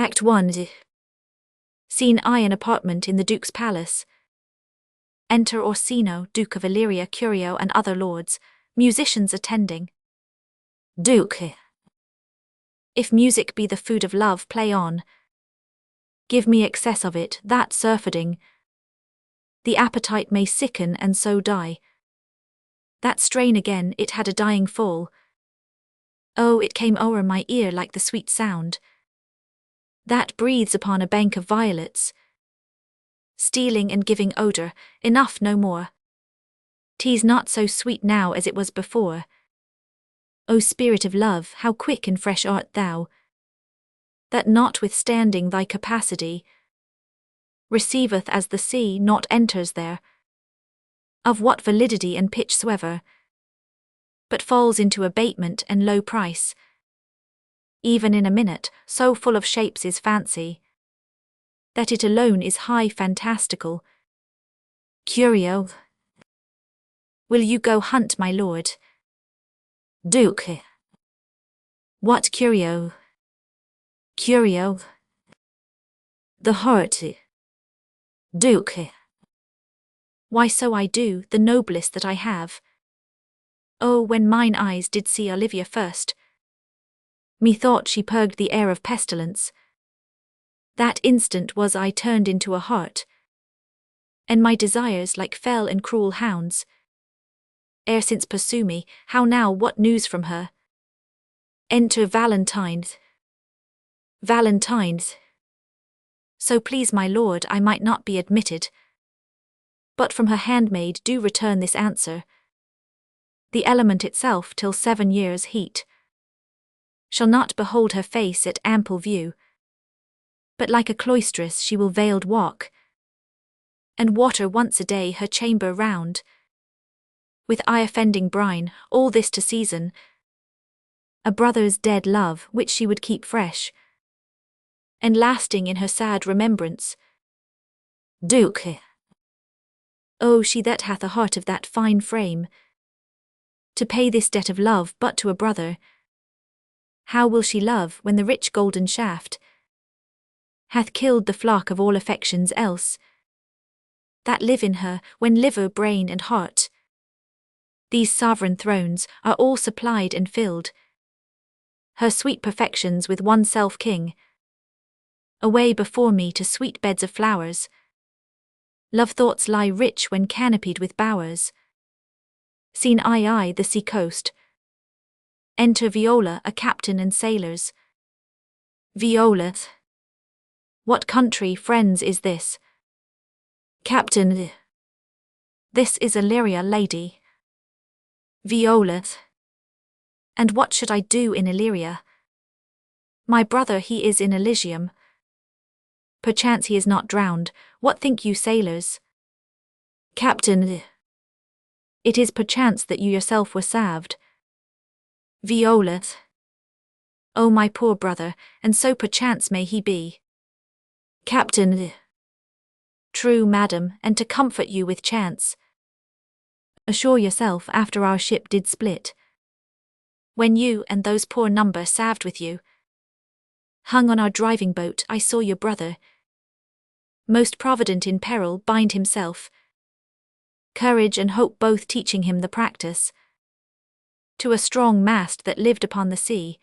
Act 1. Scene I. An apartment in the Duke's palace. Enter Orsino, Duke of Illyria, Curio and other lords, musicians attending. Duke. If music be the food of love, play on. Give me excess of it, that surfeiting. The appetite may sicken and so die. That strain again, it had a dying fall. Oh, it came o'er my ear like the sweet sound that breathes upon a bank of violets, stealing and giving odour, enough no more. 'Tis not so sweet now as it was before. O spirit of love, how quick and fresh art thou, that notwithstanding thy capacity, receiveth as the sea, not enters there, of what validity and pitch soever, but falls into abatement and low price. Even in a minute, so full of shapes is fancy, that it alone is high fantastical. Curio. Will you go hunt, my lord? Duke. What curio? Curio. The heart. Duke. Why so I do, the noblest that I have. Oh, when mine eyes did see Olivia first, methought she purged the air of pestilence. That instant was I turned into a hart, and my desires like fell and cruel hounds. Ere since pursue me, how now, what news from her? Enter Valentines. Valentines. So please my lord, I might not be admitted, but from her handmaid do return this answer. The element itself till 7 years' heat shall not behold her face at ample view, but like a cloistress she will veiled walk, and water once a day her chamber round, with eye-offending brine, all this to season a brother's dead love, which she would keep fresh and lasting in her sad remembrance. Duke. Oh, she that hath a heart of that fine frame, to pay this debt of love but to a brother, how will she love when the rich golden shaft hath killed the flock of all affections else that live in her, when liver, brain and heart, these sovereign thrones, are all supplied and filled, her sweet perfections with one self king, away before me to sweet beds of flowers. Love thoughts lie rich when canopied with bowers. Scene I. The sea coast. Enter Viola, a captain and sailors. Viola. What country, friends, is this? Captain. This is Illyria, lady. Viola. And what should I do in Illyria? My brother, he is in Elysium. Perchance he is not drowned. What think you, sailors? Captain. It is perchance that you yourself were salved. Viola. Oh, my poor brother, and so perchance may he be. Captain. True, madam, and to comfort you with chance, assure yourself after our ship did split, when you and those poor number salved with you hung on our driving boat, I saw your brother, most provident in peril, bind himself, courage and hope both teaching him the practice, to a strong mast that lived upon the sea,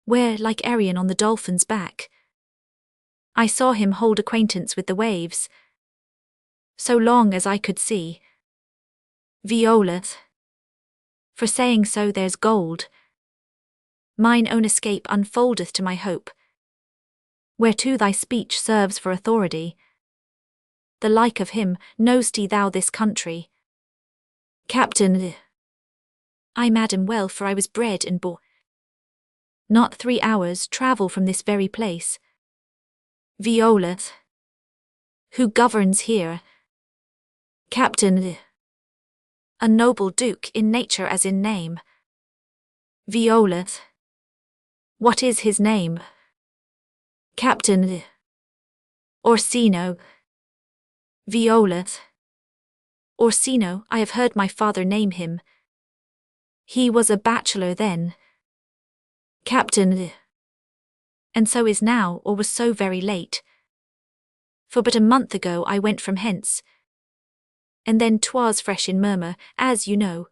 where, like Arion on the dolphin's back, I saw him hold acquaintance with the waves, so long as I could see. Viola. For saying so there's gold. Mine own escape unfoldeth to my hope, whereto thy speech serves for authority. The like of him, know'st thou this country? Captain. I, madam, well, for I was bred and born not 3 hours' travel from this very place. Viola. Who governs here? Captain. A noble duke in nature as in name. Viola. What is his name? Captain. Orsino. Viola. Orsino, I have heard my father name him. He was a bachelor then. Captain. And so is now, or was so very late. For but a month ago I went from hence. And then 'twas fresh in murmur, as you know.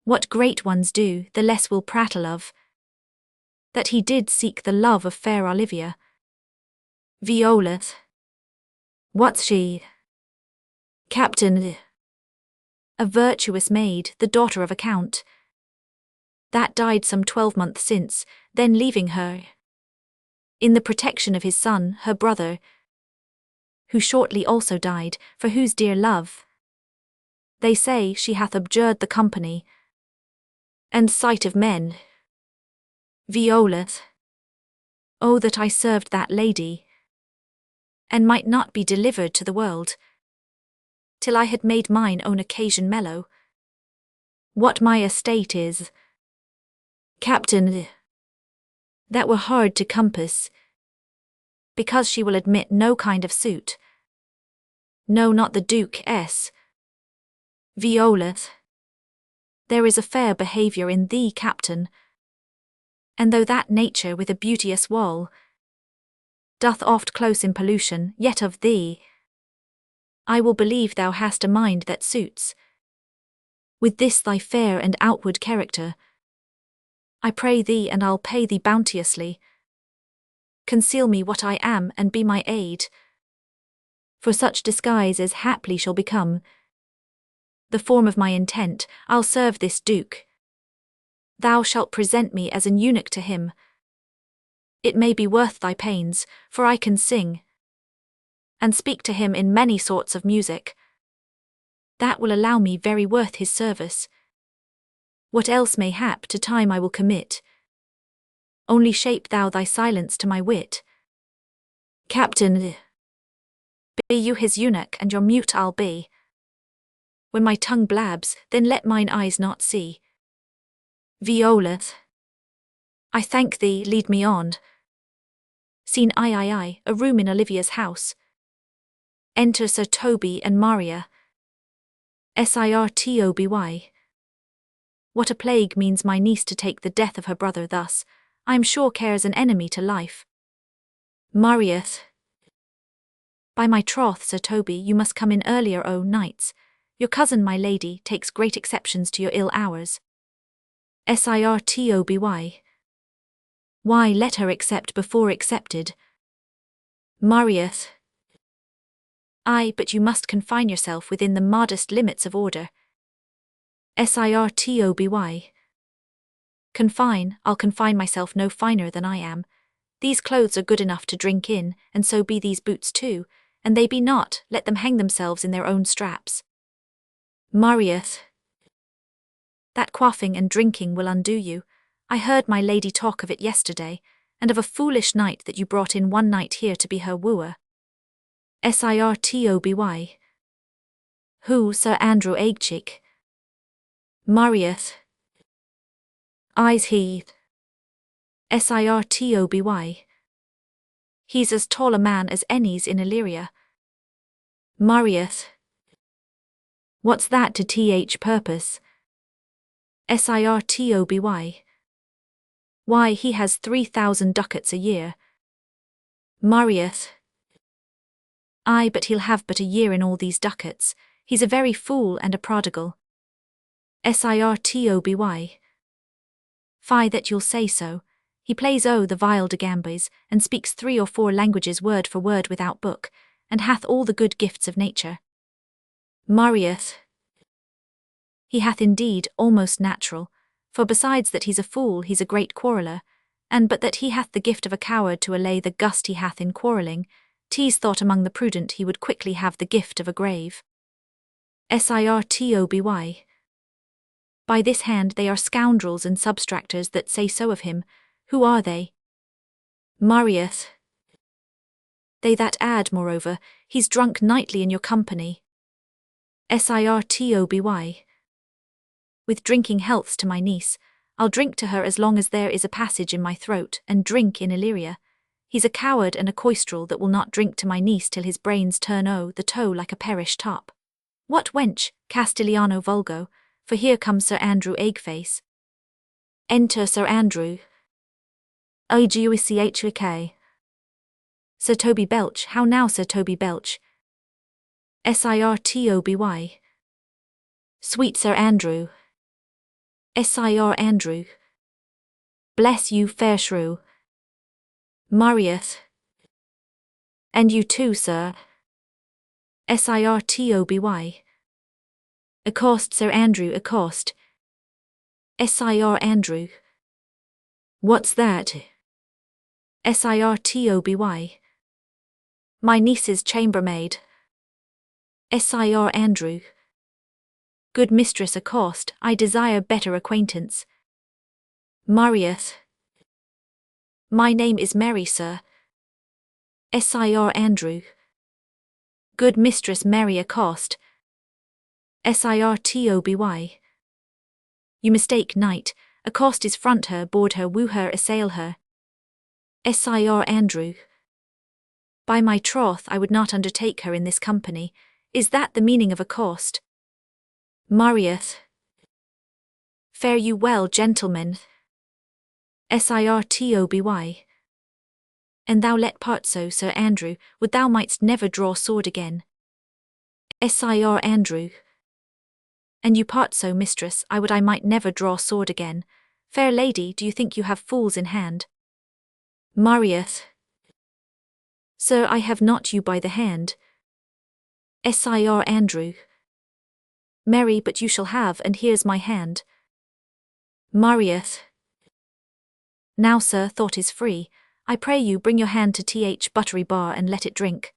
What great ones do, the less will prattle of. That he did seek the love of fair Olivia. Viola. What's she? Captain. A virtuous maid, the daughter of a count. That died some 12 months since, then leaving her in the protection of his son, her brother, who shortly also died, for whose dear love, they say, she hath abjured the company and sight of men. Viola. Oh, that I served that lady, and might not be delivered to the world, till I had made mine own occasion mellow. What my estate is, Captain, that were hard to compass, because she will admit no kind of suit. No, not the Duke S. Viola. There is a fair behaviour in thee, Captain, and though that nature with a beauteous wall doth oft close in pollution, yet of thee I will believe thou hast a mind that suits with this thy fair and outward character. I pray thee, and I'll pay thee bounteously, conceal me what I am, and be my aid, for such disguise as haply shall become the form of my intent. I'll serve this Duke. Thou shalt present me as an eunuch to him. It may be worth thy pains, for I can sing and speak to him in many sorts of music. That will allow me very worth his service. What else may hap to time I will commit. Only shape thou thy silence to my wit. Captain, be you his eunuch, and your mute I'll be. When my tongue blabs, then let mine eyes not see. Viola. I thank thee, lead me on. Scene I, a room in Olivia's house. Enter Sir Toby and Maria. Sirtoby. What a plague means my niece to take the death of her brother thus, I am sure cares an enemy to life. Maria. By my troth, Sir Toby, you must come in earlier o' nights. Your cousin, my lady, takes great exceptions to your ill hours. Sirtoby. Why, let her accept before accepted. Maria. Ay, but you must confine yourself within the modest limits of order. Sirtoby. Confine, I'll confine myself no finer than I am. These clothes are good enough to drink in, and so be these boots too, and they be not, let them hang themselves in their own straps. Maria. That quaffing and drinking will undo you. I heard my lady talk of it yesterday, and of a foolish knight that you brought in one night here to be her wooer. Sirtoby. Who, Sir Andrew Aguecheek? Maria. Eyes he. Sirtoby. He's as tall a man as any's in Illyria. Maria. What's that to th purpose? Sirtoby. Why, he has 3,000 ducats a year. Maria. Ay, but he'll have but a year in all these ducats. He's a very fool and a prodigal. Sirtoby. Fie, that you'll say so. He plays the vile de gambes, and speaks 3 or 4 languages word for word without book, and hath all the good gifts of nature. Maria. He hath indeed, almost natural, for besides that he's a fool, he's a great quarreller, and but that he hath the gift of a coward to allay the gust he hath in quarrelling, 'tis thought among the prudent he would quickly have the gift of a grave. Sirtoby. By this hand they are scoundrels and substractors that say so of him. Who are they? Maria. They that add, moreover, he's drunk nightly in your company. Sirtoby. With drinking healths to my niece, I'll drink to her as long as there is a passage in my throat, and drink in Illyria. He's a coward and a coistrel that will not drink to my niece till his brains turn the toe like a perish top. What wench, Castigliano vulgo, for here comes Sir Andrew Aguecheek. Enter Sir Andrew. Aguecheek. Sir Toby Belch, how now Sir Toby Belch? Sir. Sweet Sir Andrew. Sir Andrew. Bless you, fair shrew. Marieth. And you too, sir. Sir. Accost Sir Andrew, accost. Sir Andrew. What's that? Sir. My niece's chambermaid. Sir Andrew. Good mistress, accost, I desire better acquaintance. Marieth. My name is Mary, sir. Sir Andrew. Good mistress Mary, accost. Sir. You mistake, knight, accost is front her, board her, woo her, assail her. Sir Andrew. By my troth I would not undertake her in this company. Is that the meaning of accost? Marieth. Fare you well, gentlemen. Sir. And thou let part so, Sir Andrew, would thou mightst never draw sword again. Sir Andrew. And you part so, mistress, I would I might never draw sword again. Fair lady, do you think you have fools in hand? Marieth. Sir, I have not you by the hand. Sir Andrew. Mary, but you shall have, and here's my hand. Marieth. Now, sir, thought is free. I pray you bring your hand to th buttery bar and let it drink.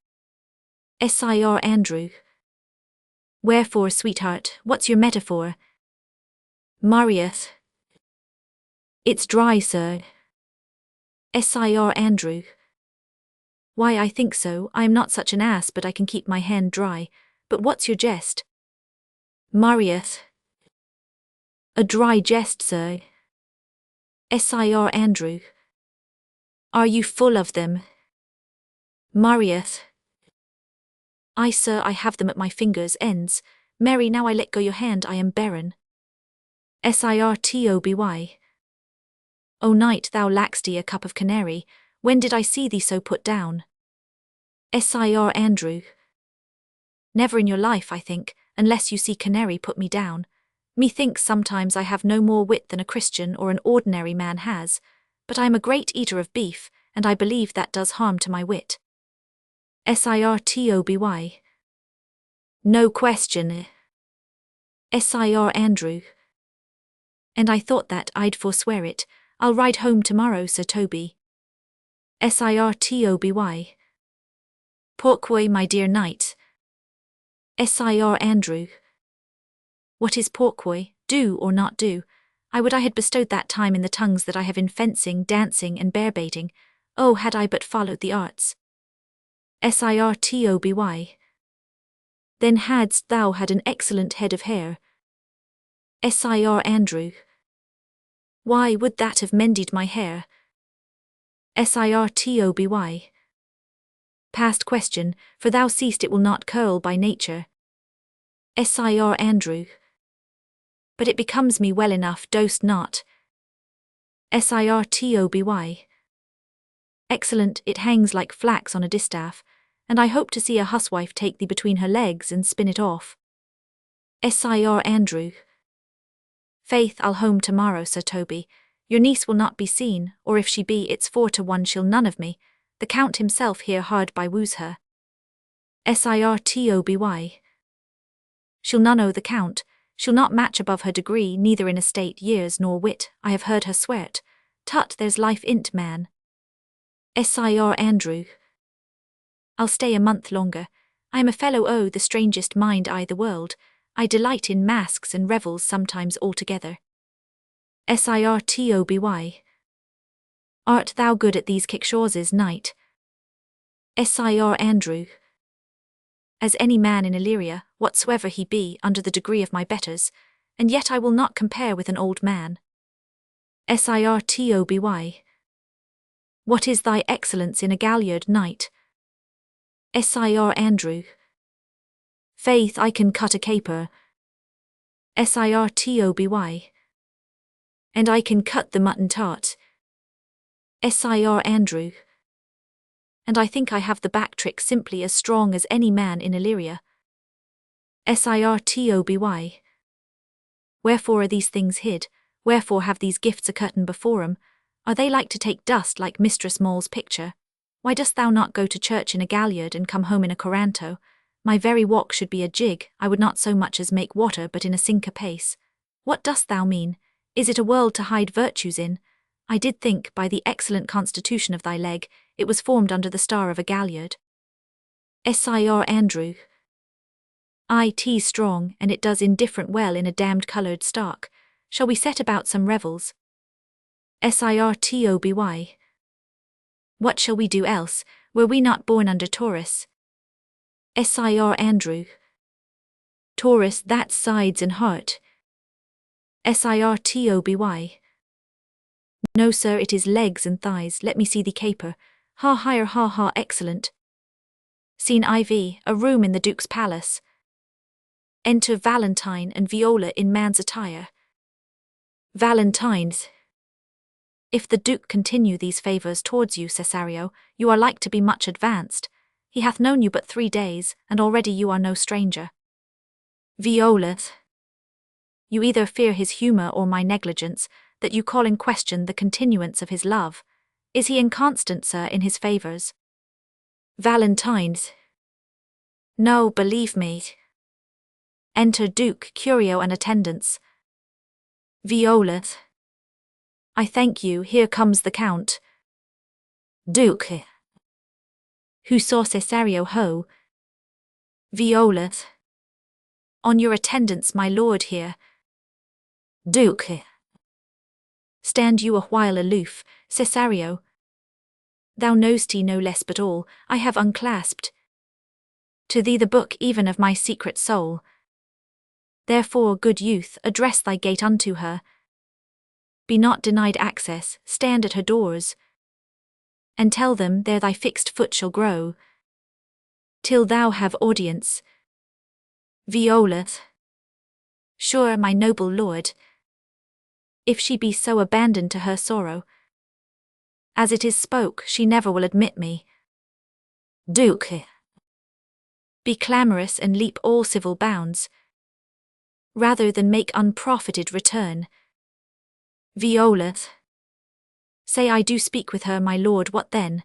Sir Andrew. Wherefore, sweetheart, what's your metaphor? Marieth. It's dry, sir. Sir Andrew. Why, I think so, I am not such an ass but I can keep my hand dry. But what's your jest? Marieth. A dry jest, sir. Sir Andrew. Are you full of them? Marieth. Ay, sir, I have them at my fingers' ends. Mary, now I let go your hand, I am barren. Sir. O night, thou lack'st a cup of canary. When did I see thee so put down? Sir Andrew. Never in your life, I think, unless you see canary put me down. Methinks sometimes I have no more wit than a Christian or an ordinary man has, but I am a great eater of beef, and I believe that does harm to my wit. Sir. No question. Sir Andrew. And I thought that I'd forswear it. I'll ride home tomorrow, Sir Toby. Sir. Pourquoi, my dear knight? Sir Andrew. What is pourquoi, do or not do? I would I had bestowed that time in the tongues that I have in fencing, dancing, and bear-baiting. Oh, had I but followed the arts. Sir. Then hadst thou had an excellent head of hair. Sir Andrew. Why would that have mended my hair? Sir. Past question, for thou seest it will not curl by nature. Sir Andrew. But it becomes me well enough, dost not? Sir. Excellent, it hangs like flax on a distaff, and I hope to see a huswife take thee between her legs and spin it off. Sir Andrew. Faith, I'll home tomorrow, Sir Toby. Your niece will not be seen, or if she be, it's 4 to 1 she'll none of me. The Count himself here hard by woos her. Sir. She'll none o' the Count. She'll not match above her degree, neither in estate, years, nor wit. I have heard her swear't. Tut, there's life in't, man. Sir Andrew. I'll stay a month longer. I am a fellow o' the strangest mind I the world. I delight in masques and revels sometimes altogether. Sir. Art thou good at these kickshawses, knight? Sir Andrew. As any man in Illyria, whatsoever he be, under the degree of my betters, and yet I will not compare with an old man. Sir. What is thy excellence in a galliard, knight? Sir Andrew. Faith, I can cut a caper. Sir. And I can cut the mutton tart. Sir Andrew. And I think I have the back trick simply as strong as any man in Illyria. Sir Toby. Wherefore are these things hid? Wherefore have these gifts a curtain before 'em? Are they like to take dust like Mistress Mole's picture? Why dost thou not go to church in a galliard and come home in a coranto? My very walk should be a jig, I would not so much as make water but in a sinker pace. What dost thou mean? Is it a world to hide virtues in? I did think, by the excellent constitution of thy leg, it was formed under the star of a galliard. Sir Andrew. It strong, and it does indifferent well in a damned coloured stark. Shall we set about some revels? Sir Toby. What shall we do else? Were we not born under Taurus? Sir Andrew. Taurus, that's sides and heart. Sir Toby. No, sir, it is legs and thighs. Let me see thee caper. Ha, higher, ha, ha, excellent. Scene IV, a room in the Duke's palace. Enter Valentine and Viola in man's attire. Valentine's. If the Duke continue these favours towards you, Cesario, you are like to be much advanced. He hath known you but 3 days, and already you are no stranger. Viola. You either fear his humour or my negligence, that you call in question the continuance of his love. Is he inconstant, sir, in his favours? Valentine's. No, believe me. Enter Duke, Curio and attendants. Viola. I thank you, here comes the Count. Duke. Who saw Cesario ho? Viola. On your attendance, my lord here. Duke. Stand you a while aloof, Cesario. Thou know'st he no less but all, I have unclasped to thee the book even of my secret soul. Therefore, good youth, address thy gate unto her. Be not denied access, stand at her doors, and tell them there thy fixed foot shall grow, till thou have audience. Viola. Sure, my noble lord, if she be so abandoned to her sorrow, as it is spoke, she never will admit me. Duke. Be clamorous and leap all civil bounds, rather than make unprofited return. Viola. Say I do speak with her, my lord, what then?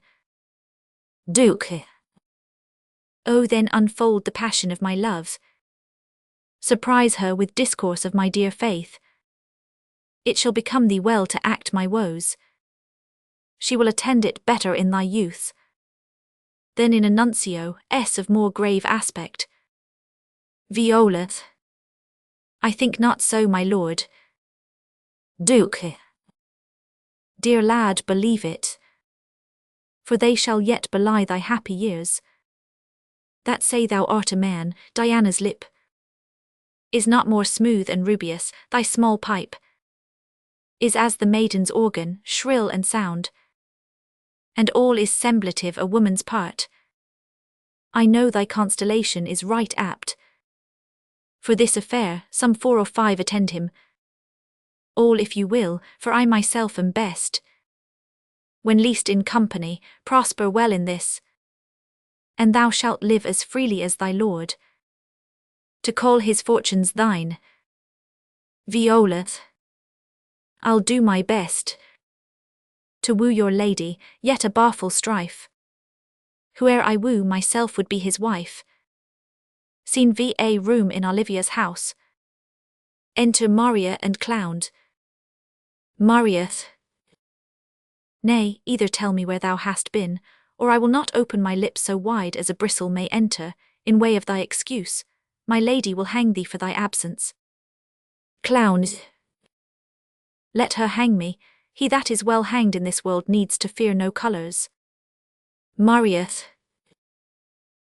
Duke. Oh, then unfold the passion of my love. Surprise her with discourse of my dear faith. It shall become thee well to act my woes. She will attend it better in thy youth than in a nuncio, of more grave aspect. Viola. I think not so, my lord. Duke. Dear lad, believe it, for they shall yet belie thy happy years. That say thou art a man, Diana's lip is not more smooth and rubious, thy small pipe is as the maiden's organ, shrill and sound, and all is semblative a woman's part. I know thy constellation is right apt. For this affair, some 4 or 5 attend him. All if you will, for I myself am best. When least in company, prosper well in this, and thou shalt live as freely as thy lord, to call his fortunes thine. Viola. I'll do my best to woo your lady, yet a barful strife. Whoe'er I woo myself would be his wife. Scene VA, room in Olivia's house. Enter Maria and Clown. Maria. Nay, either tell me where thou hast been, or I will not open my lips so wide as a bristle may enter, in way of thy excuse. My lady will hang thee for thy absence. Clown. Let her hang me, he that is well hanged in this world needs to fear no colours. Maria.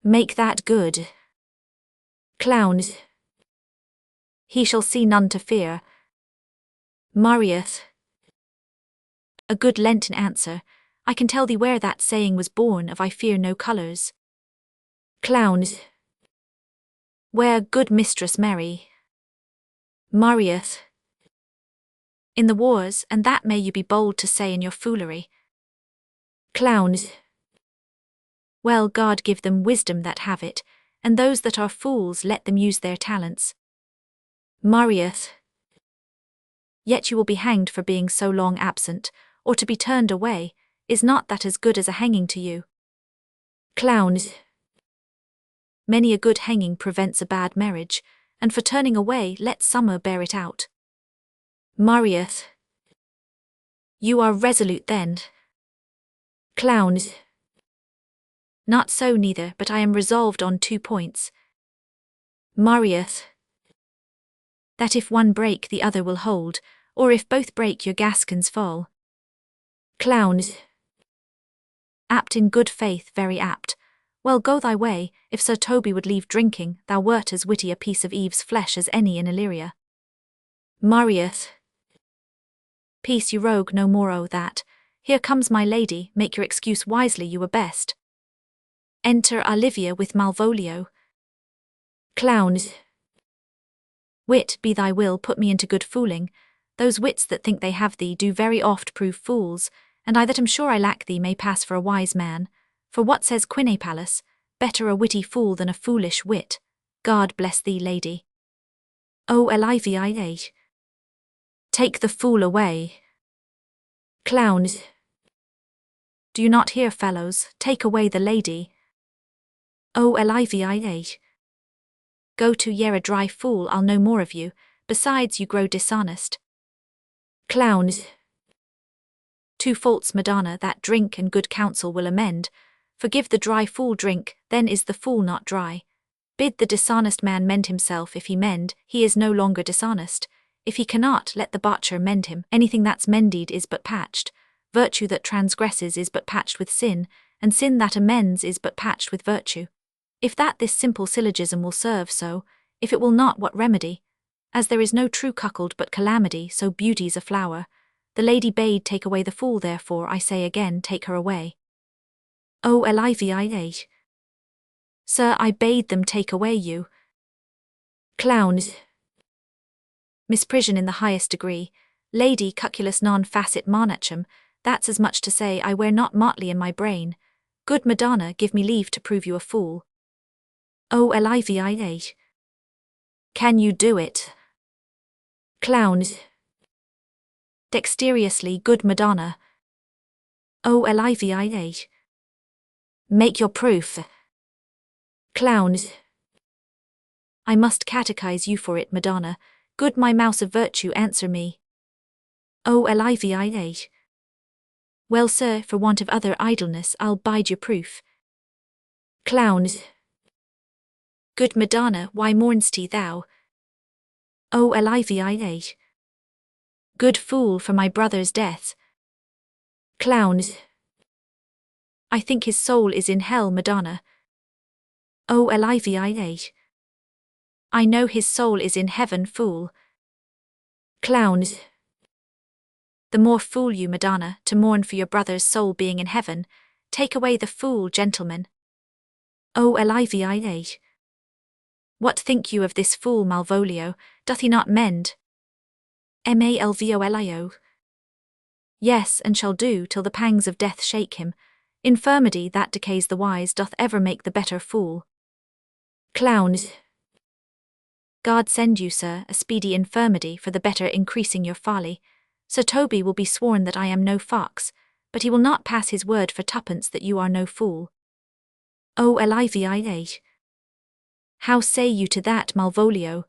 Make that good. Clown. He shall see none to fear. Maria. A good Lenten answer, I can tell thee where that saying was born of I fear no colours. Clown. Where good Mistress Mary. Maria. In the wars, and that may you be bold to say in your foolery. Clowns. Well, God give them wisdom that have it, and those that are fools let them use their talents. Marius. Yet you will be hanged for being so long absent, or to be turned away, is not that as good as a hanging to you? Clowns. Many a good hanging prevents a bad marriage, and for turning away let summer bear it out. Marius. You are resolute then. Clowns. Not so neither, but I am resolved on 2 points. Marius. That if one break the other will hold, or if both break your Gascons fall. Clowns. Apt in good faith, very apt. Well, go thy way. If Sir Toby would leave drinking, thou wert as witty a piece of Eve's flesh as any in Illyria. Marius. Peace, you rogue, no more o' that. Here comes my lady, make your excuse wisely, you were best. Enter Olivia with Malvolio. Clowns. Wit, be thy will, put me into good fooling. Those wits that think they have thee do very oft prove fools, and I that am sure I lack thee may pass for a wise man. For what says Quinepalus, better a witty fool than a foolish wit. God bless thee, lady. O Olivia. Take the fool away. Clowns. Do you not hear, fellows? Take away the lady. O Olivia. Go to, ye a dry fool, I'll no more of you, besides you grow dishonest. Clowns. 2 faults, Madonna, that drink and good counsel will amend. Forgive the dry fool drink, then is the fool not dry. Bid the dishonest man mend himself, if he mend, he is no longer dishonest. If he cannot, let the botcher mend him. Anything that's mended is but patched. Virtue that transgresses is but patched with sin, and sin that amends is but patched with virtue. If that this simple syllogism will serve so, if it will not, what remedy? As there is no true cuckold but calamity, so beauty's a flower. The lady bade take away the fool, therefore I say again, take her away. O Olivia. Sir, I bade them take away you. Clowns. Misprision in the highest degree. Lady, cuculus non facit monachum, that's as much to say I wear not motley in my brain. Good Madonna, give me leave to prove you a fool. O Olivia. Can you do it? Clowns. Dexterously, good Madonna. O Olivia. Make your proof. Clowns. I must catechize you for it, Madonna. Good my mouse of virtue, answer me. O Olivia. Well, sir, for want of other idleness, I'll bide your proof. Clowns. Good Madonna, why mourn'st thou? O Olivia. Good fool, for my brother's death. Clowns. I think his soul is in hell, Madonna. O Olivia. I know his soul is in heaven, fool. Clowns. The more fool you, Madonna, to mourn for your brother's soul being in heaven. Take away the fool, gentlemen. O Olivia. What think you of this fool Malvolio? Doth he not mend? Malvolio. Yes, and shall do, till the pangs of death shake him. Infirmity that decays the wise doth ever make the better fool. Clowns. God send you, sir, a speedy infirmity for the better increasing your folly. Sir Toby will be sworn that I am no fox, but he will not pass his word for 2pence that you are no fool. O Olivia. How say you to that, Malvolio?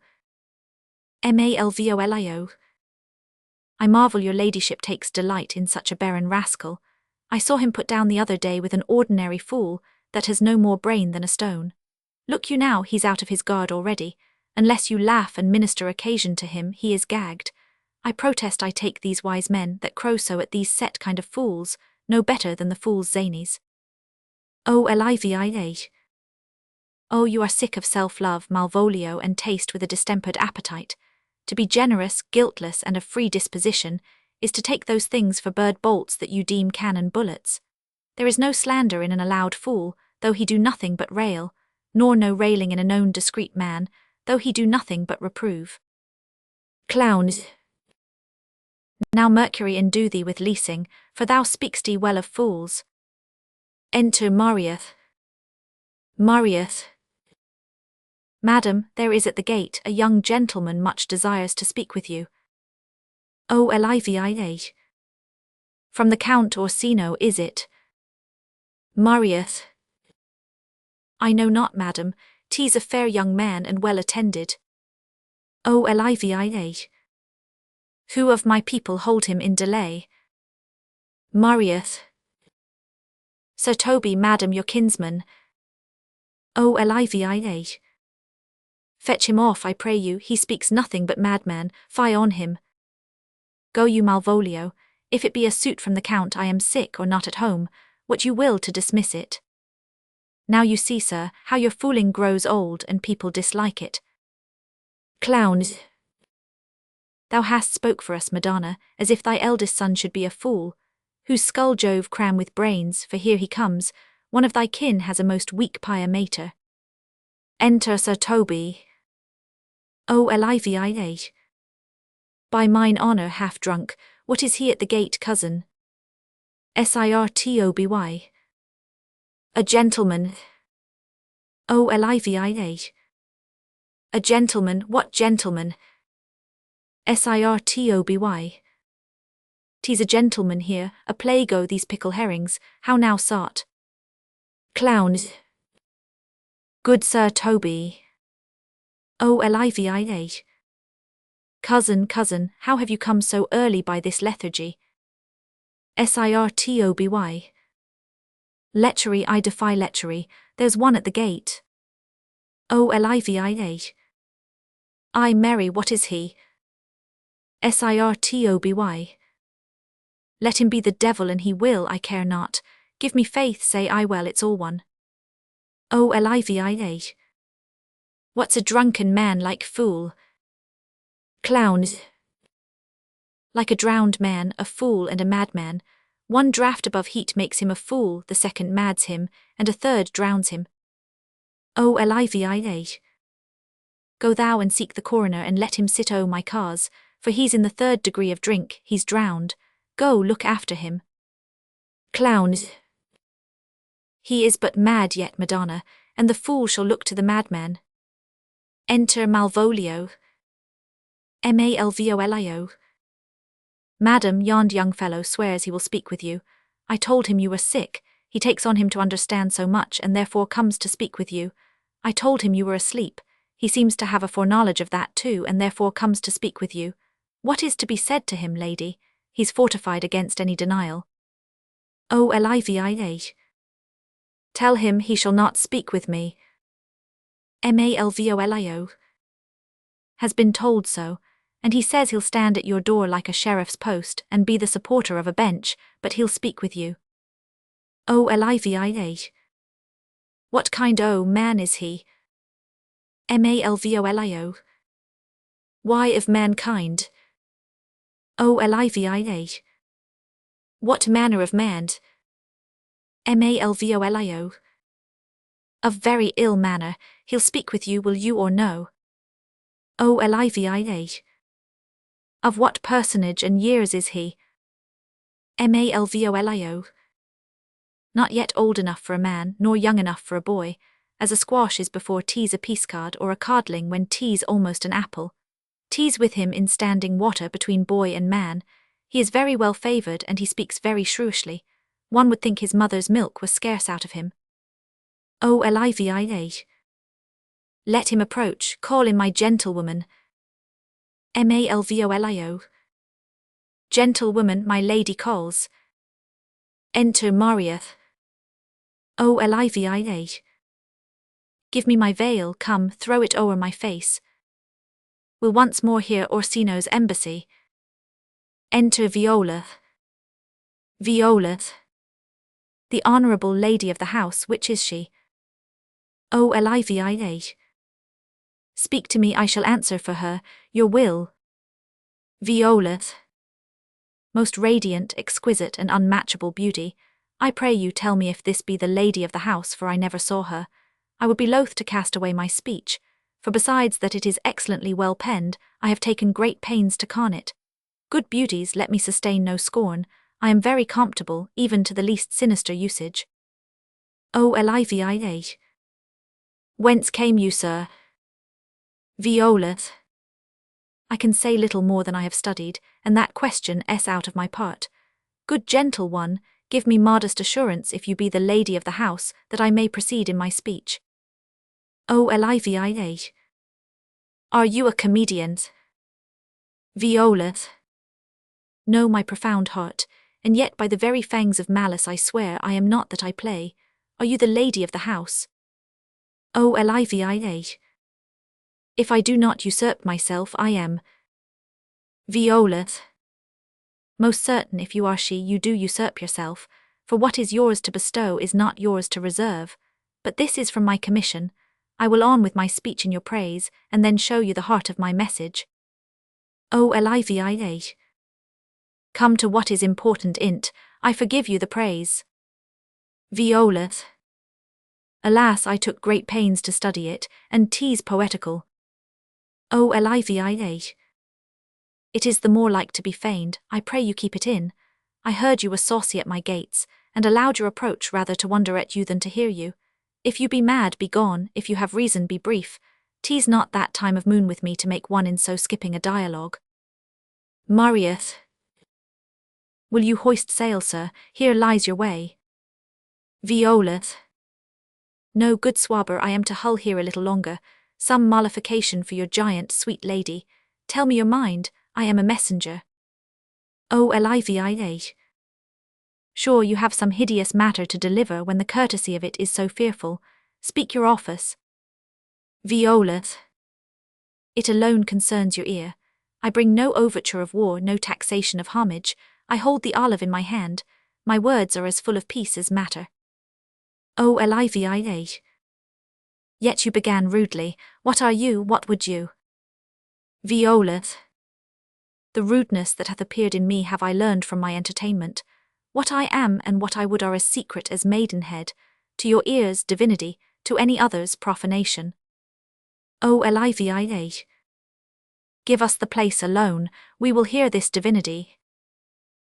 Malvolio. I marvel your ladyship takes delight in such a barren rascal. I saw him put down the other day with an ordinary fool, that has no more brain than a stone. Look you now, he's out of his guard already. Unless you laugh and minister occasion to him, he is gagged. I protest I take these wise men that crow so at these set kind of fools, no better than the fools' zanies. O Olivia. Oh, you are sick of self-love, Malvolio, and taste with a distempered appetite. To be generous, guiltless, and of free disposition, is to take those things for bird bolts that you deem cannon bullets. There is no slander in an allowed fool, though he do nothing but rail, nor no railing in a known discreet man, though he do nothing but reprove. Clowns. Now Mercury endue thee with leasing, for thou speak'st well of fools. Enter Marieth. Marieth. Madam, there is at the gate a young gentleman much desires to speak with you. O Olivia. From the Count Orsino is it? Marieth. I know not, madam, 'tis a fair young man and well attended. O Olivia. Who of my people hold him in delay? Marieth. Sir Toby, madam, your kinsman. O Olivia. Fetch him off, I pray you, he speaks nothing but madman, fie on him. Go you, Malvolio, if it be a suit from the Count I am sick or not at home, what you will to dismiss it. Now you see, sir, how your fooling grows old and people dislike it. Clowns. Thou hast spoke for us, Madonna, as if thy eldest son should be a fool, whose skull Jove cram with brains, for here he comes, one of thy kin has a most weak pia mater. Enter Sir Toby. O Olivia. By mine honour half drunk, what is he at the gate, cousin? Sir Toby. A gentleman. O Olivia. A gentleman, what gentleman? Sir Toby. 'Tis a gentleman here, a plague these pickle herrings, how now sought? Clowns. Good Sir Toby. O Olivia. Cousin, how have you come so early by this lethargy? Sir Toby. Lechery, I defy lechery, there's one at the gate. O Olivia. Ay, Mary, what is he? Sir Toby. Let him be the devil and he will, I care not, give me faith, say I, well, it's all one. O Olivia. What's a drunken man like fool? Clowns. Like a drowned man, a fool and a madman, one draught above heat makes him a fool, the second mads him, and a third drowns him. O Olivia. Go thou and seek the coroner and let him sit my cause, for he's in the third degree of drink, he's drowned. Go, look after him. Clowns. He is but mad yet, Madonna, and the fool shall look to the madman. Enter Malvolio. Malvolio. Madam, yond young fellow swears he will speak with you. I told him you were sick, he takes on him to understand so much and therefore comes to speak with you. I told him you were asleep, he seems to have a foreknowledge of that too and therefore comes to speak with you. What is to be said to him, lady? He's fortified against any denial. O Olivia. Tell him he shall not speak with me. Malvolio. Has been told so, and he says he'll stand at your door like a sheriff's post and be the supporter of a bench, but he'll speak with you. O Olivia. What kind man is he? Malvolio. Why of mankind? O Olivia. What manner of man? Malvolio. Of very ill manner, he'll speak with you, will you or no? O Olivia. Of what personage and years is he? Malvolio. Not yet old enough for a man, nor young enough for a boy, as a squash is before tea's a peascard or a codling when tea's almost an apple. Tea's with him in standing water between boy and man. He is very well favoured and he speaks very shrewishly. One would think his mother's milk was scarce out of him. O Olivia. Let him approach, call in my gentlewoman. Malvolio. Gentlewoman, my lady calls. Enter Marieth. O Olivia. Give me my veil, come, throw it o'er my face. Will once more hear Orsino's embassy. Enter Viola. Viola. The honourable lady of the house, which is she? O Olivia. Speak to me, I shall answer for her, your will. Viola. Most radiant, exquisite, and unmatchable beauty, I pray you tell me if this be the lady of the house, for I never saw her. I would be loath to cast away my speech, for besides that it is excellently well penned, I have taken great pains to con it. Good beauties, let me sustain no scorn, I am very comptable, even to the least sinister usage. O Olivia, whence came you, sir? Viola, I can say little more than I have studied, and that question is out of my part. Good gentle one, give me modest assurance if you be the lady of the house, that I may proceed in my speech. O Olivia, are you a comedian? Viola, no, my profound heart, and yet by the very fangs of malice I swear I am not that I play. Are you the lady of the house? O Olivia, if I do not usurp myself, I am. Viola, most certain if you are she, you do usurp yourself, for what is yours to bestow is not yours to reserve. But this is from my commission. I will on with my speech in your praise, and then show you the heart of my message. O Olivia, come to what is important in't, I forgive you the praise. Viola, alas, I took great pains to study it, and 'tis poetical. O Olivia, it is the more like to be feigned, I pray you keep it in. I heard you were saucy at my gates, and allowed your approach rather to wonder at you than to hear you. If you be mad, be gone, if you have reason, be brief. 'Tis not that time of moon with me to make one in so skipping a dialogue. Marius, will you hoist sail, sir? Here lies your way. Viola, no, good swabber, I am to hull here a little longer. Some mollification for your giant, sweet lady. Tell me your mind, I am a messenger. O Olivia, sure you have some hideous matter to deliver when the courtesy of it is so fearful. Speak your office. Viola, it alone concerns your ear. I bring no overture of war, no taxation of homage. I hold the olive in my hand. My words are as full of peace as matter. O Olivia, yet you began rudely. What are you, what would you? Viola, the rudeness that hath appeared in me have I learned from my entertainment. What I am and what I would are as secret as maidenhead. To your ears, divinity, to any others, profanation. O Olivia, give us the place alone, we will hear this divinity.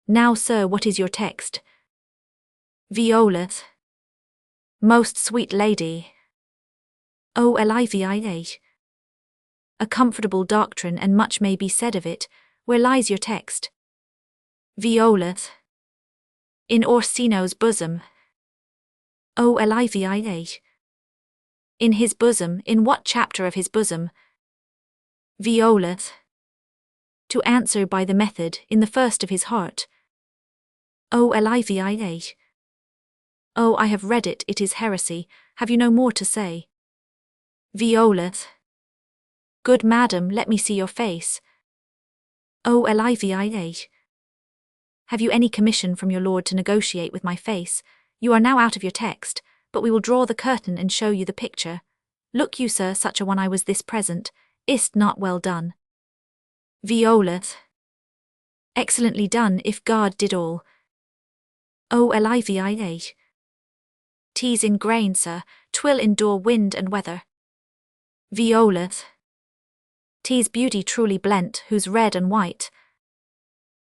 Now, sir, what is your text? Viola, most sweet lady. O Olivia, a comfortable doctrine, and much may be said of it. Where lies your text? Viola, in Orsino's bosom. O Olivia, in his bosom, in what chapter of his bosom? Viola, to answer by the method, in the first of his heart. O Olivia, oh, I have read it, it is heresy. Have you no more to say? Viola, good madam, let me see your face. O Olivia, have you any commission from your lord to negotiate with my face? You are now out of your text, but we will draw the curtain and show you the picture. Look you, sir, such a one I was this present, is't not well done? Viola, excellently done, if God did all. O Olivia, 'tis in grain, sir, 'twill endure wind and weather. Viola, 'tis beauty truly blent, whose red and white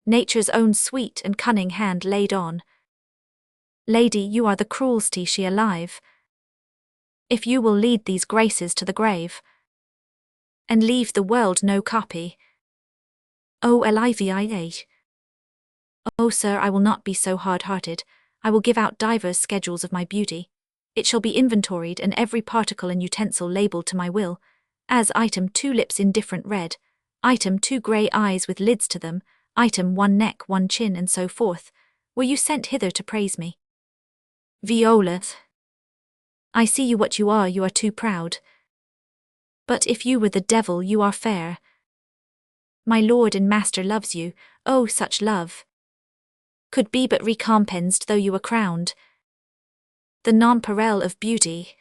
nature's own sweet and cunning hand laid on. Lady, you are the cruelty she alive. If you will lead these graces to the grave, and leave the world no copy. O Olivia, oh, sir, I will not be so hard-hearted. I will give out divers schedules of my beauty. It shall be inventoried, and every particle and utensil labelled to my will, as item 2 lips indifferent red, item 2 grey eyes with lids to them, item 1 neck, 1 chin, and so forth. Were you sent hither to praise me? Viola, I see you what you are too proud. But if you were the devil, you are fair. My lord and master loves you, oh, such love could be but recompensed though you were crowned. The nonpareil of beauty.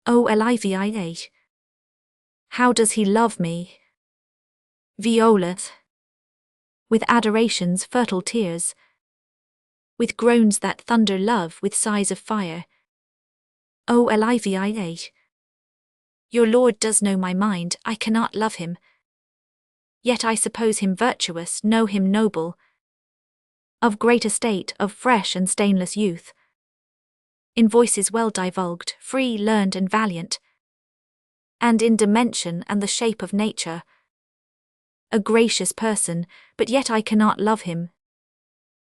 O Olivia, how does he love me? Viola, with adoration's fertile tears, with groans that thunder love, with sighs of fire. O Olivia, your lord does know my mind, I cannot love him. Yet I suppose him virtuous, know him noble, of great estate, of fresh and stainless youth. in voices well divulged, free, learned and valiant, and in dimension and the shape of nature. A gracious person, but yet I cannot love him.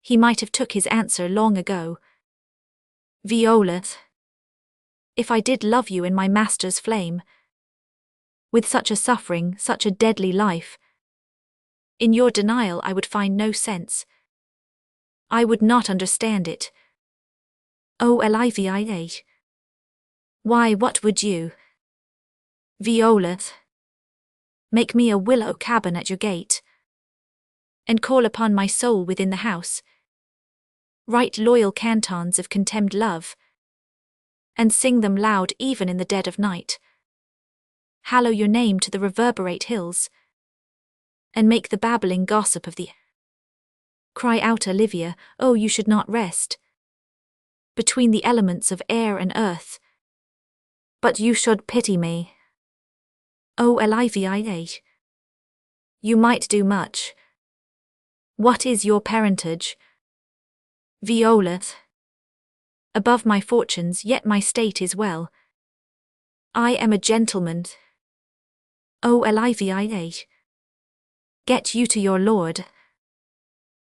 He might have took his answer long ago. Viola, if I did love you in my master's flame, with such a suffering, such a deadly life, in your denial I would find no sense. I would not understand it. O Olivia, why, what would you? Viola, make me a willow cabin at your gate, and call upon my soul within the house. Write loyal cantons of contemned love, and sing them loud even in the dead of night. Hallow your name to the reverberate hills, and make the babbling gossip of the Cry out, Olivia, oh, you should not rest between the elements of air and earth, but you should pity me. O Olivia, you might do much. What is your parentage? Viola, above my fortunes, yet my state is well. I am a gentleman. O Olivia, get you to your lord.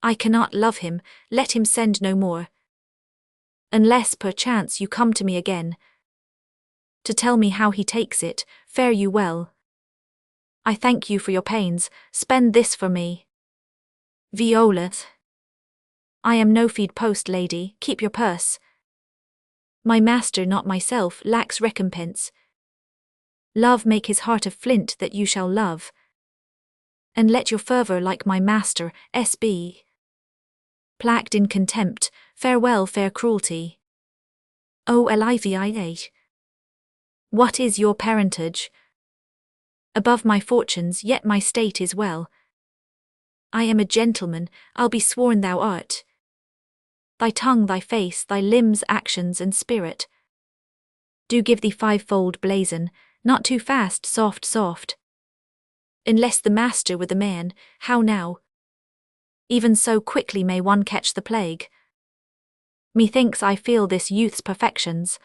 I cannot love him, let him send no more, unless perchance you come to me again, to tell me how he takes it. Fare you well. I thank you for your pains, spend this for me. Viola, I am no feed post, lady, keep your purse. My master, not myself, lacks recompense. Love make his heart of flint that you shall love, and let your fervour like my master, S.B. plagued in contempt. Farewell, fair cruelty. O Olivia, what is your parentage? Above my fortunes, yet my state is well. I am a gentleman, I'll be sworn thou art. Thy tongue, thy face, thy limbs, actions and spirit do give thee fivefold blazon, not too fast, soft, soft. Unless the master were the man, how now? Even so quickly may one catch the plague. Methinks I feel this youth's perfections,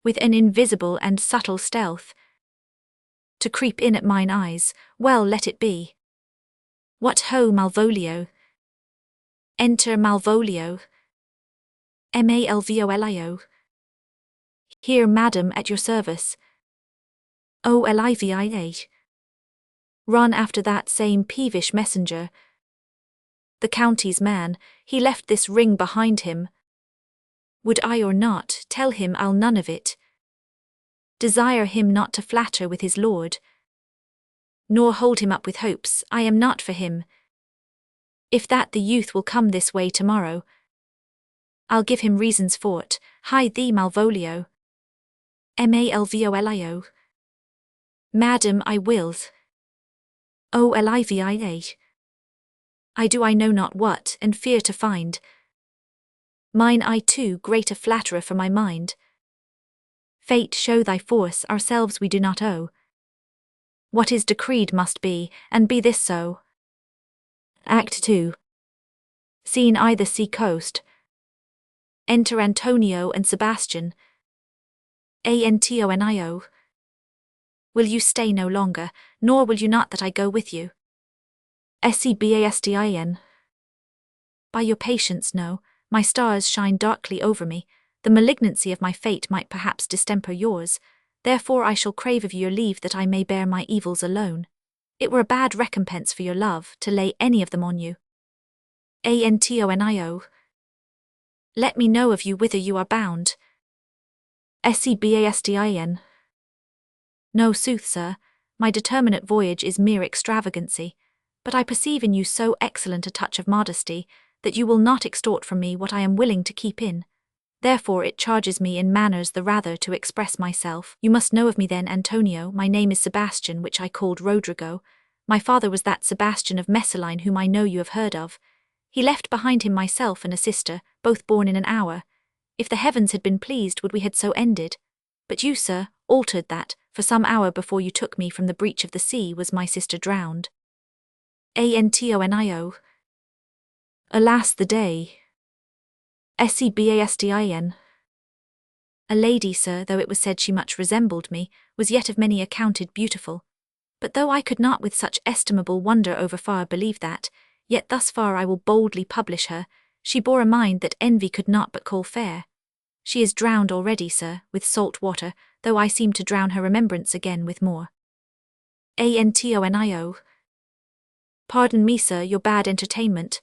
with an invisible and subtle stealth, to creep in at mine eyes. Well, let it be. What ho, Malvolio? Enter Malvolio. Malvolio. Here, madam, at your service. O Olivia, run after that same peevish messenger, the county's man. He left this ring behind him. Would I or not, tell him I'll none of it. Desire him not to flatter with his lord, nor hold him up with hopes. I am not for him. If that the youth will come this way tomorrow, I'll give him reasons for't. Hide thee, Malvolio. Malvolio. Madam, I will. O Olivia, I do I know not what, and fear to find mine I too great a flatterer for my mind. Fate, show thy force, ourselves we do not owe. What is decreed must be, and be this so. Act 2. Scene either sea coast. Enter Antonio and Sebastian. Antonio. Will you stay no longer, nor will you not that I go with you? Sebastin. By your patience, no, my stars shine darkly over me, the malignancy of my fate might perhaps distemper yours, therefore I shall crave of you your leave that I may bear my evils alone. It were a bad recompense for your love, to lay any of them on you. Antonio. Let me know of you whither you are bound. Sebastin. No, sooth, sir, my determinate voyage is mere extravagancy, but I perceive in you so excellent a touch of modesty, that you will not extort from me what I am willing to keep in. Therefore it charges me in manners the rather to express myself. You must know of me then, Antonio, my name is Sebastian, which I called Rodrigo. My father was that Sebastian of Messaline whom I know you have heard of. He left behind him myself and a sister, both born in an hour. If the heavens had been pleased, would we had so ended. But you, sir, altered that, for some hour before you took me from the breach of the sea was my sister drowned. Antonio. Alas the day. Sebastin. A lady, sir, though it was said she much resembled me, was yet of many accounted beautiful. But though I could not with such estimable wonder over far believe that, yet thus far I will boldly publish her, she bore a mind that envy could not but call fair. She is drowned already, sir, with salt water, though I seem to drown her remembrance again with more. Antonio. Pardon me, sir, your bad entertainment.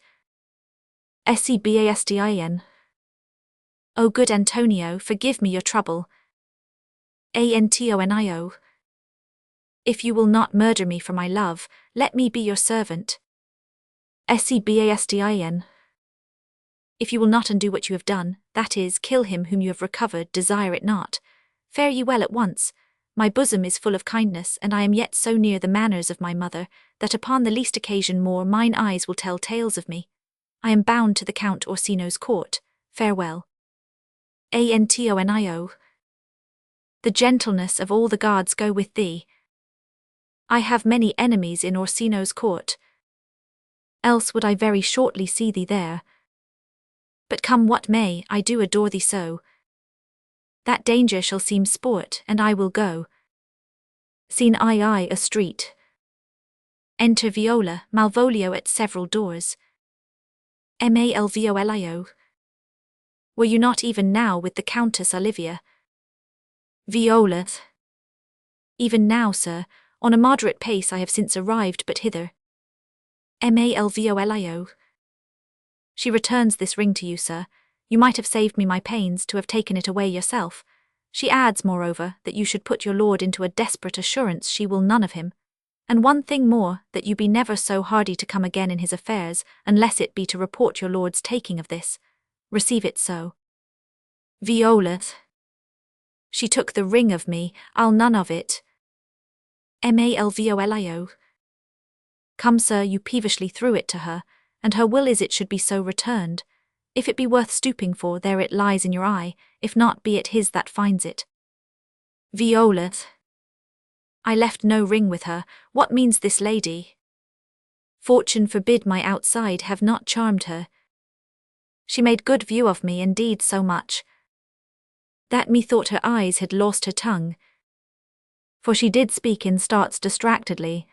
Sebastin. O good Antonio, forgive me your trouble. Antonio. If you will not murder me for my love, let me be your servant. Sebastin. If you will not undo what you have done, that is, kill him whom you have recovered, desire it not. Fare ye well at once. My bosom is full of kindness, and I am yet so near the manners of my mother, that upon the least occasion more mine eyes will tell tales of me. I am bound to the Count Orsino's court. Farewell. Antonio. The gentleness of all the gods go with thee. I have many enemies in Orsino's court. Else would I very shortly see thee there. But come what may, I do adore thee so. That danger shall seem sport, and I will go. Scene I a street. Enter Viola, Malvolio at several doors. Malvolio. Were you not even now with the Countess Olivia? Viola. Even now, sir, on a moderate pace I have since arrived but hither. Malvolio. She returns this ring to you, sir. You might have saved me my pains to have taken it away yourself. She adds, moreover, that you should put your lord into a desperate assurance she will none of him. And one thing more, that you be never so hardy to come again in his affairs, unless it be to report your lord's taking of this. Receive it so. Viola. She took the ring of me, I'll none of it. Malvolio. Come, sir, you peevishly threw it to her, and her will is it should be so returned. If it be worth stooping for, there it lies in your eye, if not, be it his that finds it. Viola. I left no ring with her, what means this lady? Fortune forbid my outside have not charmed her. She made good view of me indeed so much, that methought her eyes had lost her tongue. For she did speak in starts distractedly.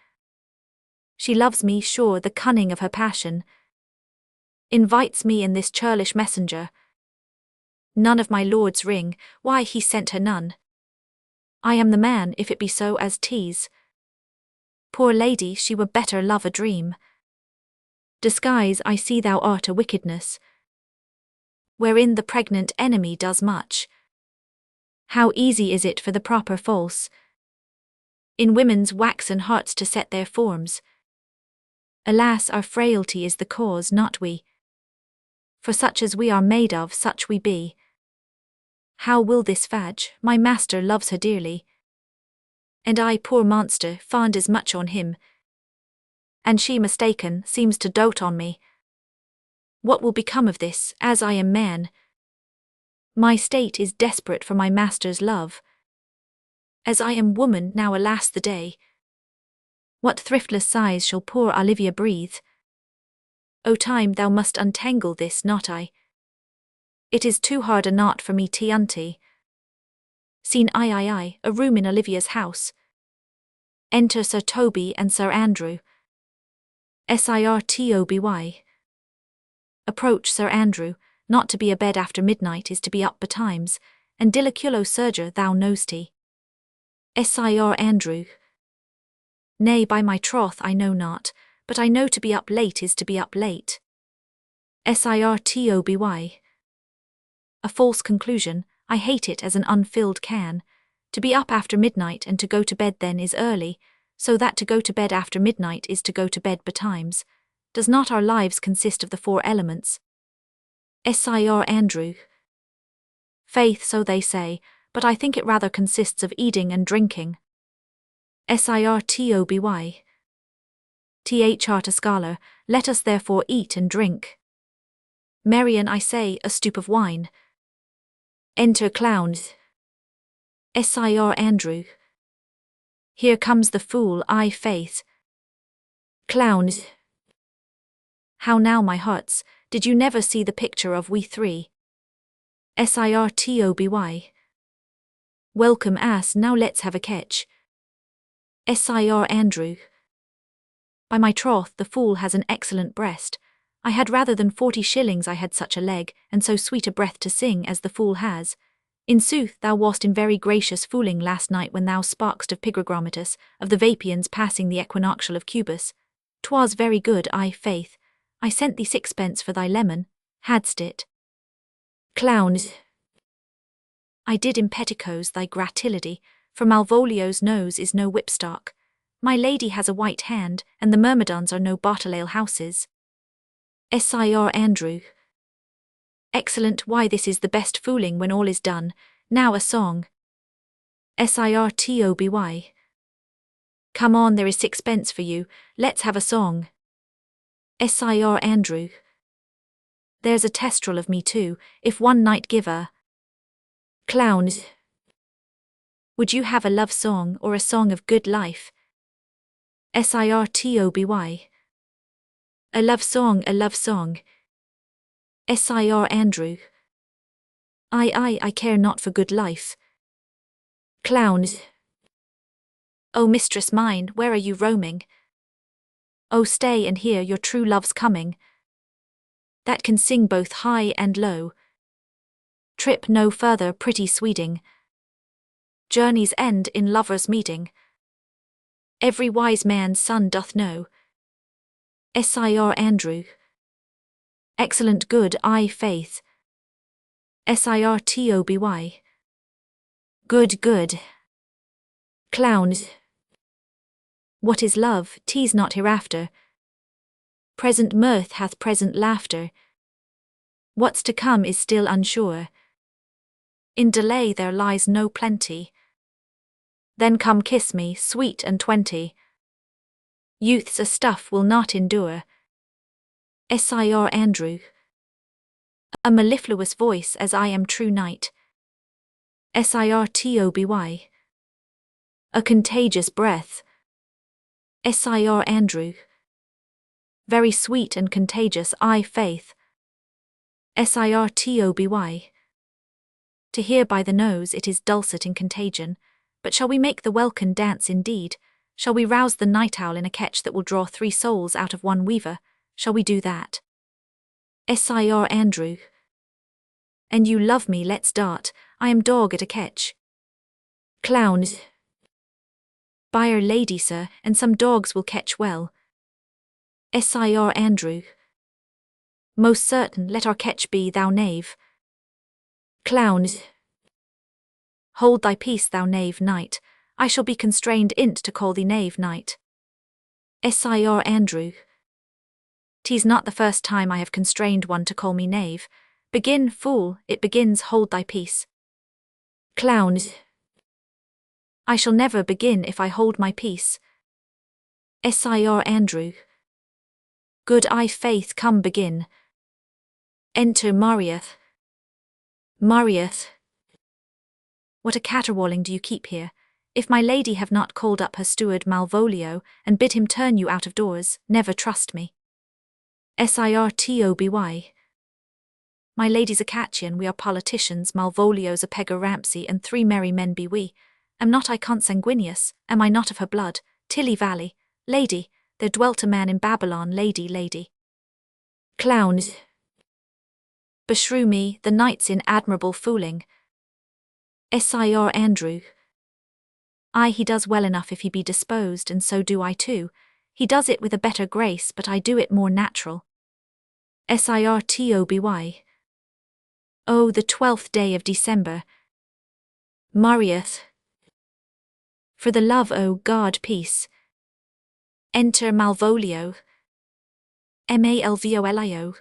She loves me, sure, the cunning of her passion invites me in this churlish messenger. None of my lord's ring, why he sent her none. I am the man, if it be so as tease. Poor lady, she were better love a dream. Disguise, I see thou art a wickedness, wherein the pregnant enemy does much. How easy is it for the proper false in women's waxen hearts to set their forms. Alas, our frailty is the cause, not we. For such as we are made of, such we be. How will this fadge? My master loves her dearly, and I, poor monster, fond as much on him. And she, mistaken, seems to dote on me. What will become of this, as I am man? My state is desperate for my master's love. As I am woman, now alas the day. What thriftless sighs shall poor Olivia breathe? O time, thou must untangle this, not I. It is too hard a knot for me to untie. Scene I, a room in Olivia's house. Enter Sir Toby and Sir Andrew. Sir Toby. Approach Sir Andrew. Not to be abed after midnight is to be up betimes, and diliculo surger thou knowst he. Sir Andrew. Nay, by my troth I know not, but I know to be up late is to be up late. Sir Toby. A false conclusion, I hate it as an unfilled can. To be up after midnight and to go to bed then is early, so that to go to bed after midnight is to go to bed betimes. Does not our lives consist of the four elements? Sir Andrew. Faith, so they say, but I think it rather consists of eating and drinking. Sir Toby. Art a scholar, let us therefore eat and drink. Marian, I say, a stoup of wine. Enter clowns. Sir Andrew. Here comes the fool, I faith. Clowns. How now, my hearts, did you never see the picture of we three? Sir Toby. Welcome ass, now let's have a catch. Sir Andrew. By my troth, the fool has an excellent breast. I had rather than 40 shillings I had such a leg, and so sweet a breath to sing as the fool has. In sooth, thou wast in very gracious fooling last night when thou sparkst of Pigragrammatus, of the Vapians passing the equinoctial of Cubus. 'Twas very good, faith. I sent thee 6pence for thy lemon, hadst it. Clowns. I did in petticoes thy gratility, for Malvolio's nose is no whipstock. My lady has a white hand, and the myrmidons are no bartolale houses. Sir Andrew. Excellent, why this is the best fooling when all is done. Now a song. Sir Toby. Come on, there is 6pence for you, let's have a song. Sir Andrew. There's a testrel of me too, if one night give a. Clowns. Would you have a love song or a song of good life? Sir Toby. A love song, a love song. Sir Andrew. I care not for good life. Clowns. O mistress mine, where are you roaming? O stay and hear your true love's coming, that can sing both high and low. Trip no further, pretty sweeting. Journey's end in lovers' meeting. Every wise man's son doth know. Sir Andrew. Excellent good, faith. Sir Toby. Good, good. Clowns. What is love? 'Tis not hereafter. Present mirth hath present laughter. What's to come is still unsure. In delay there lies no plenty. Then come kiss me, sweet and 20. Youth's a stuff will not endure. Sir Andrew. A mellifluous voice as I am true knight. Sir Toby. A contagious breath. Sir Andrew. Very sweet and contagious, faith. Sir Toby. To hear by the nose it is dulcet in contagion, but shall we make the welkin dance indeed? Shall we rouse the night owl in a catch that will draw 3 souls out of one weaver? Shall we do that? Sir Andrew. And you love me, let's dart, I am dog at a catch. Clowns. Buy lady, sir, and some dogs will catch well. Sir Andrew. Most certain, let our catch be, thou knave. Clowns. Hold thy peace, thou knave knight, I shall be constrained in't to call thee knave knight. Sir Andrew. 'Tis not the first time I have constrained one to call me knave. Begin, fool, it begins, hold thy peace. Clowns. I shall never begin if I hold my peace. Sir Andrew. Good, faith, come begin. Enter Marieth. Marieth. What a caterwauling do you keep here? If my lady have not called up her steward Malvolio, and bid him turn you out of doors, never trust me. Sir Toby. My lady's a Catchian, we are politicians, Malvolio's a Pegger Ramsay, and 3 merry men be we. Am not I consanguineous, am I not of her blood? Tilly Valley, lady, there dwelt a man in Babylon, lady. Clowns. Beshrew me, the knight's in admirable fooling. Sir Andrew. He does well enough if he be disposed, and so do I too. He does it with a better grace, but I do it more natural. Sir Toby. Oh, the 12th day of December. Marieth. For the love, O guard peace. Enter Malvolio. Malvolio.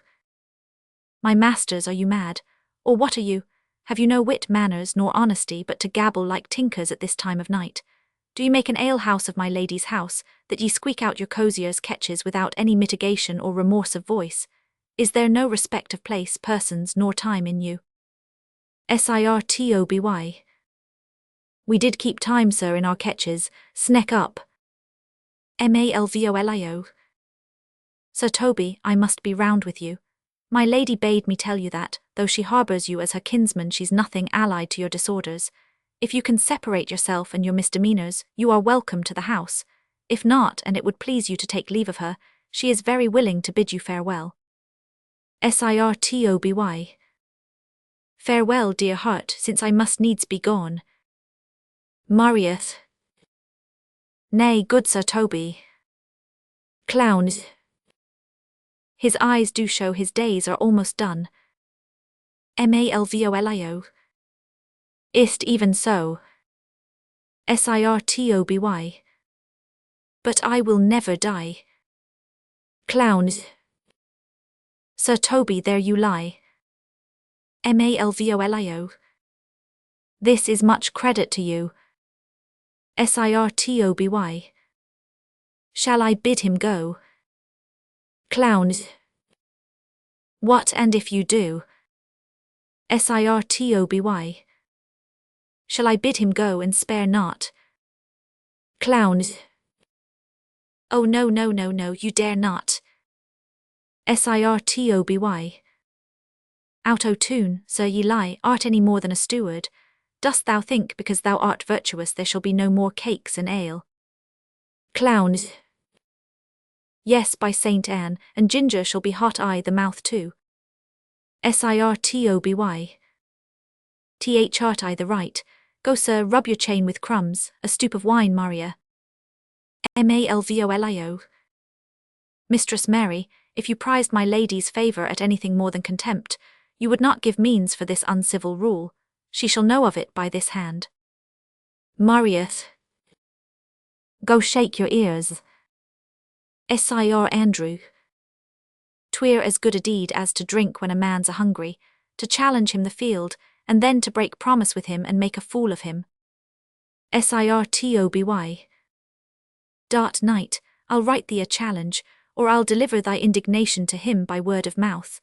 My masters, are you mad? Or what are you? Have you no wit, manners, nor honesty, but to gabble like tinkers at this time of night? Do you make an alehouse of my lady's house, that ye squeak out your cosier's catches without any mitigation or remorse of voice? Is there no respect of place, persons, nor time in you? Sir Toby. We did keep time, sir, in our catches, sneck up. Malvolio. Sir Toby, I must be round with you. My lady bade me tell you that, though she harbours you as her kinsman, she's nothing allied to your disorders. If you can separate yourself and your misdemeanors, you are welcome to the house. If not, and it would please you to take leave of her, she is very willing to bid you farewell. Sir Toby. Farewell, dear heart, since I must needs be gone. Marieth. Nay, good Sir Toby. Clowns. His eyes do show his days are almost done. Malvolio. Ist even so. Sir Toby. But I will never die. Clowns. Sir Toby, there you lie. Malvolio. This is much credit to you. Sir Toby. Shall I bid him go? Clowns. What and if you do? Sir Toby. Shall I bid him go and spare not? Clowns. Oh no, you dare not. Sir Toby. Out o' tune, sir, ye lie, art any more than a steward? Dost thou think because thou art virtuous there shall be no more cakes and ale? Clowns. Yes, by Saint Anne, and ginger shall be hot the mouth too. Sir Toby. Art I the right? Go, sir, rub your chain with crumbs, a stoop of wine, Maria. Malvolio. Mistress Mary, if you prized my lady's favour at anything more than contempt, you would not give means for this uncivil rule. She shall know of it by this hand. Marieth. Go shake your ears. Sir Andrew. 'Twere as good a deed as to drink when a man's a-hungry, to challenge him the field, and then to break promise with him and make a fool of him. Sir Toby. Dart night, I'll write thee a challenge, or I'll deliver thy indignation to him by word of mouth.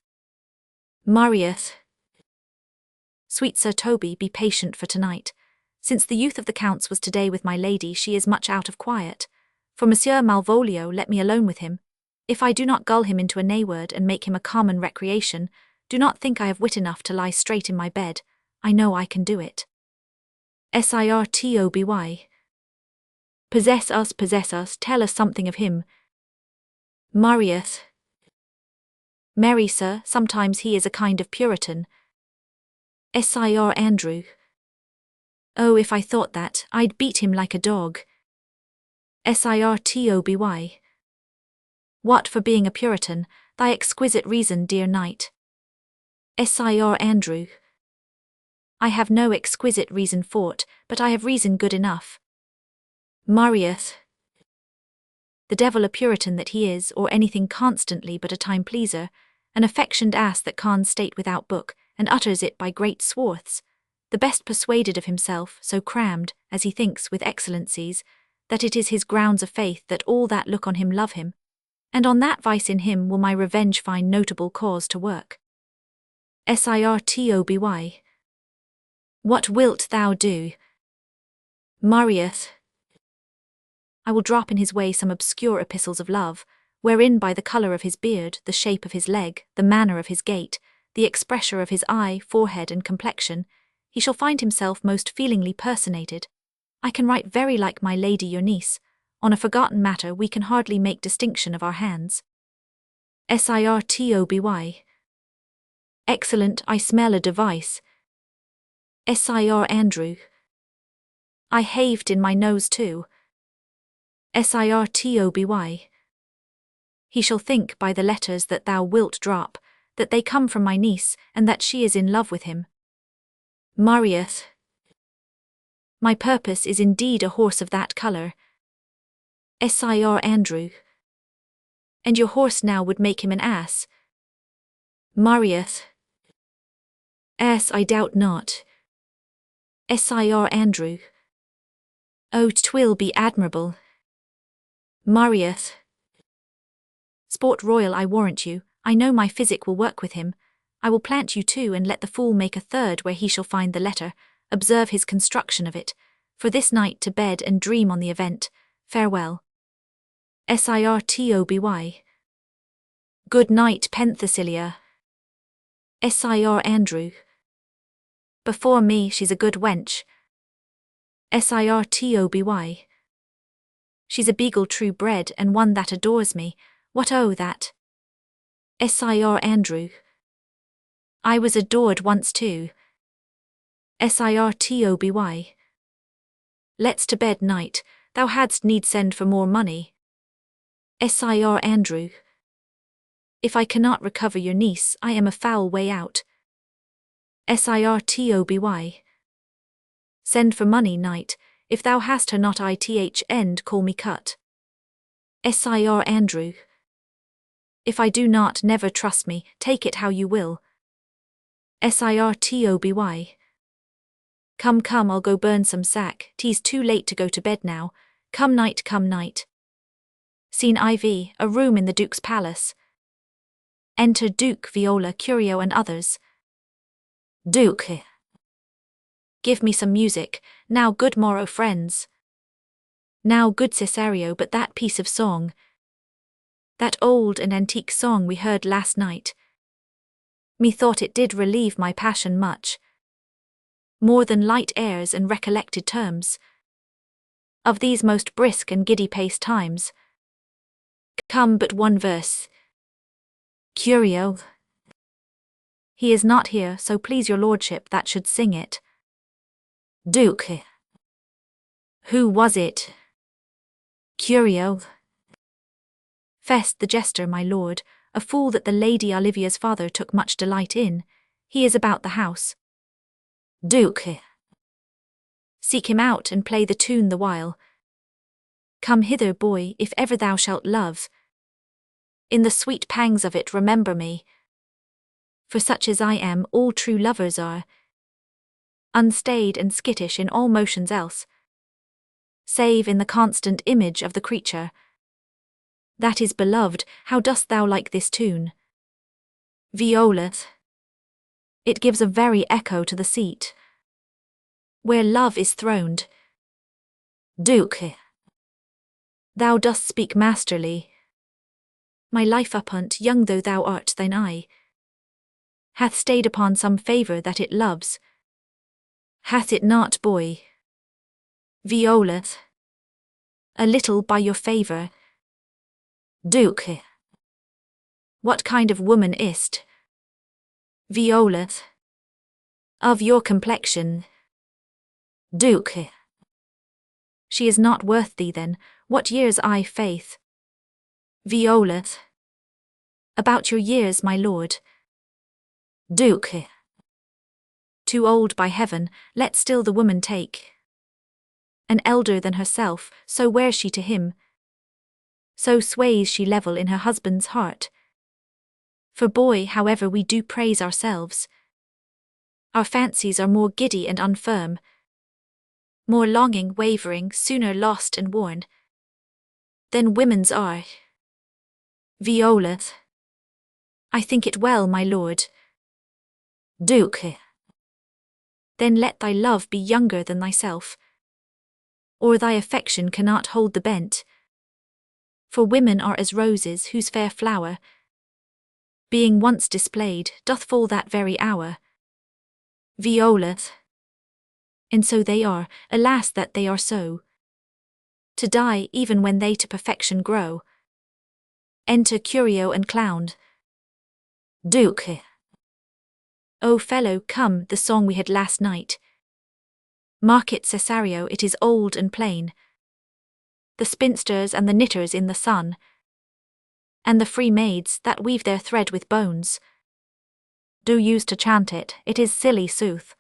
Marieth. Sweet Sir Toby, be patient for tonight. Since the youth of the Count's was today with my lady, she is much out of quiet. For Monsieur Malvolio, let me alone with him. If I do not gull him into a nayword and make him a common recreation, do not think I have wit enough to lie straight in my bed. I know I can do it. Sir Toby. Possess us, tell us something of him. Marieth. Merry, sir, sometimes he is a kind of Puritan. Sir Andrew. Oh, if I thought that, I'd beat him like a dog. Sir Toby. What for being a Puritan, thy exquisite reason, dear knight? Sir Andrew. I have no exquisite reason for't, but I have reason good enough. Marieth. The devil a Puritan that he is, or anything constantly but a time-pleaser, an affectioned ass that can't state without book, and utters it by great swarths, the best persuaded of himself, so crammed, as he thinks, with excellencies, that it is his grounds of faith that all that look on him love him, and on that vice in him will my revenge find notable cause to work. Sir Toby. What wilt thou do? Marieth. I will drop in his way some obscure epistles of love, wherein by the colour of his beard, the shape of his leg, the manner of his gait, the expression of his eye, forehead, and complexion, he shall find himself most feelingly personated. I can write very like my lady your niece. On a forgotten matter we can hardly make distinction of our hands. Sir Toby. Excellent, I smell a device. Sir Andrew. I haved in my nose too. Sir Toby. He shall think by the letters that thou wilt drop, that they come from my niece, and that she is in love with him. Marieth. My purpose is indeed a horse of that colour. Sir Andrew. And your horse now would make him an ass. Marieth. Ass I doubt not. Sir Andrew. Oh, 'twill be admirable. Marieth. Sport royal, I warrant you, I know my physic will work with him. I will plant you two and let the fool make a third where he shall find the letter, observe his construction of it. For this night to bed and dream on the event. Farewell. Sir Toby. Good night, Penthesilea. Sir Andrew. Before me she's a good wench. Sirtoby. She's a beagle true bred and one that adores me. What oh that? Sir Andrew. I was adored once too. Sirtoby. Let's to bed night, thou hadst need send for more money. Sir Andrew. If I cannot recover your niece, I am a foul way out. Sirtoby. Send for money night, if thou hast her not ith end call me cut. Sir Andrew. If I do not never trust me, take it how you will. Sirtoby. Come come I'll go burn some sack, 'tis too late to go to bed now, come night come night. Scene IV, a room in the Duke's palace. Enter Duke, Viola, Curio and others. Duke. Give me some music, now good morrow friends. Now good Cesario, but that piece of song. That old and antique song we heard last night. Methought it did relieve my passion much. More than light airs and recollected terms. Of these most brisk and giddy-paced times. Come but one verse. Curio. He is not here, so please your lordship that should sing it. Duke. Who was it? Curio. Feste the jester, my lord, a fool that the Lady Olivia's father took much delight in. He is about the house. Duke. Seek him out and play the tune the while. Come hither, boy, if ever thou shalt love. In the sweet pangs of it remember me. For such as I am, all true lovers are. Unstayed and skittish in all motions else. Save in the constant image of the creature. That is beloved, how dost thou like this tune? Viola. It gives a very echo to the seat. Where love is throned. Duke. Thou dost speak masterly. My life upunt, young though thou art, thine eye hath stayed upon some favour that it loves. Hath it not, boy? Viola. A little by your favour. Duke. What kind of woman is't? Viola. Of your complexion. Duke. She is not worth thee then, what years I faith? Viola. About your years, my lord. Duke. Too old by heaven, let still the woman take. An elder than herself, so wears she to him. So sways she level in her husband's heart. For boy, however we do praise ourselves, our fancies are more giddy and unfirm, more longing, wavering, sooner lost and worn, than women's are. Viola. I think it well, my lord. Duke. Then let thy love be younger than thyself, or thy affection cannot hold the bent. For women are as roses whose fair flower, being once displayed, doth fall that very hour. Viola. And so they are, alas that they are so. To die even when they to perfection grow. Enter Curio and clown. Duke. O fellow, come, the song we had last night. Mark it, Cesario, it is old and plain. The spinsters and the knitters in the sun, and the free maids that weave their thread with bones, do use to chant it, it is silly sooth,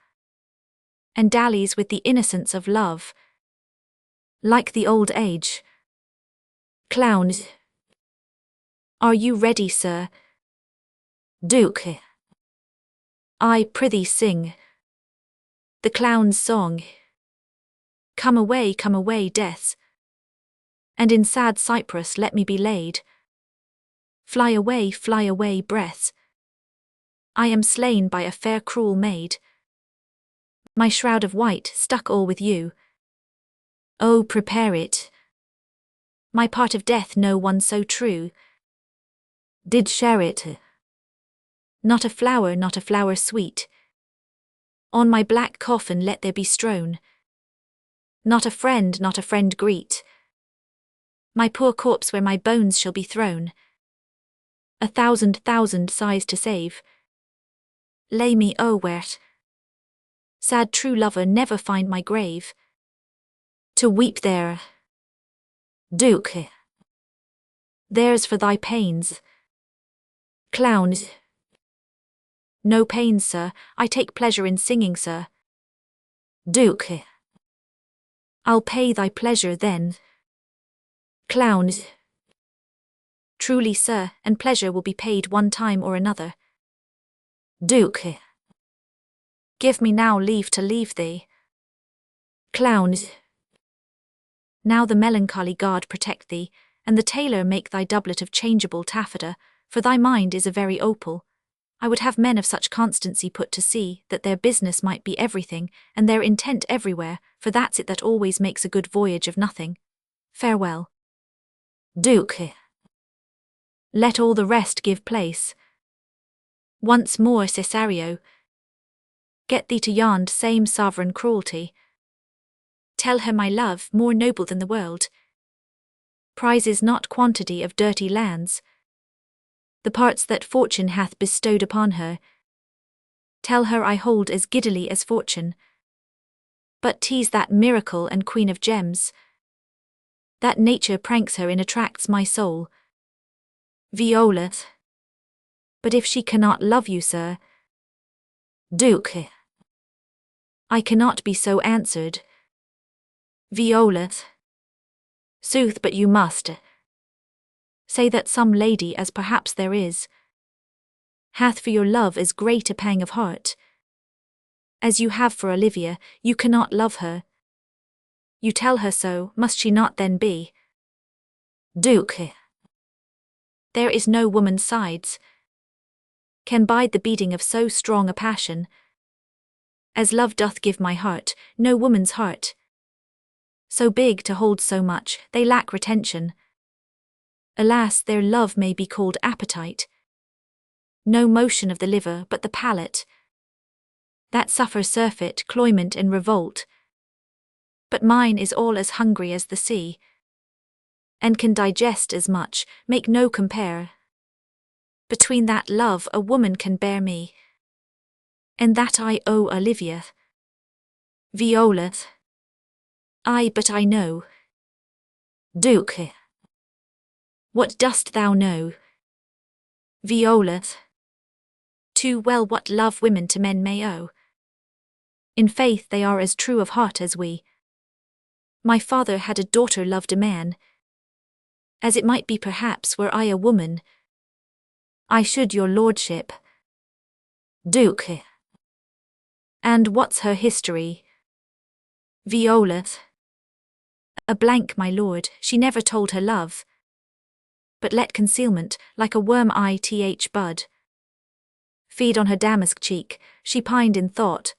and dallies with the innocence of love, like the old age. Clowns. Are you ready, sir? Duke. I prithee sing the clown's song. Come away, deaths, and in sad Cyprus let me be laid. Fly away, breaths. I am slain by a fair cruel maid. My shroud of white stuck all with you. Oh, prepare it. My part of death no one so true did share it. Not a flower sweet. On my black coffin let there be strown Not a friend, not a friend greet. My poor corpse where my bones shall be thrown. 1,000 sighs to save. Lay me, oh, where't? Sad true lover, never find my grave. To weep there. Duke. There's for thy pains. Clown. No pains, sir, I take pleasure in singing, sir. Duke. I'll pay thy pleasure then. Clown. Truly, sir, and pleasure will be paid one time or another. Duke. Give me now leave to leave thee. Clown. Now the melancholy guard protect thee, and the tailor make thy doublet of changeable taffeta, for thy mind is a very opal. I would have men of such constancy put to sea, that their business might be everything, and their intent everywhere, for that's it that always makes a good voyage of nothing. Farewell. Duke. Let all the rest give place. Once more, Cesario. Get thee to yond same sovereign cruelty. Tell her my love, more noble than the world, prizes not quantity of dirty lands, the parts that fortune hath bestowed upon her. Tell her I hold as giddily as fortune, but 'tis that miracle and queen of gems, that nature pranks her in attracts my soul. Viola. But if she cannot love you, sir. Duke. I cannot be so answered. Viola. Sooth, but you must. Say that some lady, as perhaps there is, hath for your love as great a pang of heart as you have for Olivia. You cannot love her. You tell her so, must she not then be? Duke. There is no woman's sides can bide the beating of so strong a passion as love doth give my heart, no woman's heart. So big to hold so much, they lack retention. Alas, their love may be called appetite. No motion of the liver but the palate, that suffer surfeit, cloyment and revolt. But mine is all as hungry as the sea, and can digest as much, make no compare. Between that love a woman can bear me, and that I owe Olivia. Viola. Ay, but I know. Duke. What dost thou know? Viola. Too well what love women to men may owe. In faith they are as true of heart as we. My father had a daughter loved a man, as it might be perhaps were I a woman, I should your lordship. Duke. And what's her history? Viola. A blank, my lord, she never told her love, but let concealment, like a worm ith bud, feed on her damask cheek. She pined in thought,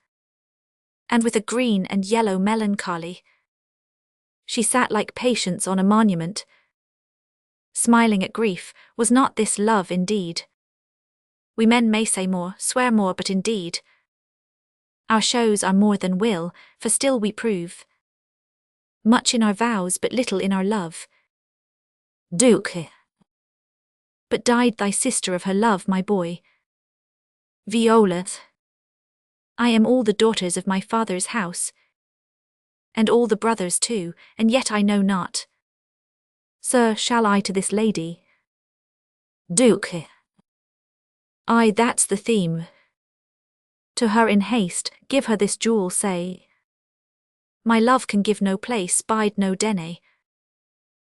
and with a green and yellow melancholy, she sat like Patience on a monument, smiling at grief. Was not this love indeed? We men may say more, swear more, but indeed our shows are more than will, for still we prove much in our vows, but little in our love. Duke. But died thy sister of her love, my boy? Viola. I am all the daughters of my father's house, and all the brothers too, and yet I know not. Sir, shall I to this lady? Duke. Ay, that's the theme. To her in haste, give her this jewel, say, my love can give no place, bide no dene.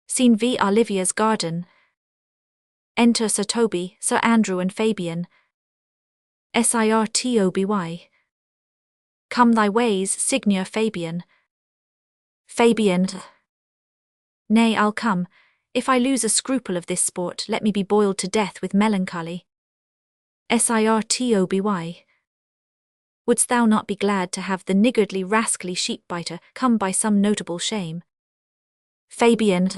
Seen v. Olivia's garden. Enter Sir Toby, Sir Andrew and Fabian. Sir Toby. Come thy ways, Signor Fabian. Fabian. Nay, I'll come. If I lose a scruple of this sport, let me be boiled to death with melancholy. Sir Toby. Wouldst thou not be glad to have the niggardly rascally sheep-biter come by some notable shame? Fabian.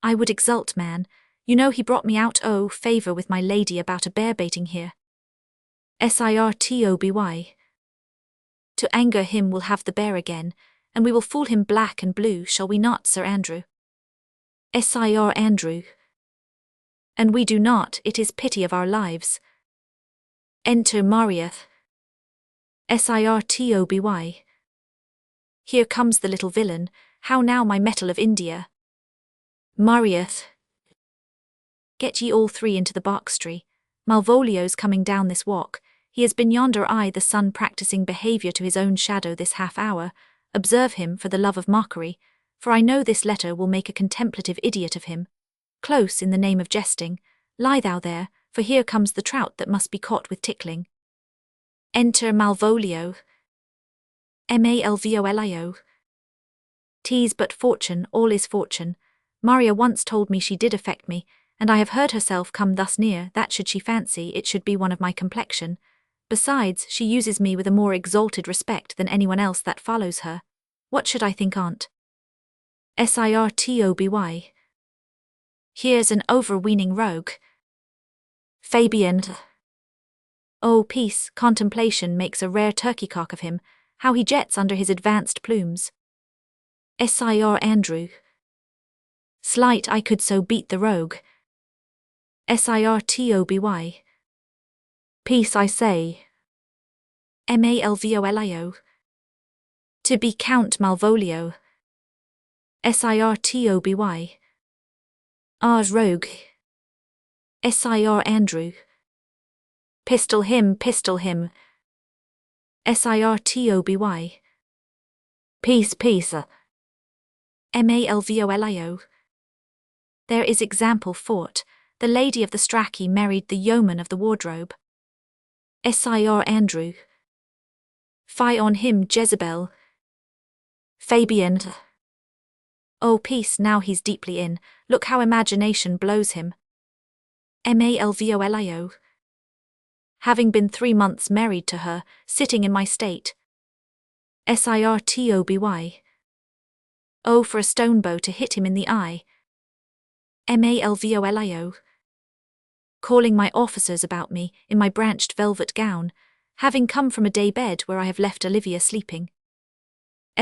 I would exult, man. You know he brought me out favour with my lady about a bear-baiting here. Sir Toby. To anger him will have the bear again, and we will fool him black and blue, shall we not, Sir Andrew? Sir Andrew. And we do not, it is pity of our lives. Enter Marieth. Sir Toby. Here comes the little villain, how now my metal of India. Marieth. Get ye all three into the boxtree. Malvolio's coming down this walk. He has been yonder the sun practising behaviour to his own shadow this half hour. Observe him for the love of mockery, for I know this letter will make a contemplative idiot of him. Close, in the name of jesting, lie thou there, for here comes the trout that must be caught with tickling. Enter Malvolio. Malvolio. 'Tis but fortune, all is fortune. Maria once told me she did affect me, and I have heard herself come thus near, that should she fancy it should be one of my complexion. Besides, she uses me with a more exalted respect than anyone else that follows her. What should I think on't? Sir Toby. Here's an overweening rogue. Fabian. Oh, peace, contemplation makes a rare turkey-cock of him, how he jets under his advanced plumes. Sir Andrew. Slight I could so beat the rogue. Sir Toby. Peace I say. Malvolio. To be Count Malvolio. Sir Toby. Ars rogue. Sir Andrew. Pistol him, pistol him. Sir Toby. Peace, peace. Malvolio. There is example for't. The lady of the Strachey married the yeoman of the wardrobe. Sir Andrew. Fie on him, Jezebel. Fabian. Oh, peace, now he's deeply in. Look how imagination blows him. Malvolio. Having been 3 months married to her, sitting in my state. Sir Toby. Oh, for a stone bow to hit him in the eye. Malvolio. Calling my officers about me, in my branched velvet gown, having come from a day bed where I have left Olivia sleeping.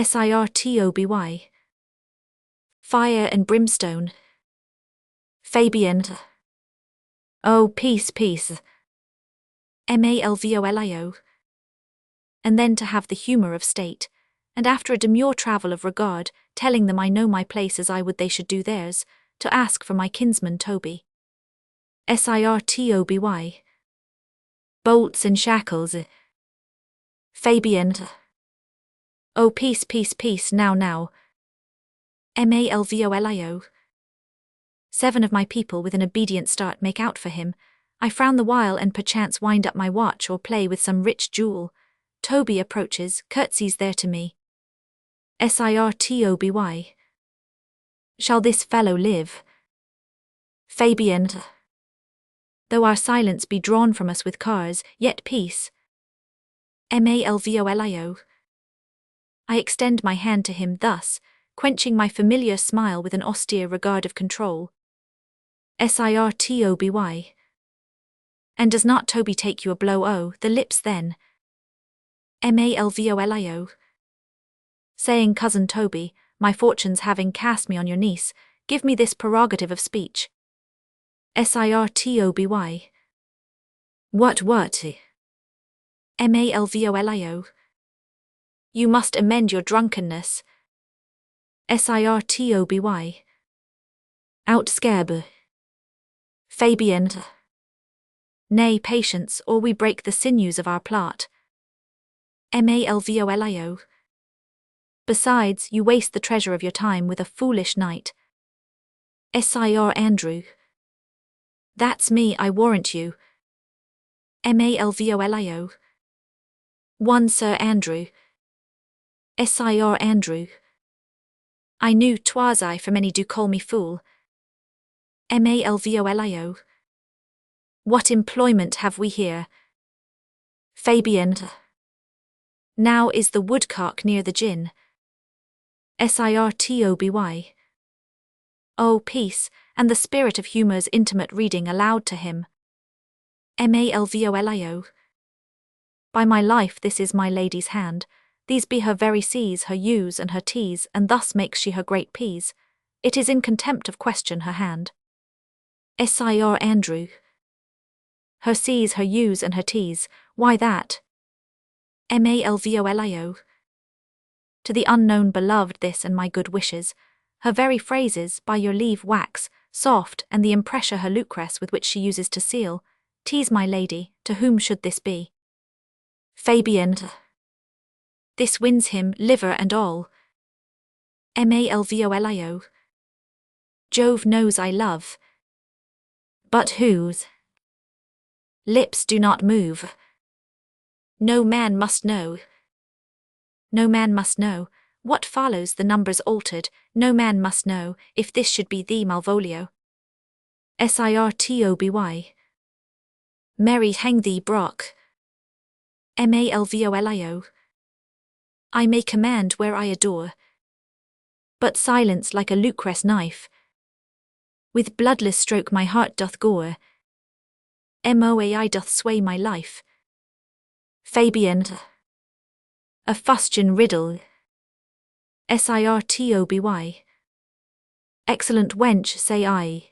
Sir Toby. Fire and brimstone. Fabian. Oh, peace, peace. Malvolio. And then to have the humour of state, and after a demure travel of regard, telling them I know my place as I would they should do theirs, to ask for my kinsman Toby. Sir Toby. Bolts and shackles. Fabian. Oh, peace, peace, peace, now. Malvolio. 7 of my people with an obedient start make out for him. I frown the while and perchance wind up my watch or play with some rich jewel. Toby approaches, curtsies there to me. Sir Toby. Shall this fellow live? Fabian. Though our silence be drawn from us with cars, yet peace. Malvolio. I extend my hand to him thus, quenching my familiar smile with an austere regard of control. Sir Toby. And does not Toby take you a blow the lips then? Malvolio. Saying, cousin Toby, my fortunes having cast me on your niece, give me this prerogative of speech. Sir Toby. What? Malvolio. You must amend your drunkenness. Sir Toby. Outscab. Fabian. Nay, patience, or we break the sinews of our plot. Malvolio. Besides, you waste the treasure of your time with a foolish knight. Sir Andrew. That's me, I warrant you. Malvolio. One Sir Andrew. Sir Andrew. I knew 'twas I, for many do call me fool. Malvolio. What employment have we here? Fabian. Now is the woodcock near the gin. Sir Toby. Oh, peace, and the spirit of humour's intimate reading aloud to him. Malvolio. By my life, this is my lady's hand. These be her very C's, her U's, and her T's, and thus makes she her great P's. It is in contempt of question her hand. Sir Andrew. Her C's, her U's, and her T's, why that? Malvolio. To the unknown beloved this and my good wishes. Her very phrases, by your leave, wax soft, and the impressure her lucrece with which she uses to seal. Tease my lady, to whom should this be? Fabian. This wins him, liver and all. Malvolio. Jove knows I love. But whose lips do not move. No man must know. No man must know. What follows, the numbers altered, no man must know, if this should be thee, Malvolio. Sirtoby. Merry hang thee, Brock. Malvolio. I may command where I adore. But silence like a lucrece knife. With bloodless stroke my heart doth gore. Moi doth sway my life. Fabian. A fustian riddle. Sirtoby. Excellent wench, say I.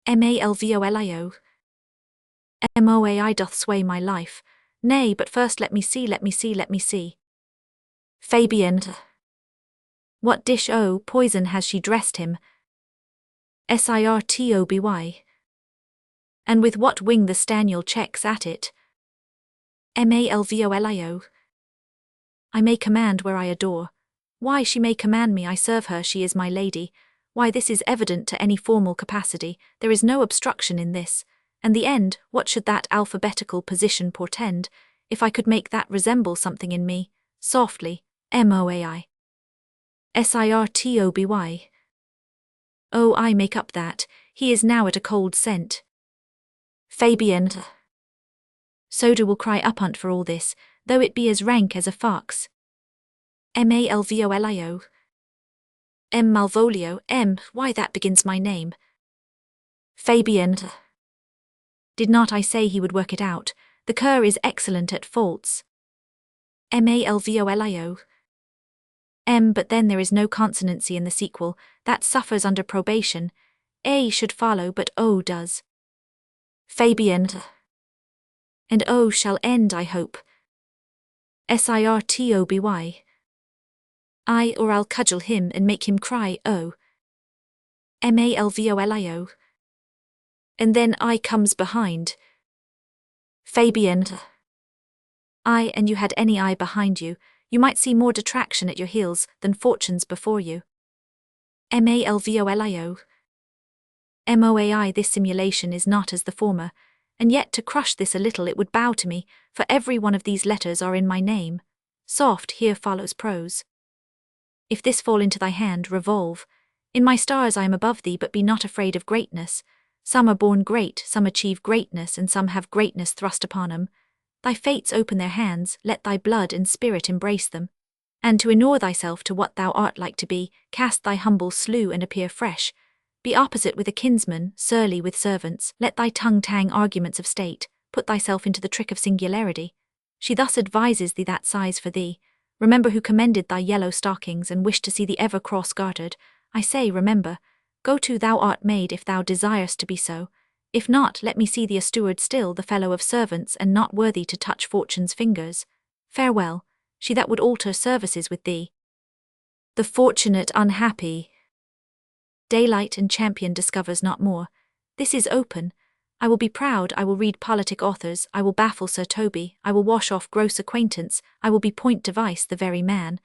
Malvolio. Moi doth sway my life. Nay, but first let me see. Fabian. What dish poison has she dressed him? Sirtoby. And with what wing the staniel checks at it? Malvolio. I may command where I adore. Why, she may command me, I serve her, she is my lady. Why, this is evident to any formal capacity, there is no obstruction in this. And the end, what should that alphabetical position portend, if I could make that resemble something in me, softly, moi. Sirtoby. Oh, I make up that, he is now at a cold scent. Fabian. Soda will cry upunt for all this, though it be as rank as a fox. Malvolio. Malvolio, why that begins my name. Fabian. Did not I say he would work it out? The cur is excellent at faults. Malvolio. But then there is no consonancy in the sequel, that suffers under probation. A should follow, but O does. Fabian. And O shall end, I hope. Sirtoby. Or I'll cudgel him and make him cry, oh. Malvolio. And then I comes behind. Fabian. And you had any eye behind you, you might see more detraction at your heels than fortunes before you. Malvolio. Moi, this simulation is not as the former, and yet to crush this a little it would bow to me, for every one of these letters are in my name. Soft, here follows prose. If this fall into thy hand, revolve. In my stars I am above thee, but be not afraid of greatness. Some are born great, some achieve greatness, and some have greatness thrust upon 'em. Thy fates open their hands, let thy blood and spirit embrace them. And to inure thyself to what thou art like to be, cast thy humble slough and appear fresh. Be opposite with a kinsman, surly with servants, let thy tongue tang arguments of state, put thyself into the trick of singularity. She thus advises thee that sighs for thee. Remember who commended thy yellow stockings and wished to see thee ever cross-gartered. I say, remember. Go to, thou art made if thou desirest to be so. If not, let me see thee a steward still, the fellow of servants, and not worthy to touch fortune's fingers. Farewell, she that would alter services with thee. The fortunate unhappy. Daylight and champion discovers not more. This is open. I will be proud, I will read politic authors, I will baffle Sir Toby, I will wash off gross acquaintance, I will be point device the very man.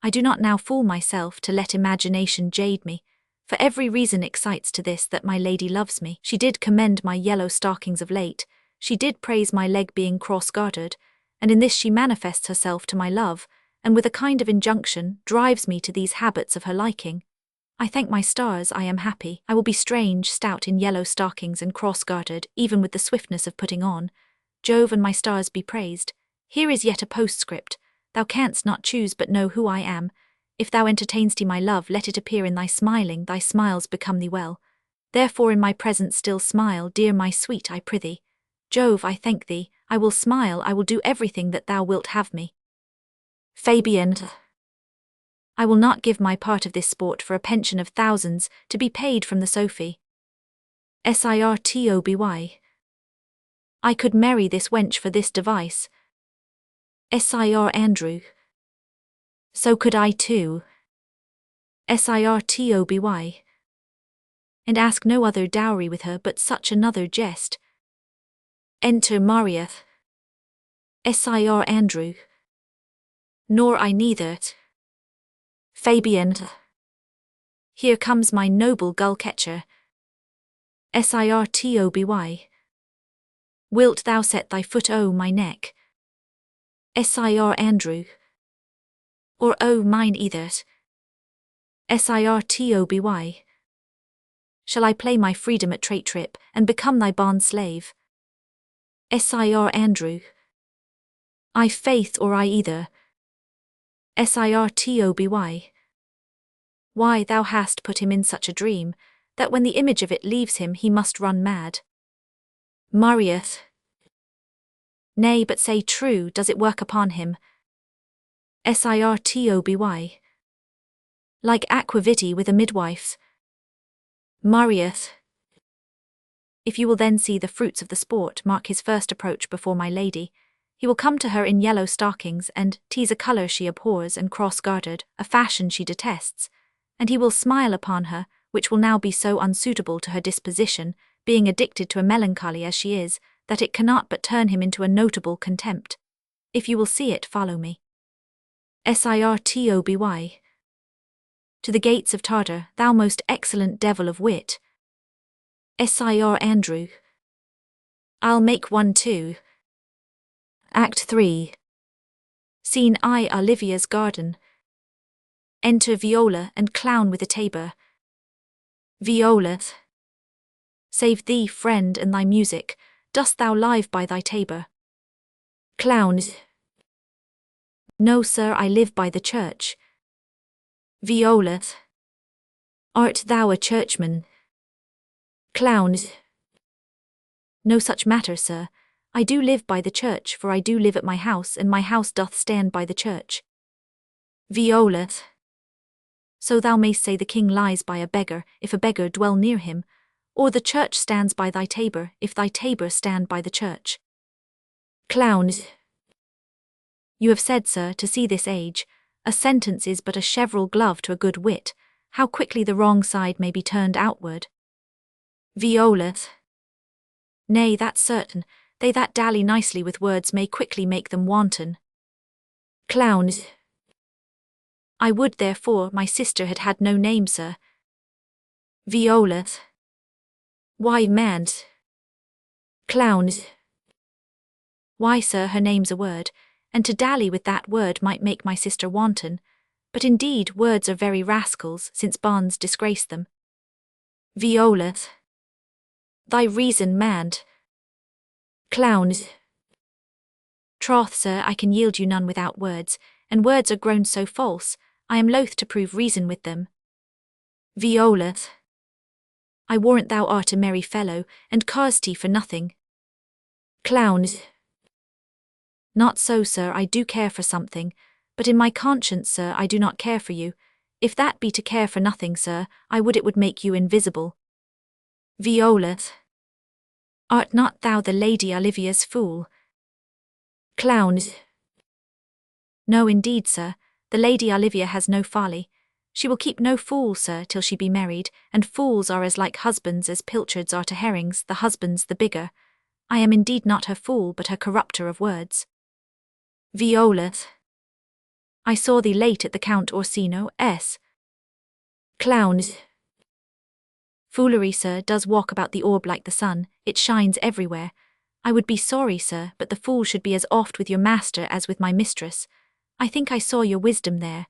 I do not now fool myself to let imagination jade me, for every reason excites to this that my lady loves me. She did commend my yellow stockings of late, she did praise my leg being cross-gartered, and in this she manifests herself to my love, and with a kind of injunction drives me to these habits of her liking. I thank my stars I am happy. I will be strange, stout in yellow stockings and cross-gartered, even with the swiftness of putting on. Jove and my stars be praised. Here is yet a postscript. Thou canst not choose but know who I am. If thou entertain'st my love, let it appear in thy smiling, thy smiles become thee well. Therefore in my presence still smile, dear my sweet, I prithee. Jove, I thank thee, I will smile, I will do everything that thou wilt have me. Fabian. I will not give my part of this sport for a pension of thousands to be paid from the Sophie. Sir Toby. I could marry this wench for this device. Sir Andrew. So could I too. Sir Toby. And ask no other dowry with her but such another jest. Enter Mariath. Sir Andrew. Nor I neither. Fabian. Here comes my noble gull-catcher. Sir Toby. Wilt thou set thy foot o' my neck? Sir Andrew. Or o' mine either? Sir Toby. Shall I play my freedom at trait-trip, and become thy bond slave? Sir Andrew. I faith or I either. Sir Toby. Why, thou hast put him in such a dream, that when the image of it leaves him he must run mad. Mariath. Nay, but say true, does it work upon him? Sir Toby. Like aquavity with a midwife. Mariath. If you will then see the fruits of the sport mark his first approach before my lady, he will come to her in yellow stockings and tease a colour she abhors and cross-gartered, a fashion she detests, and he will smile upon her, which will now be so unsuitable to her disposition, being addicted to a melancholy as she is, that it cannot but turn him into a notable contempt. If you will see it, follow me. Sir Toby. To the gates of Tartar, thou most excellent devil of wit. Sir Andrew. I'll make one too. Act 3. Scene I. Olivia's garden. Enter Viola and clown with a tabor. Viola. Save thee, friend, and thy music, dost thou live by thy tabor? Clown. No, sir, I live by the church. Viola. Art thou a churchman? Clown. No such matter, sir. I do live by the church, for I do live at my house, and my house doth stand by the church. Viola. So thou mayst say the king lies by a beggar, if a beggar dwell near him, or the church stands by thy tabor, if thy tabor stand by the church. Clown. You have said, sir, to see this age, a sentence is but a cheverel glove to a good wit, how quickly the wrong side may be turned outward. Viola. Nay, that's certain, they that dally nicely with words may quickly make them wanton. Clown. I would, therefore, my sister had had no name, sir. Viola. Why, man? Clown. Why, sir, her name's a word, and to dally with that word might make my sister wanton, but indeed words are very rascals, since bonds disgrace them. Viola. Thy reason, man. Clown. Troth, sir, I can yield you none without words, and words are grown so false, I am loath to prove reason with them. Viola. I warrant thou art a merry fellow, and caused for nothing. Clown. Not so, sir, I do care for something, but in my conscience, sir, I do not care for you. If that be to care for nothing, sir, I would it would make you invisible. Viola. Art not thou the Lady Olivia's fool? Clown. No, indeed, sir, the Lady Olivia has no folly. She will keep no fool, sir, till she be married, and fools are as like husbands as pilchards are to herrings, the husband's the bigger. I am indeed not her fool, but her corrupter of words. Viola. I saw thee late at the Count Orsino's. Clown. Foolery, sir, does walk about the orb like the sun, it shines everywhere. I would be sorry, sir, but the fool should be as oft with your master as with my mistress. I think I saw your wisdom there.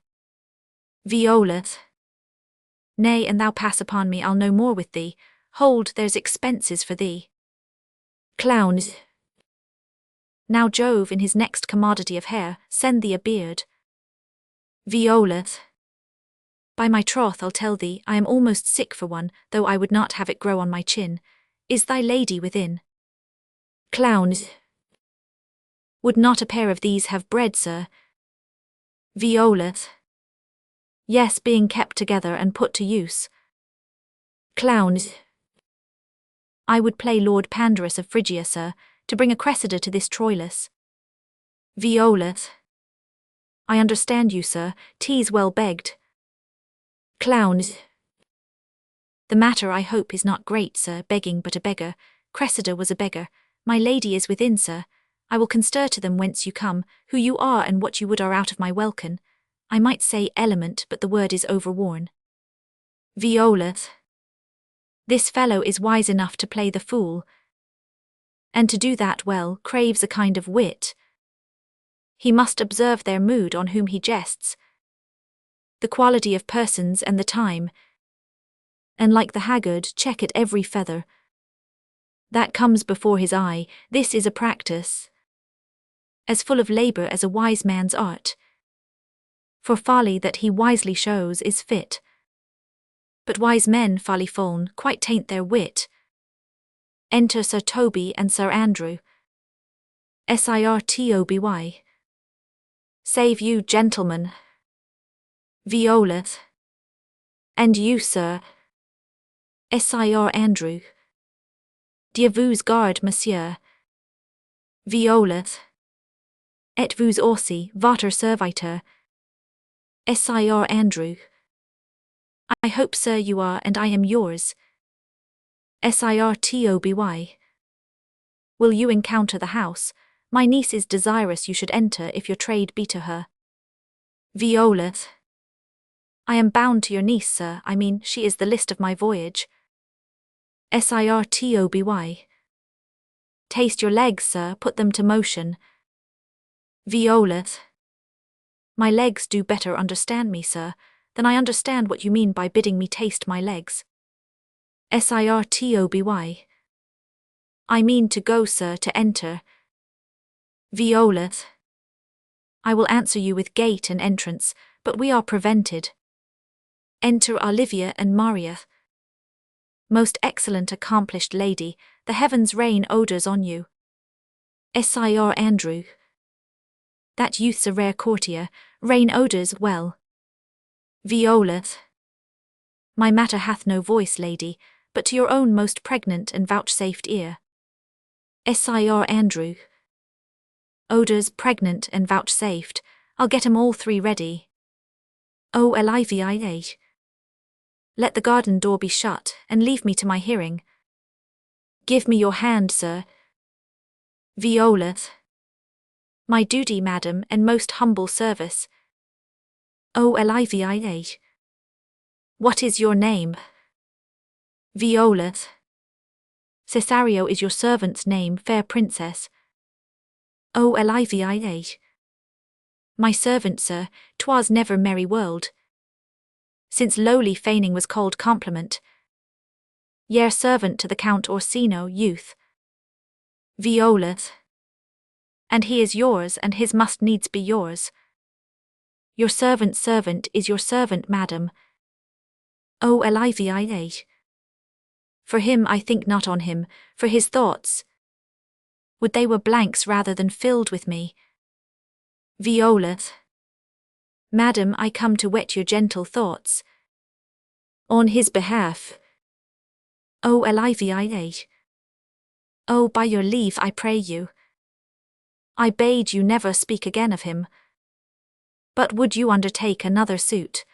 Viola. Nay, and thou pass upon me, I'll no more with thee. Hold, there's expenses for thee. Clown. Now Jove, in his next commodity of hair, send thee a beard. Viola. By my troth, I'll tell thee, I am almost sick for one, though I would not have it grow on my chin. Is thy lady within? Clown. Would not a pair of these have bread, sir? Viola. Yes, being kept together and put to use. Clown. I would play Lord Pandarus of Phrygia, sir, to bring a Cressida to this Troilus. Viola. I understand you, sir, 'tis well begged. Clown. The matter I hope is not great, sir, begging but a beggar. Cressida was a beggar. My lady is within, sir. I will constir to them whence you come, who you are and what you would are out of my welkin. I might say element, but the word is overworn. Viola. This fellow is wise enough to play the fool, and to do that well craves a kind of wit. He must observe their mood on whom he jests, the quality of persons and the time, and like the haggard check at every feather that comes before his eye. This is a practice as full of labour as a wise man's art, for folly that he wisely shows is fit, but wise men folly fallen quite taint their wit. Enter Sir Toby and Sir Andrew. Sir Toby. Save you, gentlemen. Viola. And you, sir. Sir Andrew. Dieu vous garde, monsieur. Viola. Et vous aussi, votre serviteur. Sir Andrew. I hope, sir, you are, and I am yours. Sir Toby. Will you encounter the house? My niece is desirous you should enter if your trade be to her. Viola. I am bound to your niece, sir, I mean, she is the list of my voyage. Sir Toby. Taste your legs, sir, put them to motion. Viola. My legs do better understand me, sir, than I understand what you mean by bidding me taste my legs. Sir Toby. I mean to go, sir, to enter. Viola. I will answer you with gate and entrance, but we are prevented. Enter Olivia and Maria. Most excellent accomplished lady, the heavens rain odours on you. Sir Andrew. That youth's a rare courtier, rain odours well. Viola. My matter hath no voice, lady, but to your own most pregnant and vouchsafed ear. Sir Andrew. Odours pregnant and vouchsafed, I'll get 'em all three ready. O Olivia. Let the garden door be shut, and leave me to my hearing. Give me your hand, sir. Viola. My duty, madam, and most humble service. O Olivia. What is your name? Viola. Cesario is your servant's name, fair princess. O Olivia. My servant, sir, 'twas never merry world, since lowly feigning was called compliment. Ye're servant to the Count Orsino, youth. Viola. And he is yours, and his must needs be yours. Your servant's servant is your servant, madam. O Olivia. For him I think not on him, for his thoughts, would they were blanks rather than filled with me. Viola. Madam, I come to whet your gentle thoughts. On his behalf. O Olivia. Oh, by your leave, I pray you. I bade you never speak again of him. But would you undertake another suit?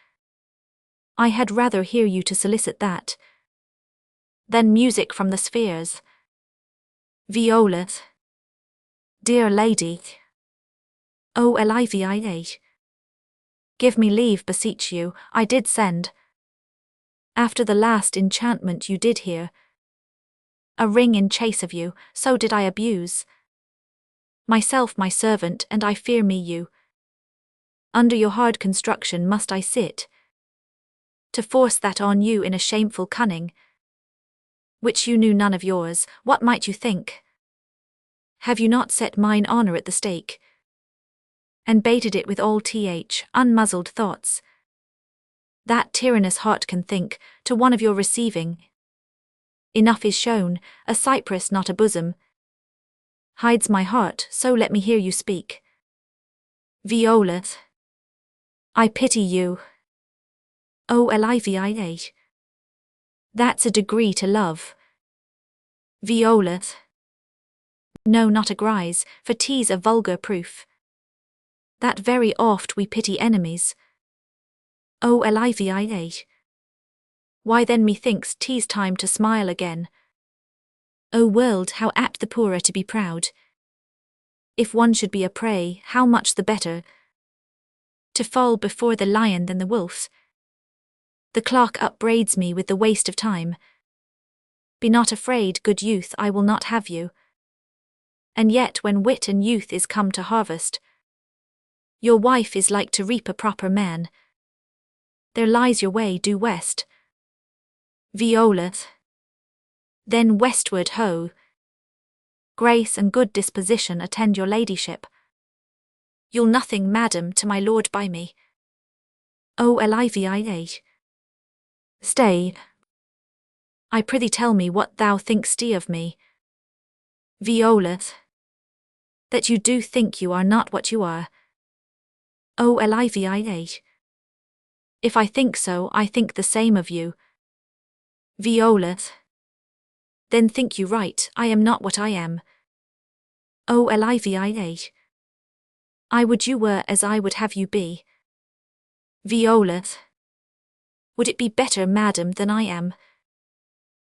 I had rather hear you to solicit that than music from the spheres. Viola. Dear lady. O Olivia. Give me leave, beseech you, I did send, after the last enchantment you did hear, a ring in chase of you, so did I abuse myself, my servant, and I fear me you. Under your hard construction must I sit, to force that on you in a shameful cunning, which you knew none of yours. What might you think? Have you not set mine honour at the stake, and baited it with all unmuzzled thoughts that tyrannous heart can think, to one of your receiving? Enough is shown, a cypress not a bosom hides my heart, so let me hear you speak. Viola. I pity you. O Olivia. That's a degree to love. Viola. No, not a grise, for 'tis a vulgar proof. That very oft we pity enemies. O Olivia. Why then methinks 'tis time to smile again. O world, how apt the poor are to be proud. If one should be a prey, how much the better to fall before the lion than the wolf. The clock upbraids me with the waste of time. Be not afraid, good youth, I will not have you. And yet when wit and youth is come to harvest, your wife is like to reap a proper man. There lies your way due west. Viola. Then westward ho. Grace and good disposition attend your ladyship. You'll nothing, madam, to my lord by me. O Olivia. Stay. I prithee tell me what thou think'st of me. Viola. That you do think you are not what you are. O Olivia. If I think so, I think the same of you. Viola. Then think you right, I am not what I am. O Olivia. I would you were as I would have you be. Viola. Would it be better, madam, than I am?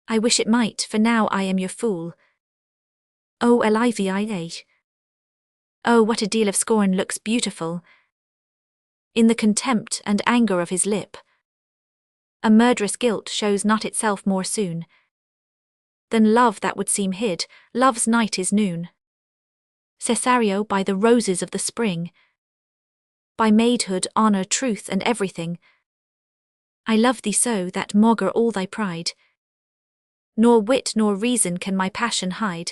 I wish it might, for now I am your fool. O Olivia. Oh, what a deal of scorn looks beautiful in the contempt and anger of his lip. A murderous guilt shows not itself more soon than love that would seem hid. Love's night is noon. Cesario, by the roses of the spring, by maidhood, honour, truth, and everything, I love thee so that maugre all thy pride. Nor wit nor reason can my passion hide.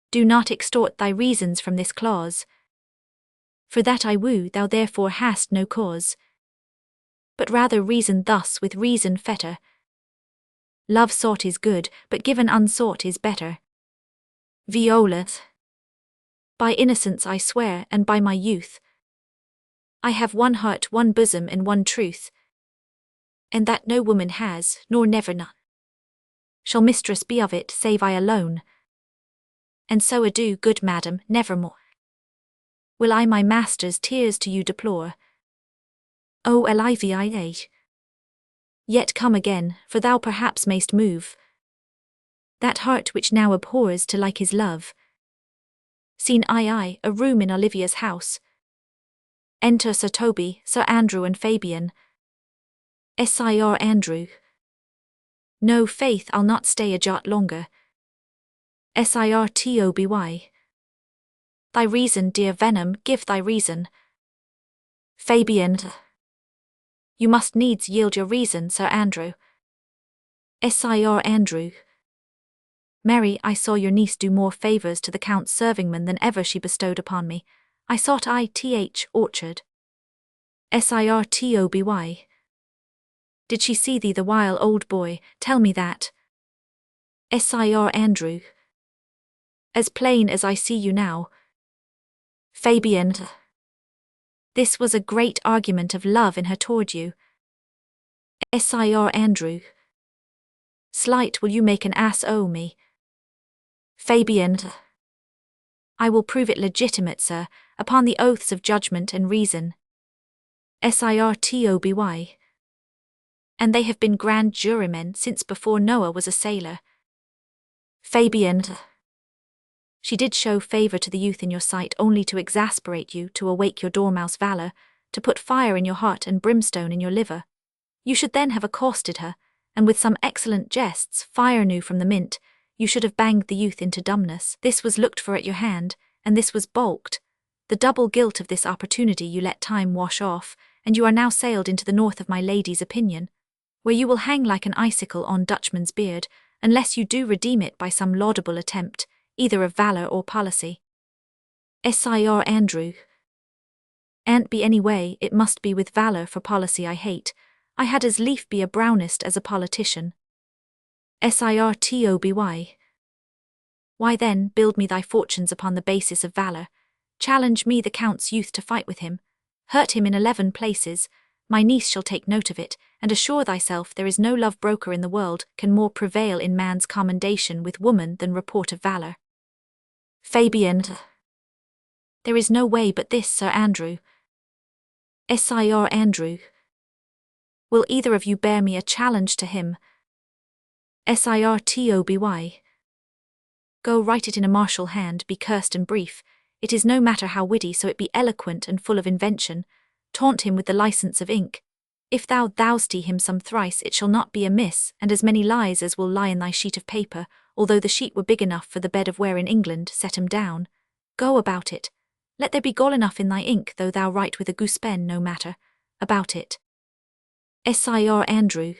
Do not extort thy reasons from this clause. For that I woo, thou therefore hast no cause. But rather reason thus with reason fetter. Love sought is good, but given unsought is better. Viola. By innocence I swear, and by my youth, I have one heart, one bosom, and one truth. And that no woman has, nor never none shall mistress be of it, save I alone. And so adieu, good madam, nevermore will I my master's tears to you deplore. O Olivia. Yet come again, for thou perhaps mayst move that heart which now abhors to like his love. Seen I a room in Olivia's house. Enter Sir Toby, Sir Andrew, and Fabian. Sir Andrew. No, faith, I'll not stay a jot longer. Sir Toby. Thy reason, dear Venom, give thy reason. Fabian. You must needs yield your reason, Sir Andrew. Sir Andrew. Mary, I saw your niece do more favours to the Count's servingman than ever she bestowed upon me. I sought orchard. Sir Toby. Did she see thee the while, old boy? Tell me that. Sir Andrew. As plain as I see you now. Fabian. This was a great argument of love in her toward you. Sir Andrew. Slight will you make an ass o' me. Fabian. I will prove it legitimate, sir, upon the oaths of judgment and reason. Sir Toby. And they have been grand jurymen since before Noah was a sailor. Fabian. She did show favour to the youth in your sight only to exasperate you, to awake your dormouse valour, to put fire in your heart and brimstone in your liver. You should then have accosted her, and with some excellent jests, fire new from the mint, you should have banged the youth into dumbness. This was looked for at your hand, and this was balked. The double guilt of this opportunity you let time wash off, and you are now sailed into the north of my lady's opinion, where you will hang like an icicle on Dutchman's beard, unless you do redeem it by some laudable attempt, either of valour or policy. Sir Andrew. An't be any way, it must be with valour, for policy I hate. I had as lief be a brownist as a politician. Sir Toby. Why then, build me thy fortunes upon the basis of valour. Challenge me the Count's youth to fight with him. Hurt him in 11 places, my niece shall take note of it, and assure thyself there is no love broker in the world can more prevail in man's commendation with woman than report of valour. Fabian. There is no way but this, Sir Andrew. Sir Andrew. Will either of you bear me a challenge to him? Sir Toby. Go, write it in a martial hand, be cursed and brief. It is no matter how witty, so it be eloquent and full of invention. Taunt him with the license of ink. If thou thou'st him some thrice, it shall not be amiss, and as many lies as will lie in thy sheet of paper, although the sheet were big enough for the bed of ware in England, set 'em down. Go about it. Let there be gall enough in thy ink, though thou write with a goose pen, no matter. About it. Sir Andrew.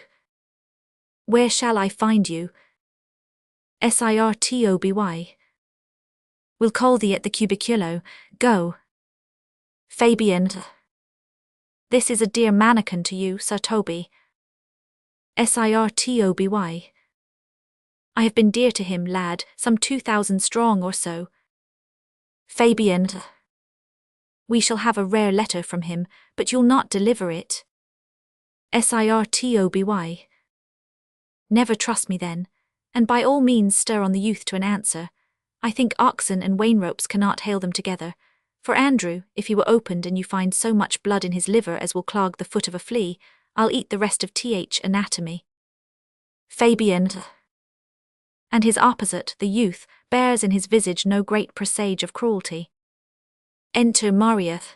Where shall I find you? Sir Toby. Will call thee at the cubiculo. Go. Fabian. This is a dear mannikin to you, Sir Toby. Sir Toby. I have been dear to him, lad, some 2,000 strong or so. Fabian. We shall have a rare letter from him, but you'll not deliver it. Sir Toby. Never trust me then, and by all means stir on the youth to an answer. I think oxen and wain ropes cannot hail them together. For Andrew, if he were opened and you find so much blood in his liver as will clog the foot of a flea, I'll eat the rest of th anatomy. Fabian. And his opposite, the youth, bears in his visage no great presage of cruelty. Enter Marieth.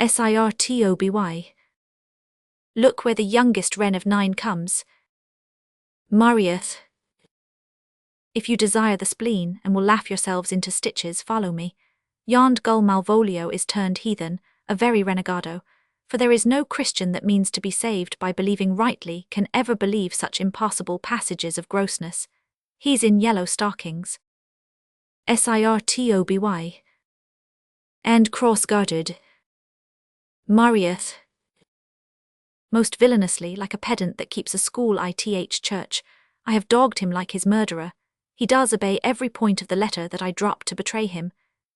Sir Toby. Look where the youngest wren of 9 comes. Marieth. If you desire the spleen, and will laugh yourselves into stitches, follow me. Yond gull Malvolio is turned heathen, a very renegado, for there is no Christian that means to be saved by believing rightly can ever believe such impossible passages of grossness. He's in yellow stockings. Sir Toby. And cross-gartered. Marieth. Most villainously, like a pedant that keeps a school ith church, I have dogged him like his murderer. He does obey every point of the letter that I drop to betray him.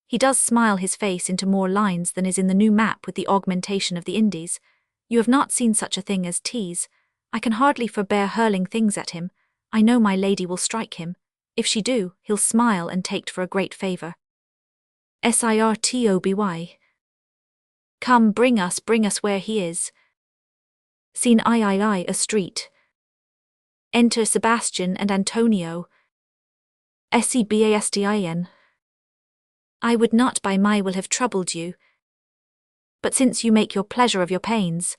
He does smile his face into more lines than is in the new map with the augmentation of the Indies. You have not seen such a thing as tease. I can hardly forbear hurling things at him. I know my lady will strike him. If she do, he'll smile and take't for a great favour. Sir Toby. Come, bring us where he is. Scene I a street. Enter Sebastian and Antonio. Sebastian. I would not by my will have troubled you. But since you make your pleasure of your pains,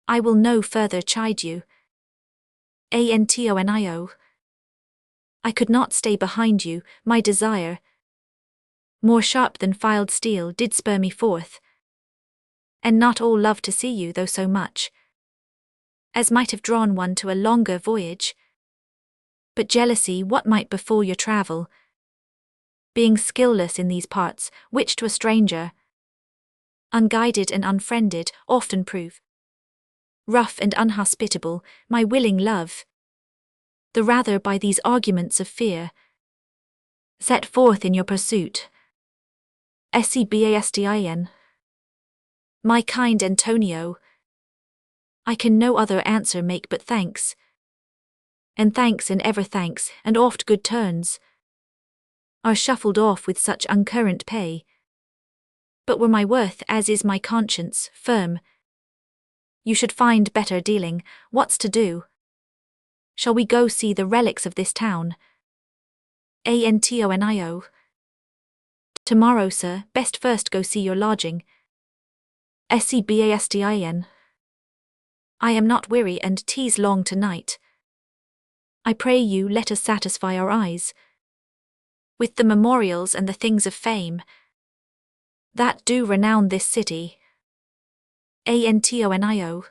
I will no further chide you. Antonio. I could not stay behind you, my desire, more sharp than filed steel, did spur me forth. And not all love to see you, though so much as might have drawn one to a longer voyage. But jealousy, what might befall your travel, being skillless in these parts, which to a stranger, unguided and unfriended, often prove rough and unhospitable, my willing love, the rather by these arguments of fear, set forth in your pursuit. Sebastian. My kind Antonio, I can no other answer make but thanks, and ever thanks, and oft good turns, are shuffled off with such uncurrent pay. But were my worth, as is my conscience, firm, you should find better dealing. What's to do? Shall we go see the relics of this town? Antonio. Tomorrow, sir, best first go see your lodging. Sebastian. I am not weary, and 'tis long tonight. I pray you, let us satisfy our eyes with the memorials and the things of fame that do renown this city. Antonio.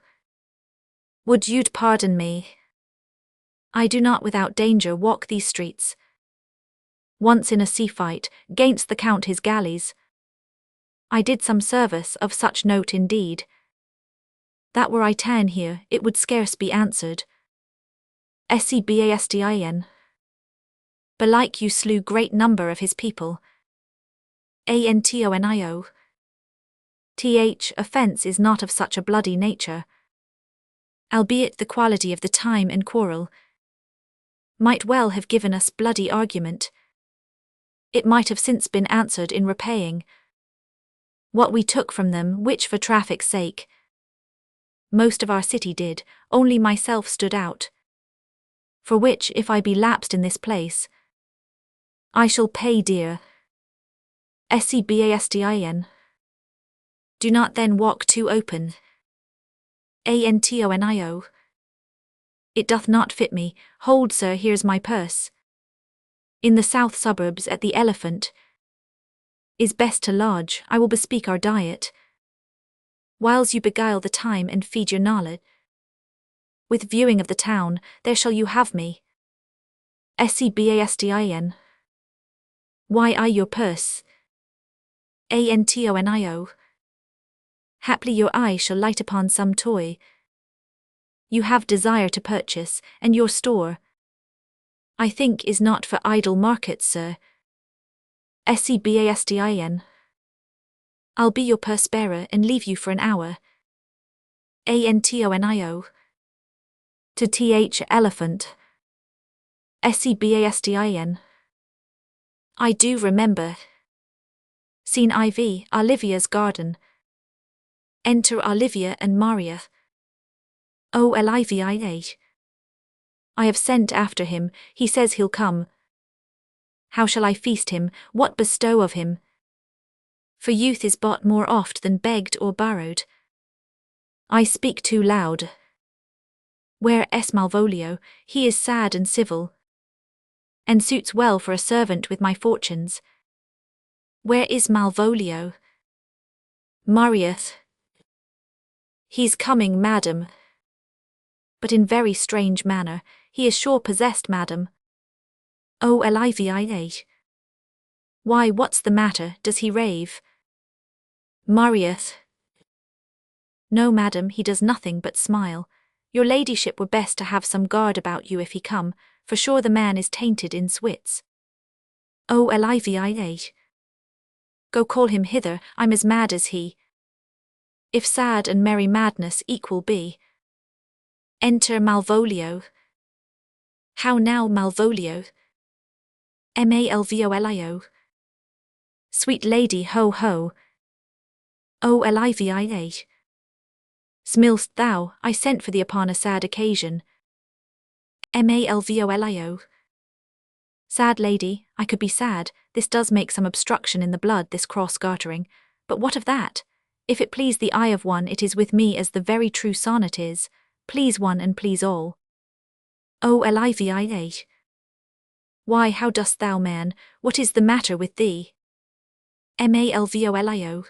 Would you'd pardon me? I do not without danger walk these streets. Once in a sea fight, 'gainst the Count his galleys, I did some service of such note indeed, that were I ta'en here, it would scarce be answered. Sebastian. Belike you slew great number of his people. Antonio. Offence is not of such a bloody nature, albeit the quality of the time and quarrel might well have given us bloody argument. It might have since been answered in repaying what we took from them, which for traffic's sake most of our city did, only myself stood out. For which, if I be lapsed in this place, I shall pay dear. Sebastin. Do not then walk too open. Antonio. It doth not fit me. Hold, sir, here's my purse. In the south suburbs at the Elephant is best to lodge. I will bespeak our diet, whiles you beguile the time and feed your knowledge. With viewing of the town, there shall you have me. Sebastin. Why I your purse? Antonio. Haply your eye shall light upon some toy you have desire to purchase, and your store, I think, is not for idle markets, sir. Sebastin. I'll be your purse bearer and leave you for an hour. Antonio. To Elephant. Sebastin. I do remember. Scene IV, Olivia's garden. Enter Olivia and Maria. O Olivia. I have sent after him, he says he'll come. How shall I feast him, what bestow of him? For youth is bought more oft than begged or borrowed. I speak too loud. Where is Malvolio? He is sad and civil, and suits well for a servant with my fortunes. Where is Malvolio? Marieth. He's coming, madam. But in very strange manner, he is sure possessed, madam. O Olivia. Why, what's the matter, does he rave? Marieth. No, madam, he does nothing but smile. Your ladyship were best to have some guard about you if he come, for sure the man is tainted in swits. O Olivia. Go call him hither, I'm as mad as he. If sad and merry madness equal be. Enter Malvolio. How now, Malvolio? Malvolio. Sweet lady, ho ho. O Olivia. Smilst thou? I sent for thee upon a sad occasion. Malvolio. Sad lady, I could be sad. This does make some obstruction in the blood, this cross-gartering. But what of that? If it please the eye of one, it is with me as the very true sonnet is. Please one and please all. O Olivia. Why, how dost thou, man? What is the matter with thee? Malvolio.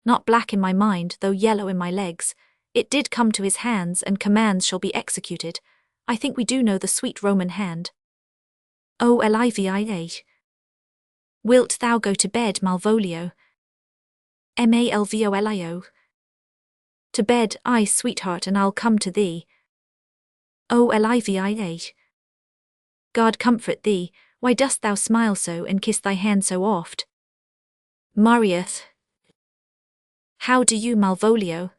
Not black in my mind, though yellow in my legs. It did come to his hands, and commands shall be executed. I think we do know the sweet Roman hand. O Olivia. Wilt thou go to bed, Malvolio? Malvolio. To bed, I, sweetheart, and I'll come to thee. O Olivia. God comfort thee. Why dost thou smile so and kiss thy hand so oft? Marieth. How do you, Malvolio?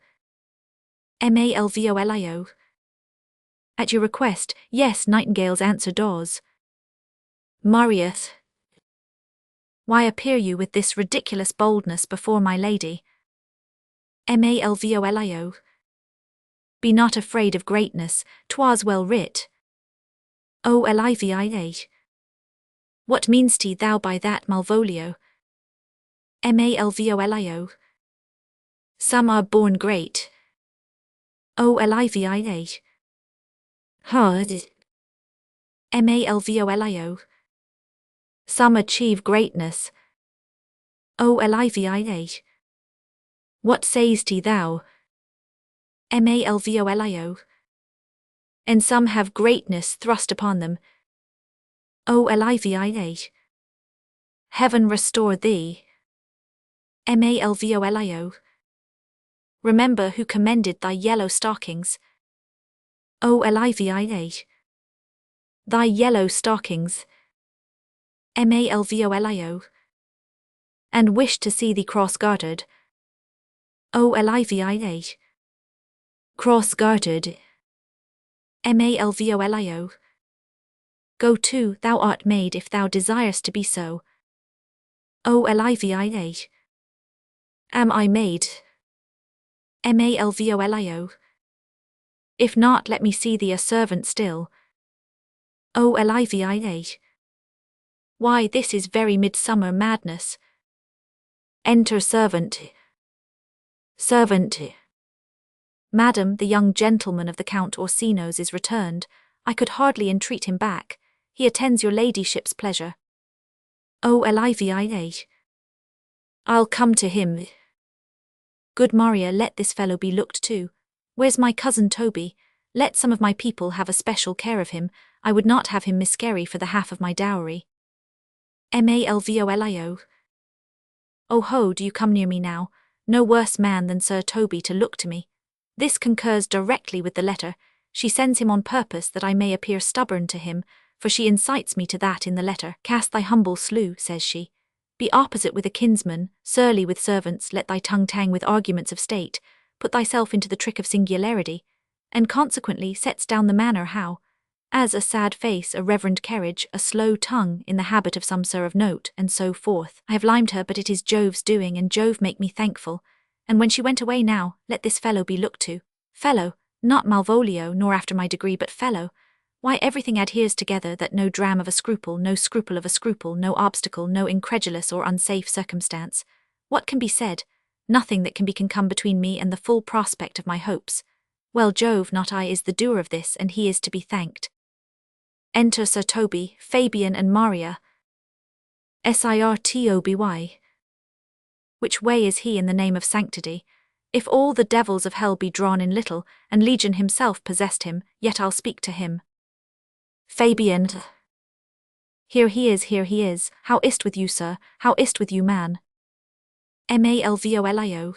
Malvolio. At your request, yes, nightingales answer daws. Marieth. Why appear you with this ridiculous boldness before my lady? Malvolio. Be not afraid of greatness, 'twas well writ. O Olivia. What mean'st thou by that, Malvolio? Malvolio. Some are born great. O Olivia. Hard. Malvolio. Some achieve greatness. O Olivia. What say'st thou? Malvolio. And some have greatness thrust upon them. O Olivia. Heaven restore thee. Malvolio. Remember who commended thy yellow stockings. O Olivia. Thy yellow stockings. Malvolio. And wished to see thee cross-gartered. Olivia. Cross-gartered. Malvolio. Go to, thou art made if thou desirest to be so. Olivia. Am I made? Malvolio. If not, let me see thee a servant still. Olivia. Why, this is very midsummer madness. Enter servant. Servant. Madam, the young gentleman of the Count Orsino's is returned. I could hardly entreat him back. He attends your ladyship's pleasure. Olivia. I'll come to him. Good Maria, let this fellow be looked to. Where's my cousin Toby? Let some of my people have a special care of him. I would not have him miscarry for the half of my dowry. Malvolio. Oh ho, do you come near me now? No worse man than Sir Toby to look to me. This concurs directly with the letter. She sends him on purpose that I may appear stubborn to him, for she incites me to that in the letter. Cast thy humble slough, says she. Be opposite with a kinsman, surly with servants, let thy tongue tang with arguments of state, put thyself into the trick of singularity, and consequently sets down the manner how, as a sad face, a reverend carriage, a slow tongue, in the habit of some sir of note, and so forth. I have limed her, but it is Jove's doing, and Jove make me thankful. And when she went away now, let this fellow be looked to. Fellow, not Malvolio, nor after my degree, but fellow. Why, everything adheres together, that no dram of a scruple, no scruple of a scruple, no obstacle, no incredulous or unsafe circumstance. What can be said? Nothing that can come between me and the full prospect of my hopes. Well, Jove, not I, is the doer of this, and he is to be thanked. Enter Sir Toby, Fabian, and Maria. Sirtoby. Which way is he in the name of sanctity? If all the devils of hell be drawn in little, and Legion himself possessed him, yet I'll speak to him. Fabian. Here he is. How is't with you, sir? How is't with you, man? Malvolio.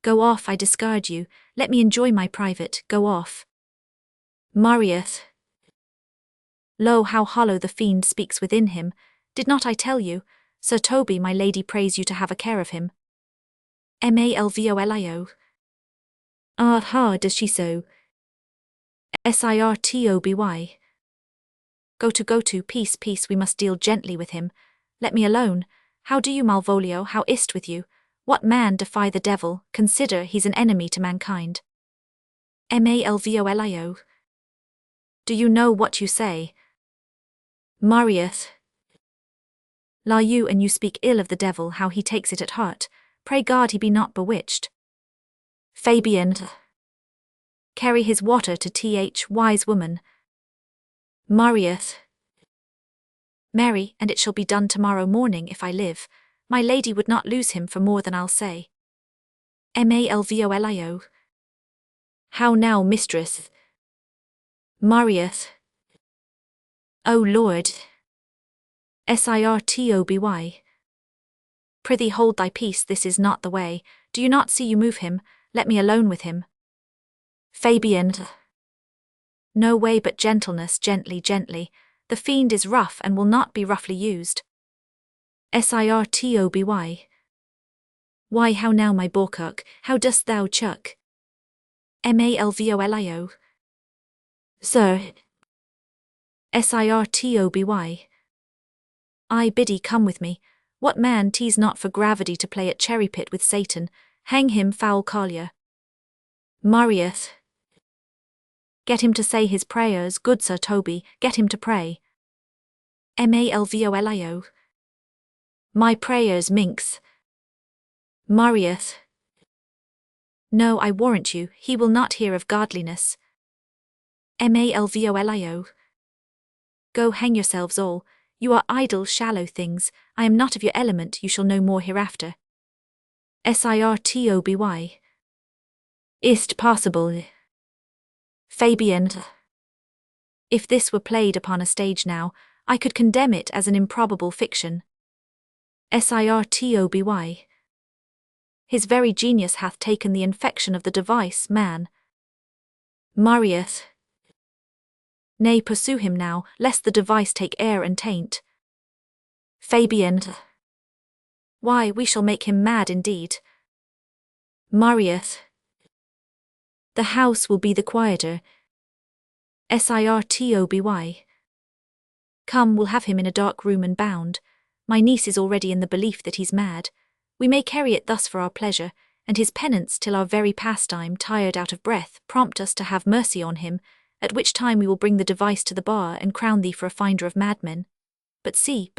Go off, I discard you. Let me enjoy my private. Go off. Marius. Lo, how hollow the fiend speaks within him. Did not I tell you? Sir Toby, my lady prays you to have a care of him. Malvolio. Ah ha, does she so? Sirtoby. Go to, peace, we must deal gently with him. Let me alone. How do you, Malvolio, how is't with you? What man defy the devil? Consider he's an enemy to mankind. Malvolio. Do you know what you say? Marius. La you, and you speak ill of the devil, how he takes it at heart. Pray God he be not bewitched. Fabian. Carry his water to th, wise woman. Marius. Mary, and it shall be done tomorrow morning if I live. My lady would not lose him for more than I'll say. Malvolio. How now, mistress? Marius. O Lord. Sirtoby. Prithee hold thy peace, this is not the way. Do you not see you move him? Let me alone with him. Fabian. No way but gentleness, gently. The fiend is rough and will not be roughly used. Sirtoby. Why, how now, my bawcock, how dost thou chuck? Malvolio. Sir. Sirtoby. I biddy come with me. What man tease not for gravity to play at cherry pit with Satan? Hang him, foul collier. Marius. Get him to say his prayers, good Sir Toby, get him to pray. Malvolio. My prayers, minx. Marius. No, I warrant you, he will not hear of godliness. Malvolio. Go hang yourselves all. You are idle, shallow things. I am not of your element, you shall know more hereafter. Sirtoby. Is't possible? Fabian. If this were played upon a stage now, I could condemn it as an improbable fiction. Sirtoby. His very genius hath taken the infection of the device, man. Marius. Nay, pursue him now, lest the device take air and taint. Fabian. Why, we shall make him mad indeed. Marieth. The house will be the quieter. Sirtoby. Come, we'll have him in a dark room and bound. My niece is already in the belief that he's mad. We may carry it thus for our pleasure, and his penance till our very pastime, tired out of breath, prompt us to have mercy on him, at which time we will bring the device to the bar and crown thee for a finder of madmen. But see.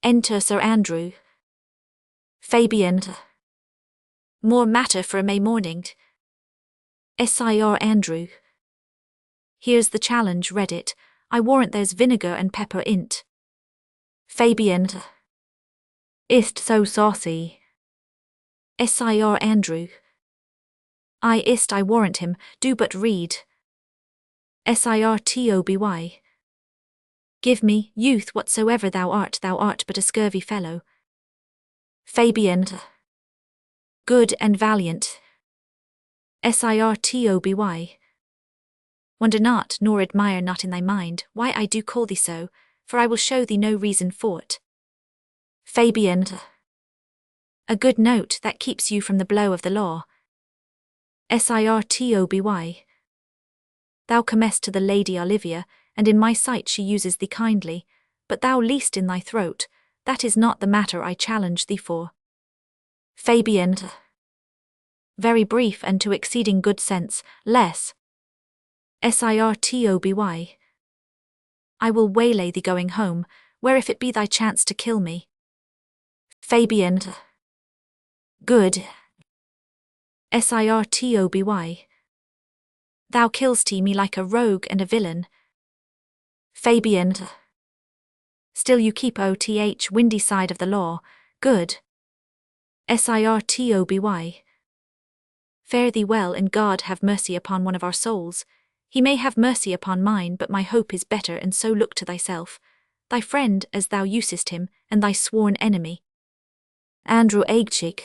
Enter Sir Andrew. Fabian. More matter for a May morning. Sir Andrew. Here's the challenge, read it. I warrant there's vinegar and pepper in't. Fabian. Is't so saucy? Sir Andrew. I warrant him, do but read. Sirtoby. Give me, youth, whatsoever thou art but a scurvy fellow. Fabian. Good and valiant. Sirtoby. Wonder not, nor admire not in thy mind, why I do call thee so, for I will show thee no reason for't. Fabian. A good note that keeps you from the blow of the law. Sirtoby. Thou comest to the Lady Olivia, and in my sight she uses thee kindly, but thou least in thy throat, that is not the matter I challenge thee for. Fabian. Very brief and to exceeding good sense, less. Sirtoby. I will waylay thee going home, where if it be thy chance to kill me. Fabian. Good. Sirtoby. Thou kill'st me like a rogue and a villain. Fabian. Still you keep oth windy side of the law, good. Sirtoby. Fare thee well, and God have mercy upon one of our souls. He may have mercy upon mine, but my hope is better, and so look to thyself, thy friend as thou usest him, and thy sworn enemy. Andrew Aguecheek.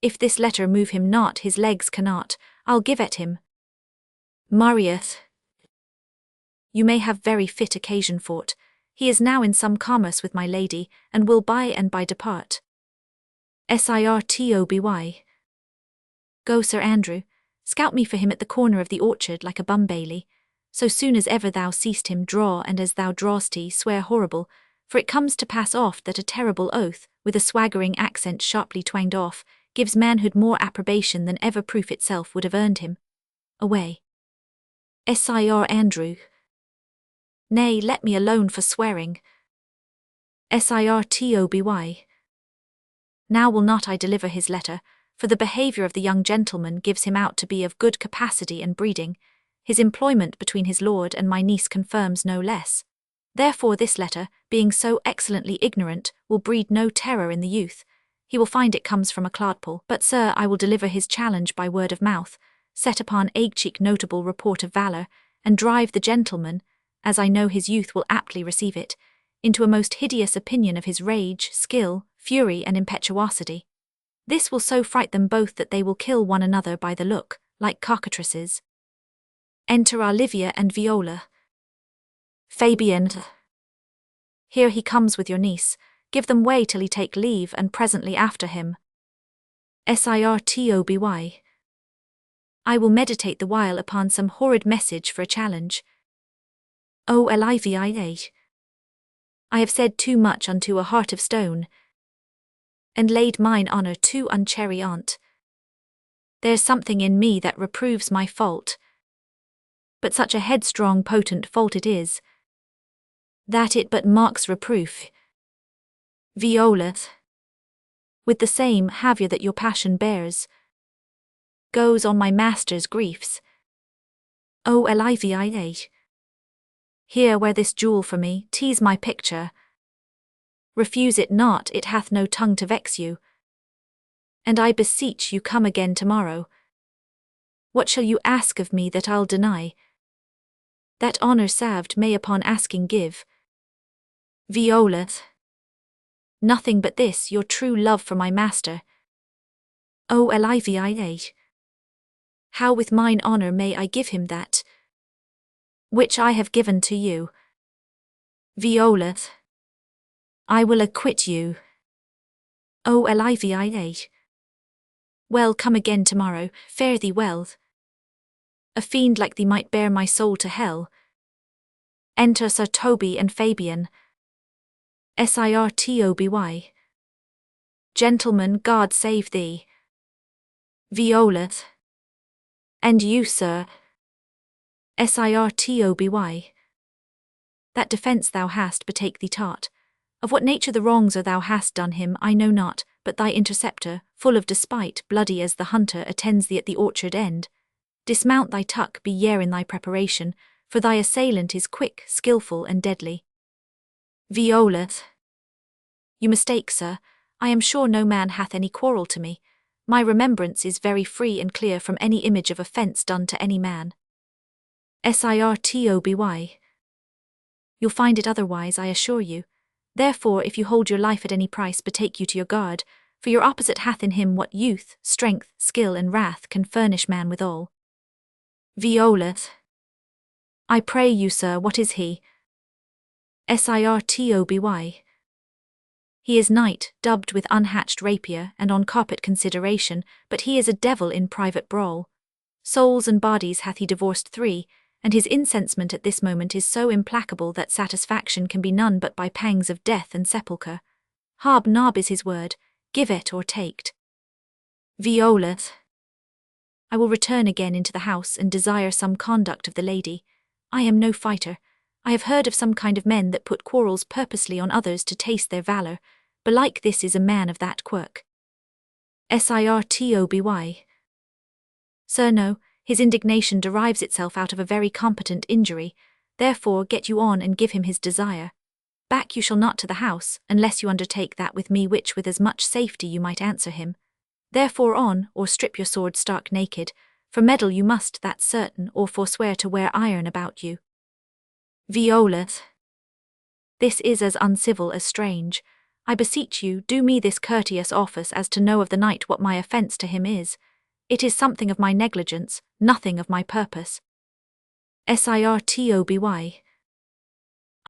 If this letter move him not, his legs cannot, I'll give at him. Marieth. You may have very fit occasion for't. He is now in some commerce with my lady, and will by and by depart. Sirtoby. Go, Sir Andrew, scout me for him at the corner of the orchard like a bumbaily. So soon as ever thou seest him, draw, and as thou drawst swear horrible, for it comes to pass oft that a terrible oath, with a swaggering accent sharply twanged off, gives manhood more approbation than ever proof itself would have earned him. Away. Sir Andrew. Nay, let me alone for swearing. Sirtoby. Now will not I deliver his letter, for the behaviour of the young gentleman gives him out to be of good capacity and breeding. His employment between his lord and my niece confirms no less. Therefore this letter, being so excellently ignorant, will breed no terror in the youth. He will find it comes from a clodpole. But, sir, I will deliver his challenge by word of mouth, set upon Aguecheek notable report of valour, and drive the gentleman, as I know his youth will aptly receive it, into a most hideous opinion of his rage, skill, fury, and impetuosity. This will so fright them both that they will kill one another by the look, like cockatrices. Enter Olivia and Viola. Fabian. Here he comes with your niece. Give them way till he take leave, and presently after him. Sirtoby. I will meditate the while upon some horrid message for a challenge. O Olivia. I have said too much unto a heart of stone, and laid mine honour too unchary on't. There's something in me that reproves my fault, but such a headstrong potent fault it is, that it but mocks reproof. Viola. With the same haviour that your passion bears, goes on my master's griefs. O Olivia. Here where this jewel for me, tease my picture. Refuse it not, it hath no tongue to vex you. And I beseech you come again tomorrow. What shall you ask of me that I'll deny? That honour salved may upon asking give. Viola. Nothing but this, your true love for my master. O Olivia. How with mine honour may I give him that which I have given to you? Viola. I will acquit you. O Olivia. Well, come again tomorrow, fare thee well. A fiend like thee might bear my soul to hell. Enter Sir Toby and Fabian. Sir Toby. Gentleman, God save thee. Viola. And you, sir. Sir Toby. That defence thou hast betake thee taught. Of what nature the wrongs thou hast done him I know not, but thy interceptor, full of despite, bloody as the hunter, attends thee at the orchard end. Dismount thy tuck, be yare in thy preparation, for thy assailant is quick, skilful, and deadly. Viola. You mistake, sir. I am sure no man hath any quarrel to me. My remembrance is very free and clear from any image of offence done to any man. Sir Toby. You'll find it otherwise, I assure you. Therefore, if you hold your life at any price, betake you to your guard, for your opposite hath in him what youth, strength, skill, and wrath can furnish man withal. Viola. I pray you, sir, what is he? Sir Toby. He is knight, dubbed with unhatched rapier, and on carpet consideration, but he is a devil in private brawl. Souls and bodies hath he divorced 3, and his incensement at this moment is so implacable that satisfaction can be none but by pangs of death and sepulchre. Hob-nob is his word, give it or take't. Viola. I will return again into the house and desire some conduct of the lady. I am no fighter. I have heard of some kind of men that put quarrels purposely on others to taste their valour, belike this is a man of that quirk. Sir Toby. Sir, no, his indignation derives itself out of a very competent injury, therefore get you on and give him his desire. Back you shall not to the house, unless you undertake that with me which with as much safety you might answer him. Therefore on, or strip your sword stark naked, for meddle you must, that's certain, or forswear to wear iron about you. Viola. This is as uncivil as strange. I beseech you, do me this courteous office as to know of the knight what my offence to him is. It is something of my negligence, nothing of my purpose. Sir Toby.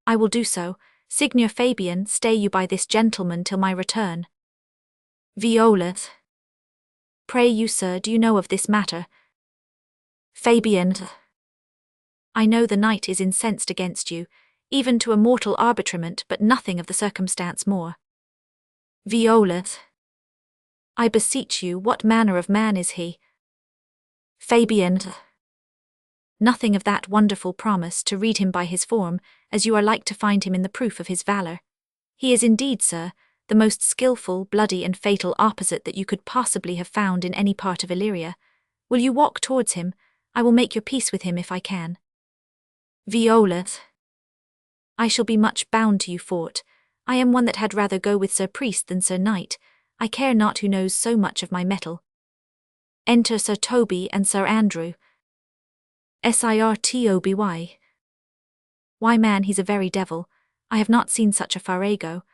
I will do so. Signor Fabian, stay you by this gentleman till my return. Viola. Pray you, sir, do you know of this matter? Fabian. I know the knight is incensed against you, even to a mortal arbitrament, but nothing of the circumstance more. Viola. I beseech you, what manner of man is he? Fabian. Nothing of that wonderful promise to read him by his form, as you are like to find him in the proof of his valour. He is indeed, sir, the most skilful, bloody, and fatal opposite that you could possibly have found in any part of Illyria. Will you walk towards him? I will make your peace with him if I can. Viola. I shall be much bound to you for't. I am one that had rather go with Sir Priest than Sir Knight. I care not who knows so much of my mettle. Enter Sir Toby and Sir Andrew. Sir Toby. Why, man, he's a very devil. I have not seen such a farrago.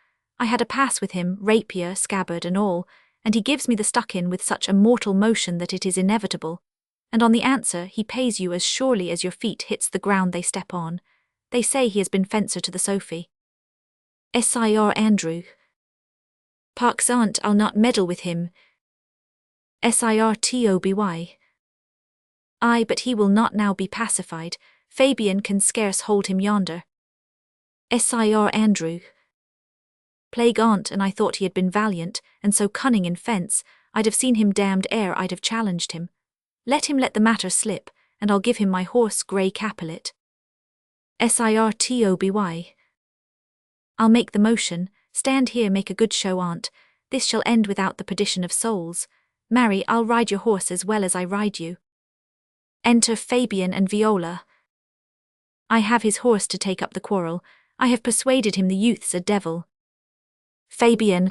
I had a pass with him, rapier, scabbard, and all, and he gives me the stuck-in with such a mortal motion that it is inevitable. And on the answer he pays you as surely as your feet hits the ground they step on. They say he has been fencer to the Sophie. Sir Andrew. Parksant, I'll not meddle with him. Sir Toby. Ay, but he will not now be pacified. Fabian can scarce hold him yonder. Sir Andrew. Plague on't, and I thought he had been valiant, and so cunning in fence, I'd have seen him damned ere I'd have challenged him. Let him let the matter slip, and I'll give him my horse grey Capulet. Sir Toby. I'll make the motion. Stand here, make a good show on't. This shall end without the perdition of souls. Marry, I'll ride your horse as well as I ride you. Enter Fabian and Viola. I have his horse to take up the quarrel. I have persuaded him the youth's a devil. Fabian.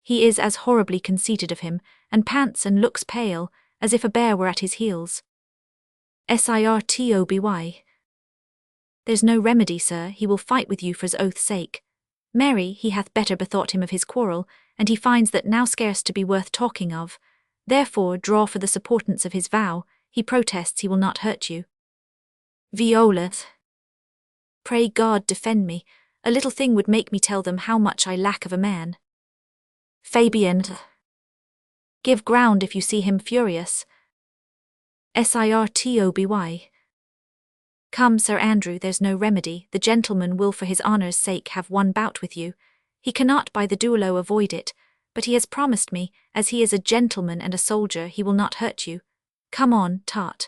He is as horribly conceited of him, and pants and looks pale, as if a bear were at his heels. Sir Toby. There's no remedy, sir, he will fight with you for his oath's sake. Mary, he hath better bethought him of his quarrel, and he finds that now scarce to be worth talking of. Therefore draw for the supportance of his vow, he protests he will not hurt you. Viola. Pray God defend me, a little thing would make me tell them how much I lack of a man. Fabian. Give ground if you see him furious. Sirtoby. Come, Sir Andrew, there's no remedy, the gentleman will for his honour's sake have one bout with you. He cannot by the duello avoid it, but he has promised me, as he is a gentleman and a soldier, he will not hurt you. Come on, tart.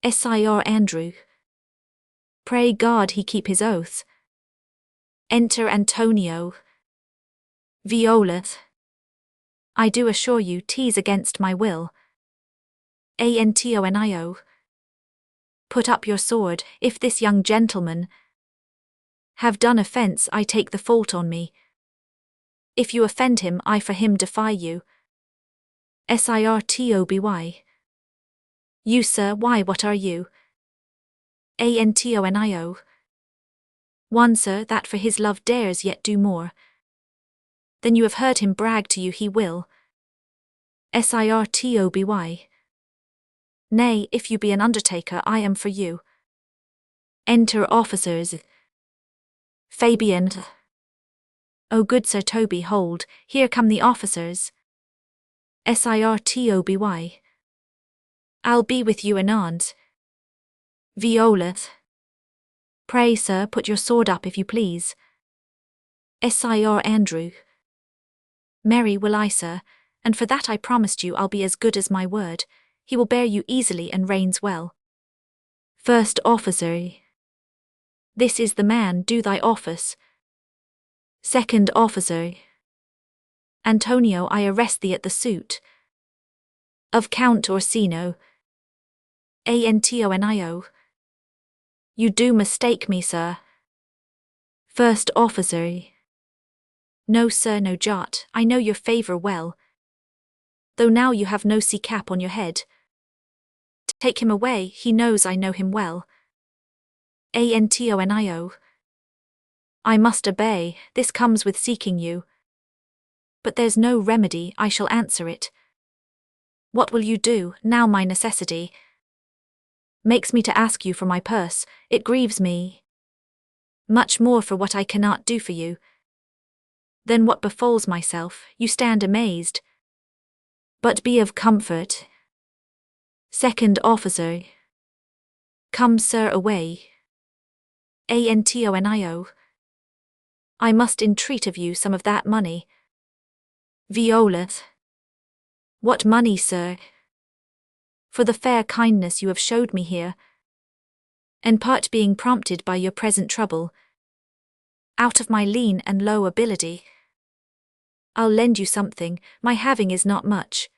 Sir Andrew. Pray God he keep his oath. Enter Antonio. Viola. I do assure you 'tis against my will. Antonio. Put up your sword, if this young gentleman have done offence, I take the fault on me. If you offend him, I for him defy you. Sirtoby. You, sir, why, what are you? Antonio. One, sir, that for his love dares yet do more. Then you have heard him brag to you he will. Sirtoby. Nay, if you be an undertaker, I am for you. Enter officers. Fabian. O good Sir Toby, hold, here come the officers. Sirtoby. I'll be with you anon. Viola. Pray, sir, put your sword up if you please. Sir Andrew. Marry will I, sir, and for that I promised you I'll be as good as my word. He will bear you easily and reigns well. First officer. This is the man, do thy office. Second officer. Antonio, I arrest thee at the suit of Count Orsino. Antonio. You do mistake me, sir. First officer. No, sir, no jot, I know your favour well. Though now you have no sea cap on your head. Take him away, he knows I know him well. Antonio. I must obey, this comes with seeking you. But there's no remedy, I shall answer it. What will you do, now my necessity makes me to ask you for my purse, it grieves me much more for what I cannot do for you. Then what befalls myself, you stand amazed. But be of comfort. Second officer. Come, sir, away. Antonio. I must entreat of you some of that money. Viola. What money, sir? For the fair kindness you have showed me here, and part being prompted by your present trouble, out of my lean and low ability, I'll lend you something, my having is not much.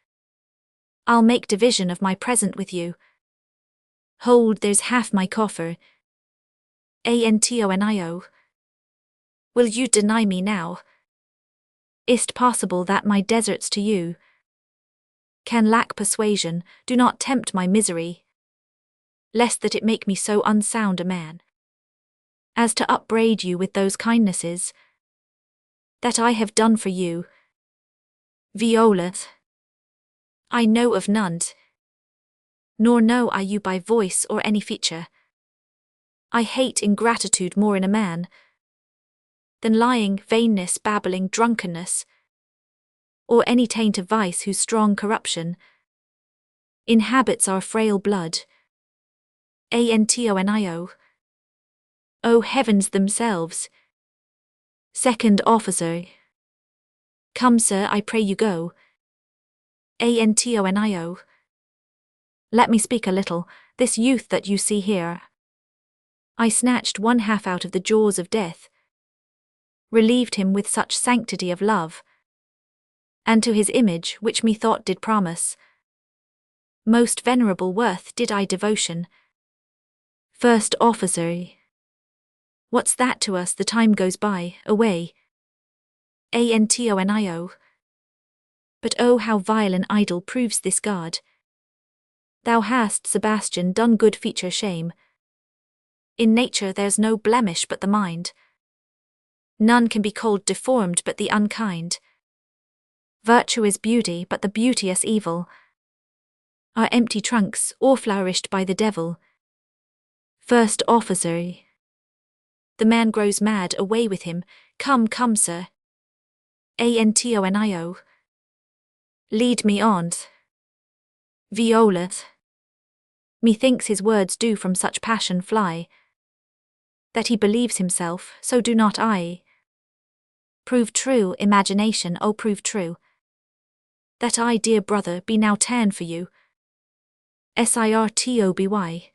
I'll make division of my present with you. Hold, there's half my coffer. Antonio. Will you deny me now? Is't possible that my deserts to you can lack persuasion? Do not tempt my misery, lest that it make me so unsound a man as to upbraid you with those kindnesses that I have done for you. Viola. I know of none, nor know I you by voice or any feature. I hate ingratitude more in a man than lying, vainness, babbling, drunkenness, or any taint of vice whose strong corruption inhabits our frail blood. Antonio. O heavens themselves. Second officer. Come, sir, I pray you go. Antonio. Let me speak a little, this youth that you see here, I snatched one half out of the jaws of death, relieved him with such sanctity of love, and to his image which methought did promise most venerable worth did I devotion. First officer. What's that to us, the time goes by, away. Antonio. But oh how vile and idle proves this guard. Thou hast, Sebastian, done good feature shame. In nature there's no blemish but the mind. None can be called deformed but the unkind. Virtue is beauty, but the beauteous evil are empty trunks, or flourished by the devil. First officer. The man grows mad, away with him. Come, come, sir. Antonio. Lead me on. Viola. Methinks his words do from such passion fly, that he believes himself, so do not I. Prove true, imagination, oh prove true, that I, dear brother, be now ta'en for you. Sirtoby.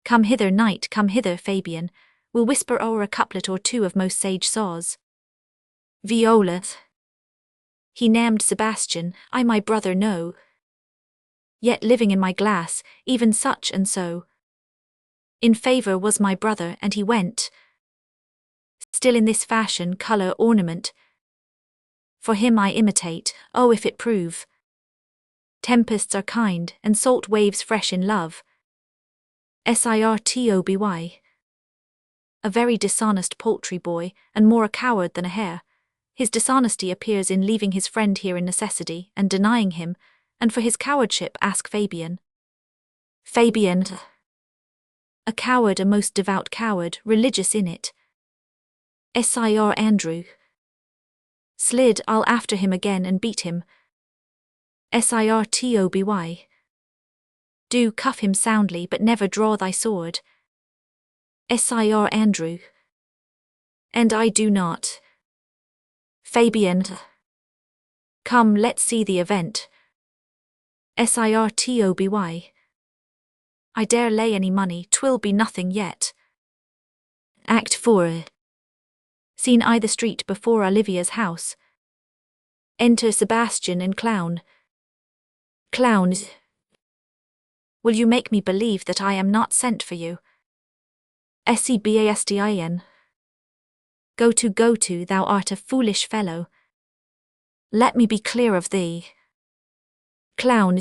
Come hither, knight, come hither, Fabian, we'll whisper o'er a couplet or two of most sage saws. Viola. He named Sebastian, I my brother know, yet living in my glass, even such and so. In favour was my brother, and he went still in this fashion, colour, ornament. For him I imitate, oh if it prove tempests are kind, and salt waves fresh in love. Sirtoby. A very dishonest paltry boy, and more a coward than a hare. His dishonesty appears in leaving his friend here in necessity, and denying him, and for his cowardship ask Fabian. Fabian. A coward, a most devout coward, religious in it. Sir Andrew. Slid, I'll after him again and beat him. Sirtoby. Do cuff him soundly, but never draw thy sword. Sir Andrew. And I do not. Fabian. Come, let's see the event. Sirtoby. I dare lay any money, 'twill be nothing yet. Act 4. Scene I the street before Olivia's house. Enter Sebastian and Clown. Clown. Will you make me believe that I am not sent for you? Sebastin. Go to, thou art a foolish fellow. Let me be clear of thee. Clown.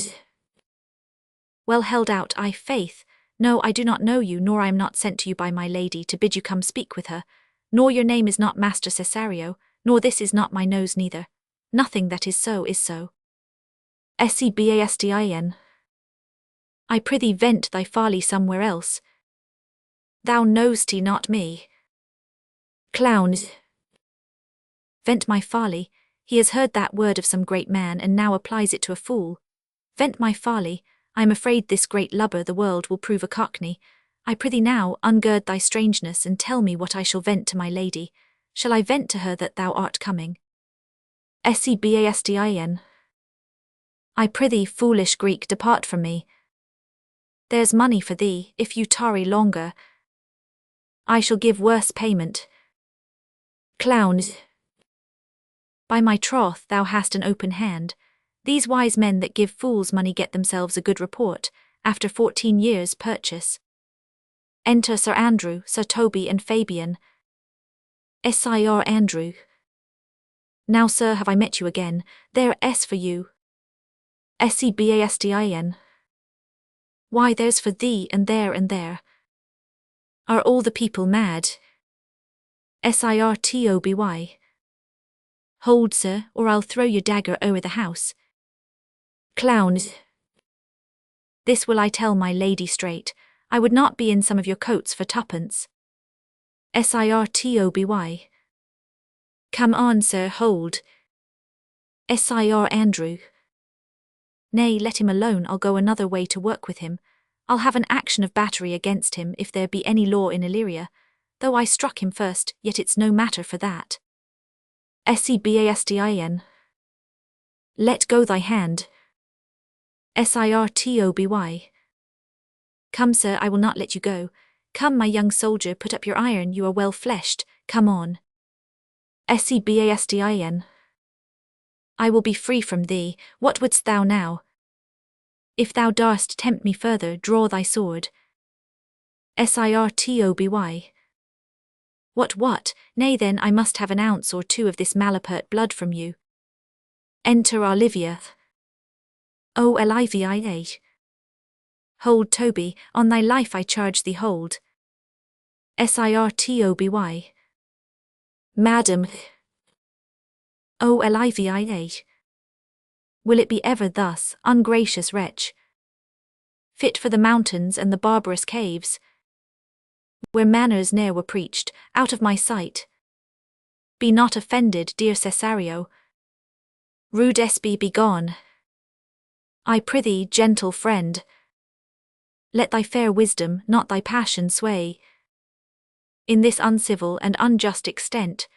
Well held out, I faith. No, I do not know you, nor I am not sent to you by my lady to bid you come speak with her, nor your name is not Master Cesario, nor this is not my nose neither. Nothing that is so is so. Sebastin. I prithee vent thy folly somewhere else. Thou know'st not me. Clown. Vent my folly, he has heard that word of some great man and now applies it to a fool. Vent my folly, I am afraid this great lubber the world will prove a cockney. I prithee now, ungird thy strangeness and tell me what I shall vent to my lady. Shall I vent to her that thou art coming? Sebastin. I prithee, foolish Greek, depart from me. There's money for thee, if you tarry longer. I shall give worse payment. Clown. By my troth, thou hast an open hand. These wise men that give fools money get themselves a good report, after 14 years' purchase. Enter Sir Andrew, Sir Toby and Fabian. Sir Andrew. Now, sir, have I met you again, there S for you. Sebastin. Why, there's for thee and there and there. Are all the people mad? Sirtoby. Hold, sir, or I'll throw your dagger o'er the house. Clown. This will I tell my lady straight, I would not be in some of your coats for 2pence. Sirtoby. Come on, sir, hold. Sir Andrew. Nay, let him alone, I'll go another way to work with him. I'll have an action of battery against him if there be any law in Illyria. Though I struck him first, yet it's no matter for that. Sebastin. Let go thy hand. Sirtoby. Come, sir, I will not let you go. Come, my young soldier, put up your iron, you are well fleshed, come on. Sebastin. I will be free from thee, what wouldst thou now? If thou darst tempt me further, draw thy sword. Sirtoby. What? Nay then, I must have an ounce or two of this malapert blood from you. Enter Olivia. O Olivia. Hold, Toby, on thy life I charge thee, hold. Sirtoby. Madam. O Olivia. Will it be ever thus, ungracious wretch? Fit for the mountains and the barbarous caves, where manners ne'er were preached, out of my sight. Be not offended, dear Cesario. Rude Espy, be gone. I prithee, gentle friend, let thy fair wisdom, not thy passion, sway in this uncivil and unjust extent.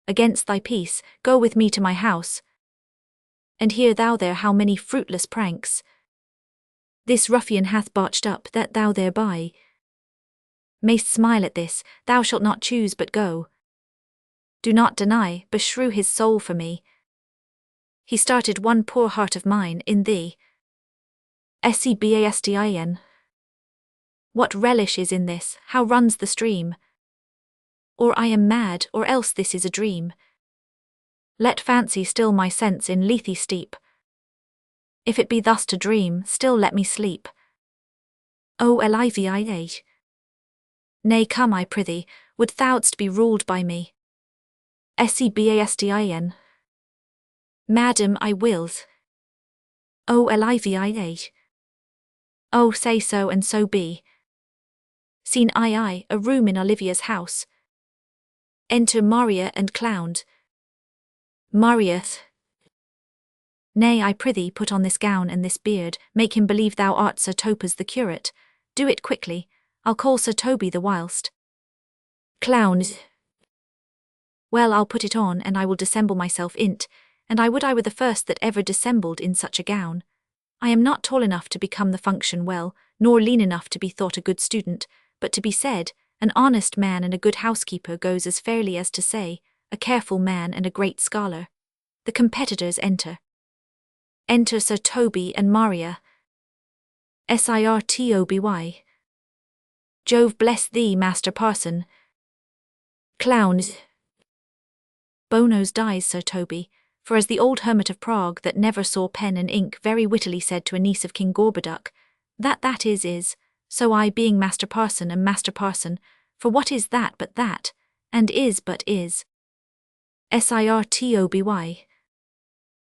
Against thy peace, go with me to my house, and hear thou there how many fruitless pranks this ruffian hath botched up, that thou thereby mayst smile at this. Thou shalt not choose but go. Do not deny, beshrew his soul for me. He started one poor heart of mine in thee. Sebastin. What relish is in this? How runs the stream? Or I am mad, or else this is a dream. Let fancy still my sense in lethe steep. If it be thus to dream, still let me sleep. O Olivia. Nay, come, I prithee, would thou'dst be ruled by me? Sebastin. Madam, I wills. O Olivia. Oh, say so, and so be. Scene I, a room in Olivia's house. Enter Maria and Clown. Mariath. Nay, I prithee, put on this gown and this beard, make him believe thou art Sir Topaz the curate. Do it quickly, I'll call Sir Toby the whilst. Clown. Well, I'll put it on, and I will dissemble myself in't, and I would I were the first that ever dissembled in such a gown. I am not tall enough to become the function well, nor lean enough to be thought a good student, but to be said, an honest man and a good housekeeper goes as fairly as to say, a careful man and a great scholar. The competitors enter. Enter Sir Toby and Maria. Sirtoby. Jove bless thee, Master Parson. Clown. Bonos dies, Sir Toby, for as the old hermit of Prague that never saw pen and ink very wittily said to a niece of King Gorboduc, that is, so I, being Master Parson, am Master Parson, for what is that but that, and is but is. Sirtoby.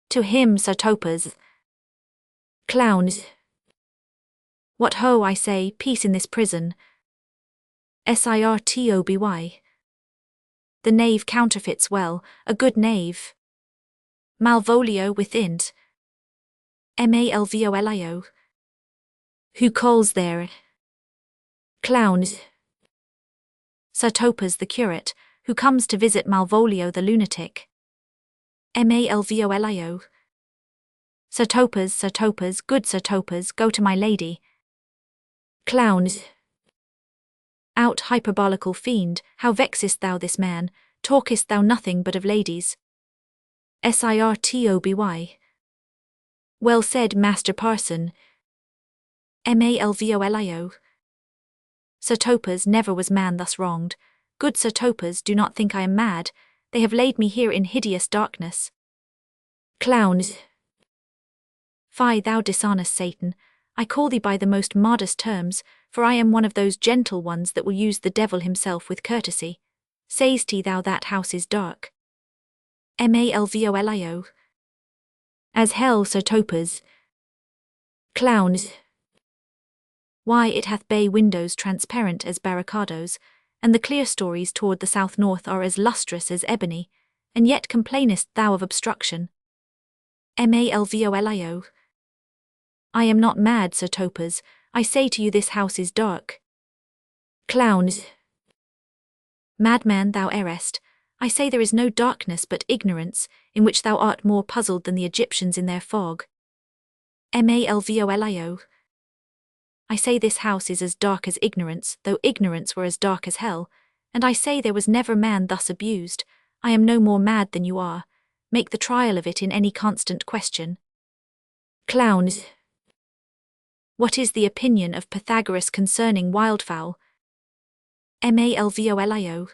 To him, Sir Topaz. Clown. What ho, I say, peace in this prison. Sirtoby. The knave counterfeits well, a good knave. Malvolio within't. Malvolio. Who calls there? Clown. Sir Topaz the curate, who comes to visit Malvolio the lunatic. Malvolio. Sir Topaz, good Sir Topaz, go to my lady. Clown. Out, hyperbolical fiend, how vexest thou this man, talkest thou nothing but of ladies? Sirtoby. Well said, Master Parson. Malvolio. Sir Topaz, never was man thus wronged. Good Sir Topaz, do not think I am mad, they have laid me here in hideous darkness. Clown. Fie, thou dishonest Satan, I call thee by the most modest terms, for I am one of those gentle ones that will use the devil himself with courtesy. Say'st thou that house is dark? Malvolio. As hell, Sir Topaz. Clown. Why, it hath bay windows transparent as barricadoes, and the clear stories toward the south-north are as lustrous as ebony, and yet complainest thou of obstruction? Malvolio. I am not mad, Sir Topaz, I say to you this house is dark. Clown. Madman thou errest, I say there is no darkness but ignorance, in which thou art more puzzled than the Egyptians in their fog. Malvolio. I say this house is as dark as ignorance, though ignorance were as dark as hell, and I say there was never man thus abused. I am no more mad than you are. Make the trial of it in any constant question. Clown. What is the opinion of Pythagoras concerning wildfowl? Malvolio.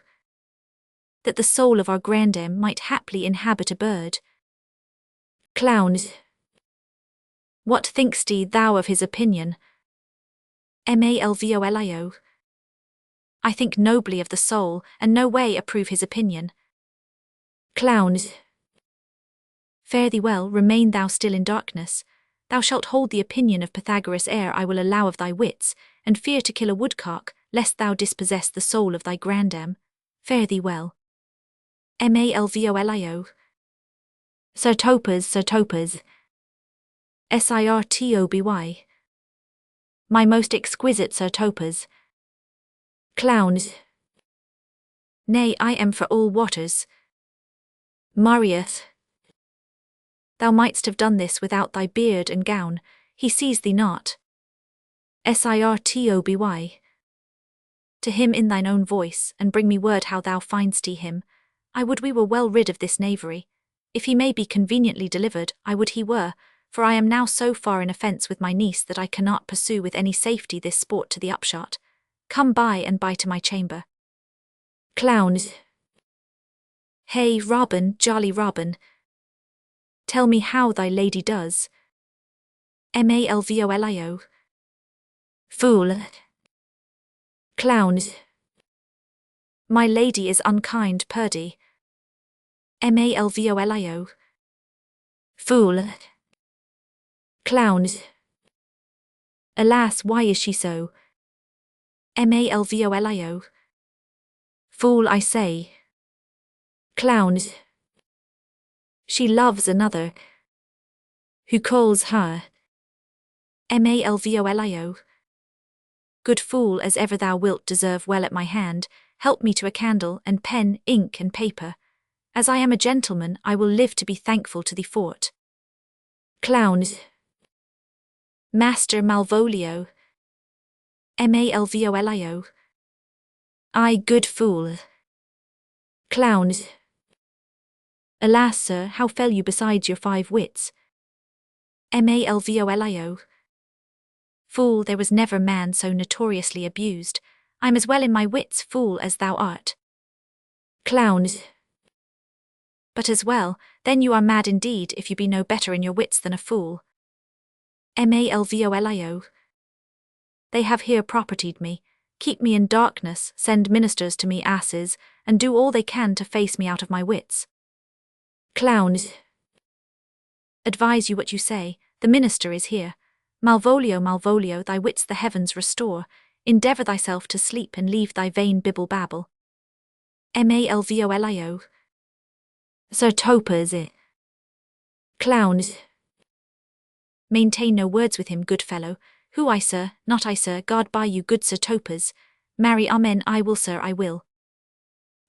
That the soul of our grandame might haply inhabit a bird. Clown. What think'st thou of his opinion? Malvolio. I think nobly of the soul, and no way approve his opinion. Clown. Fare thee well, remain thou still in darkness. Thou shalt hold the opinion of Pythagoras ere I will allow of thy wits, and fear to kill a woodcock, lest thou dispossess the soul of thy grandame. Fare thee well. Malvolio. Sir Topaz, Sir Topaz. Sirtoby. My most exquisite Sir Topaz. Clowns. Nay, I am for all waters. Marius. Thou mightst have done this without thy beard and gown, he sees thee not. Sirtoby. To him in thine own voice, and bring me word how thou find'st him. I would we were well rid of this knavery. If he may be conveniently delivered, I would he were, for I am now so far in offence with my niece that I cannot pursue with any safety this sport to the upshot. Come by and by to my chamber. Clowns. Hey, Robin, jolly Robin. Tell me how thy lady does. Malvolio. Fool. Clowns. My lady is unkind, Purdy. Malvolio. Fool. Clowns. Alas, why is she so? Malvolio. Fool, I say. Clowns. She loves another. Who calls her? Malvolio. Good fool, as ever thou wilt deserve well at my hand, help me to a candle, and pen, ink, and paper. As I am a gentleman, I will live to be thankful to thee for't. Clowns. Master Malvolio. Malvolio. I, good fool. Clowns. Alas, sir, how fell you besides your 5 wits? Malvolio. Fool, there was never man so notoriously abused. I'm as well in my wits, fool, as thou art. Clowns. But as well, then you are mad indeed, if you be no better in your wits than a fool. Malvolio. They have here propertied me, keep me in darkness, send ministers to me, asses, and do all they can to face me out of my wits. Clowns. Advise you what you say, the minister is here. Malvolio, Malvolio, thy wits the heavens restore, endeavour thyself to sleep and leave thy vain bibble babble. Malvolio. Sir Topaz. Clowns. Maintain no words with him, good fellow. Who I, sir, not I, sir, God buy you, good Sir Topaz. Marry, amen, I will, sir, I will.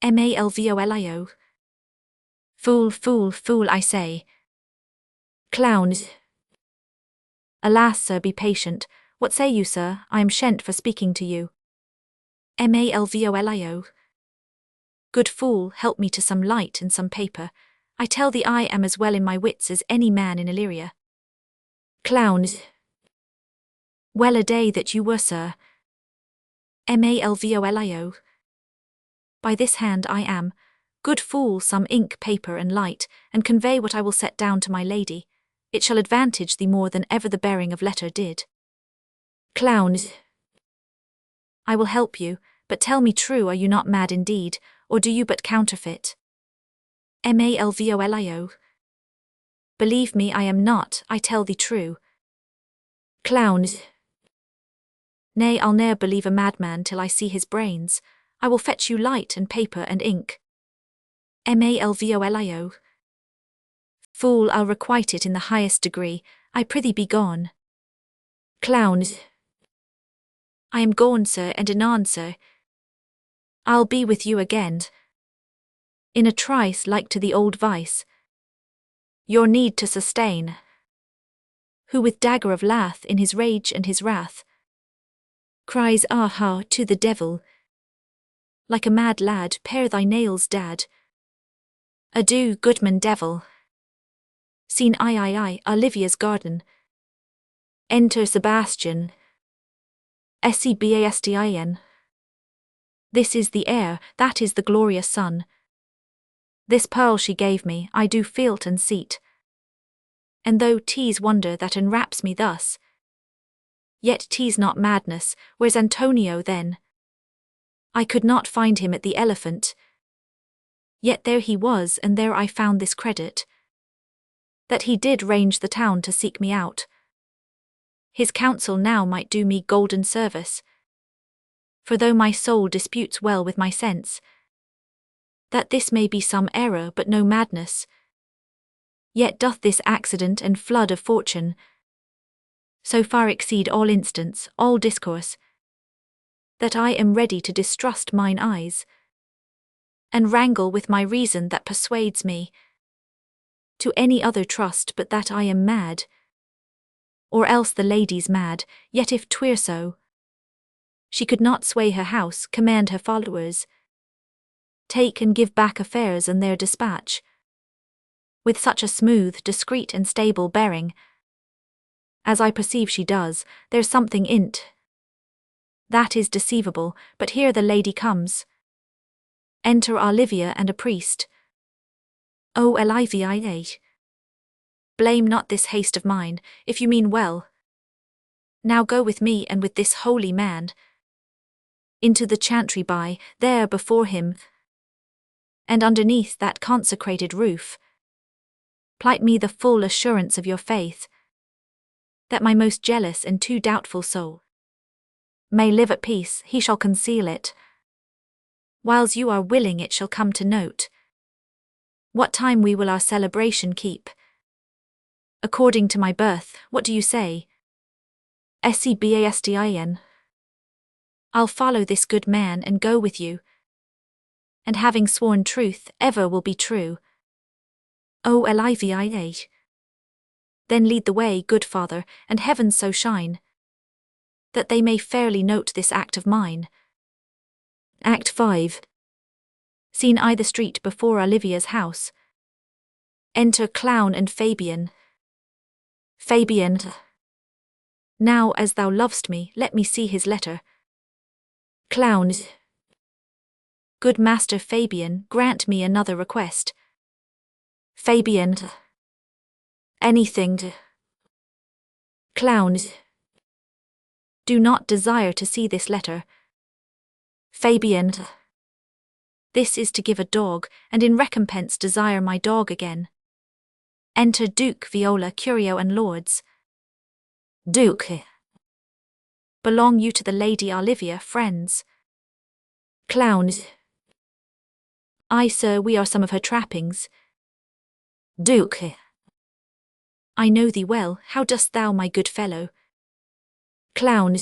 Malvolio. Fool, fool, fool, I say. Clowns. Alas, sir, be patient. What say you, sir? I am shent for speaking to you. Malvolio. Good fool, help me to some light and some paper. I tell thee I am as well in my wits as any man in Illyria. Clowns. Well a day that you were, sir. Malvolio. By this hand I am. Good fool, some ink, paper, and light, and convey what I will set down to my lady. It shall advantage thee more than ever the bearing of letter did. Clowns. I will help you, but tell me true, are you not mad indeed, or do you but counterfeit? Malvolio. Believe me, I am not, I tell thee true. Clowns. Nay, I'll ne'er believe a madman till I see his brains. I will fetch you light and paper and ink. Malvolio. Fool, I'll requite it in the highest degree, I prithee be gone. Clowns. I am gone, sir, and anon, sir. I'll be with you again. In a trice, like to the old vice. Your need to sustain. Who with dagger of lath in his rage and his wrath cries aha to the devil. Like a mad lad, pare thy nails, dad. Adieu, goodman devil. Scene I, Olivia's garden. Enter Sebastian. Sebastin. This is the air, that is the glorious sun. This pearl she gave me, I do feel't and see't. And though 'tis wonder that enwraps me thus, yet 'tis not madness. Where's Antonio then? I could not find him at the Elephant. Yet there he was, and there I found this credit, that he did range the town to seek me out. His counsel now might do me golden service. For though my soul disputes well with my sense, that this may be some error but no madness, Yet doth this accident and flood of fortune so far exceed all instance, all discourse, that I am ready to distrust mine eyes, and wrangle with my reason that persuades me to any other trust but that I am mad, or else the lady's mad. Yet if 'twere so, she could not sway her house, command her followers, take and give back affairs and their dispatch, with such a smooth, discreet and stable bearing, as I perceive she does. There's something in't that is deceivable, but here the lady comes. Enter Olivia and a priest. O Olivia, blame not this haste of mine, if you mean well. Now go with me and with this holy man into the chantry by, there before him, and underneath that consecrated roof, plight me the full assurance of your faith, that my most jealous and too doubtful soul may live at peace. He shall conceal it, whiles you are willing it shall come to note. What time we will our celebration keep? According to my birth, what do you say? Sebastin. I'll follow this good man and go with you, and having sworn truth, ever will be true. O Olivia. Then lead the way, good father, and heavens so shine, that they may fairly note this act of mine. Act 5. Scene I the street before Olivia's house. Enter Clown and Fabian. Fabian. Now as thou lovest me, let me see his letter. Clown. Good master Fabian, grant me another request. Fabian. Anything. Clown. Do not desire to see this letter. Fabian. This is to give a dog, and in recompense desire my dog again. Enter Duke, Viola, Curio and lords. Duke. Belong you to the Lady Olivia, friends? Clown. Aye, sir, we are some of her trappings. Duke. I know thee well, how dost thou, my good fellow? Clown.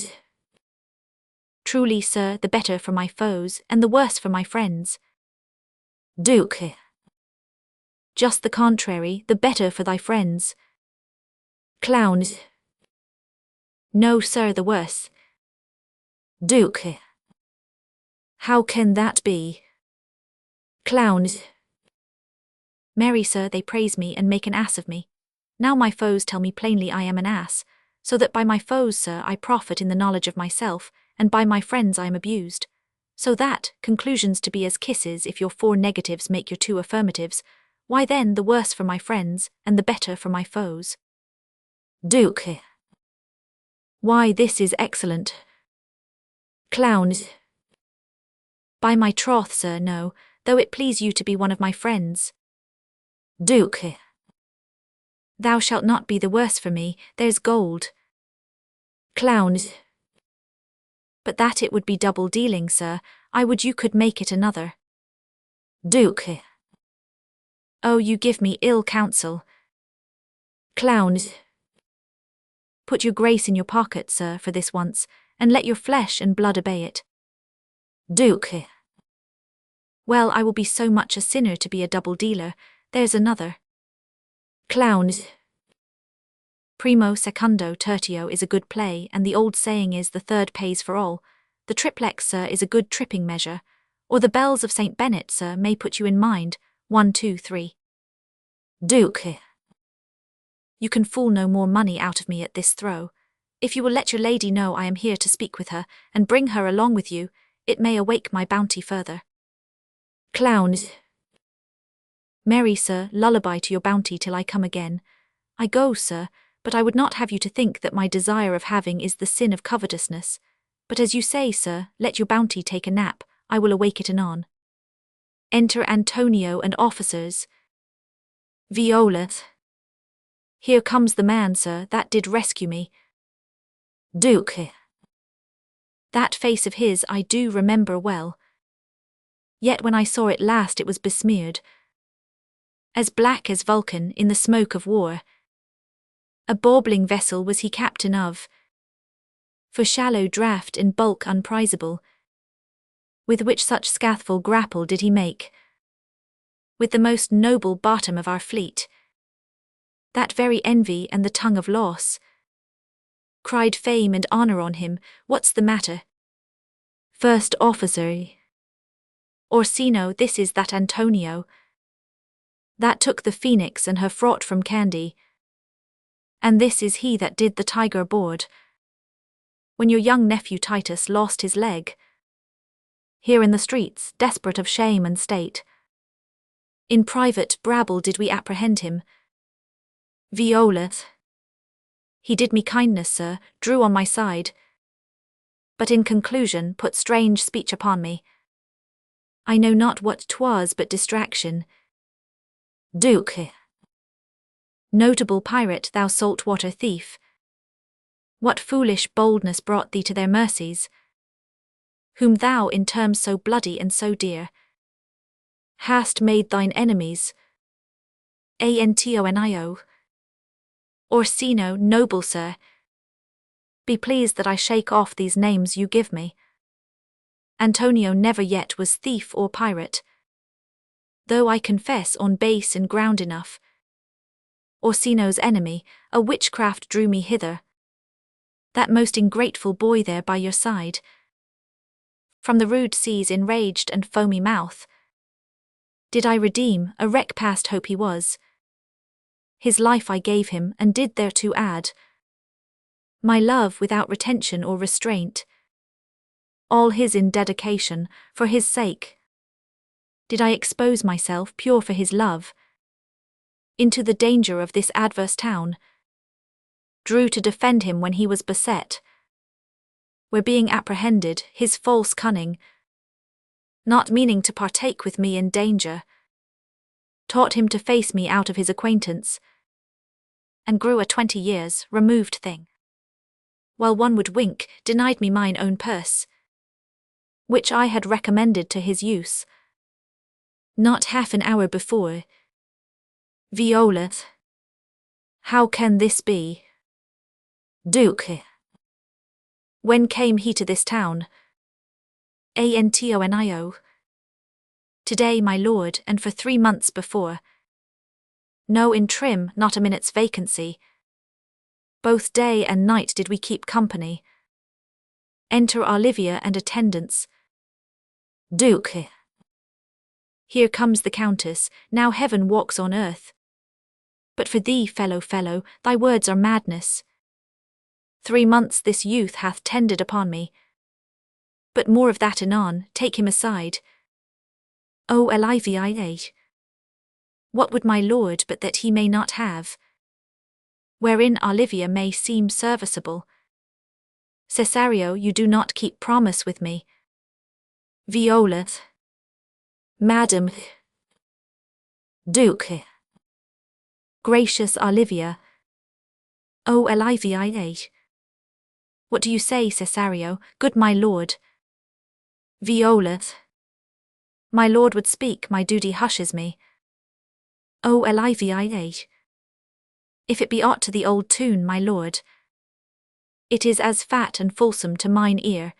Truly, sir, the better for my foes, and the worse for my friends. Duke. Just the contrary, the better for thy friends. Clown. No, sir, the worse. Duke. How can that be? Clown. Marry, sir, they praise me and make an ass of me. Now my foes tell me plainly I am an ass, so that by my foes, sir, I profit in the knowledge of myself, and by my friends I am abused. So that, conclusions to be as kisses if your 4 negatives make your 2 affirmatives, why then the worse for my friends, and the better for my foes. Duke. Why, this is excellent. Clown. By my troth, sir, no, though it please you to be one of my friends. Duke. Thou shalt not be the worse for me, there's gold. Clown. But that it would be double dealing, sir, I would you could make it another. Duke. Oh, you give me ill counsel. Clown. Put your grace in your pocket, sir, for this once, and let your flesh and blood obey it. Duke. Well, I will be so much a sinner to be a double dealer, there's another. Clown. Primo secundo tertio is a good play, and the old saying is the third pays for all. The triplex, sir, is a good tripping measure, or the bells of St. Bennet, sir, may put you in mind. 1, 2, 3. Duke. You can fool no more money out of me at this throw. If you will let your lady know I am here to speak with her, and bring her along with you, it may awake my bounty further. Clown. Marry, sir, lullaby to your bounty till I come again. I go, sir, but I would not have you to think that my desire of having is the sin of covetousness. But as you say, sir, let your bounty take a nap, I will awake it anon. Enter Antonio and officers. Viola. Here comes the man, sir, that did rescue me. Duke. That face of his I do remember well. Yet when I saw it last it was besmeared. as black as Vulcan in the smoke of war. A bawbling vessel was he captain of, for shallow draught in bulk unprizable, with which such scathful grapple did he make, with the most noble bottom of our fleet, that very envy and the tongue of loss, cried fame and honour on him. What's the matter? First officer Orsino, this is that Antonio that took the phoenix and her fraught from Candy, and this is he that did the tiger board when your young nephew Titus lost his leg. Here in the streets, desperate of shame and state, in private brabble did we apprehend him. Viola, he did me kindness, sir, drew on my side, but in conclusion put strange speech upon me. I know not what 'twas but distraction. Duke, notable pirate, thou saltwater thief, what foolish boldness brought thee to their mercies, whom thou in terms so bloody and so dear hast made thine enemies? Antonio Orsino, noble sir, be pleased that I shake off these names you give me. Antonio never yet was thief or pirate, though I confess on base and ground enough. Orsino's enemy, a witchcraft drew me hither, that most ingrateful boy there by your side, from the rude sea's enraged and foamy mouth, did I redeem, a wreck past hope he was. His life I gave him, and did thereto add my love without retention or restraint. All his in dedication, for his sake, did I expose myself, pure for his love, into the danger of this adverse town, drew to defend him when he was beset, where being apprehended, his false cunning, not meaning to partake with me in danger, taught him to face me out of his acquaintance, and grew a 20 years removed thing, while one would wink, denied me mine own purse, which I had recommended to his use, not half an hour before. Viola, how can this be? Duke, when came he to this town? Antonio, today, my lord, and for 3 months before. No, in trim, not a minute's vacancy. Both day and night did we keep company. Enter Olivia and attendants. Duke, here comes the countess, now heaven walks on earth. But for thee, fellow, thy words are madness. 3 months this youth hath tended upon me. But more of that anon, take him aside. O Olivia, what would my lord but that he may not have, wherein Olivia may seem serviceable? Cesario, you do not keep promise with me. Viola, Madam, Duke, gracious Olivia. O Olivia, what do you say, Cesario, good my lord? Viola, my lord would speak, my duty hushes me. O Olivia, if it be aught to the old tune, my lord, it is as fat and fulsome to mine ear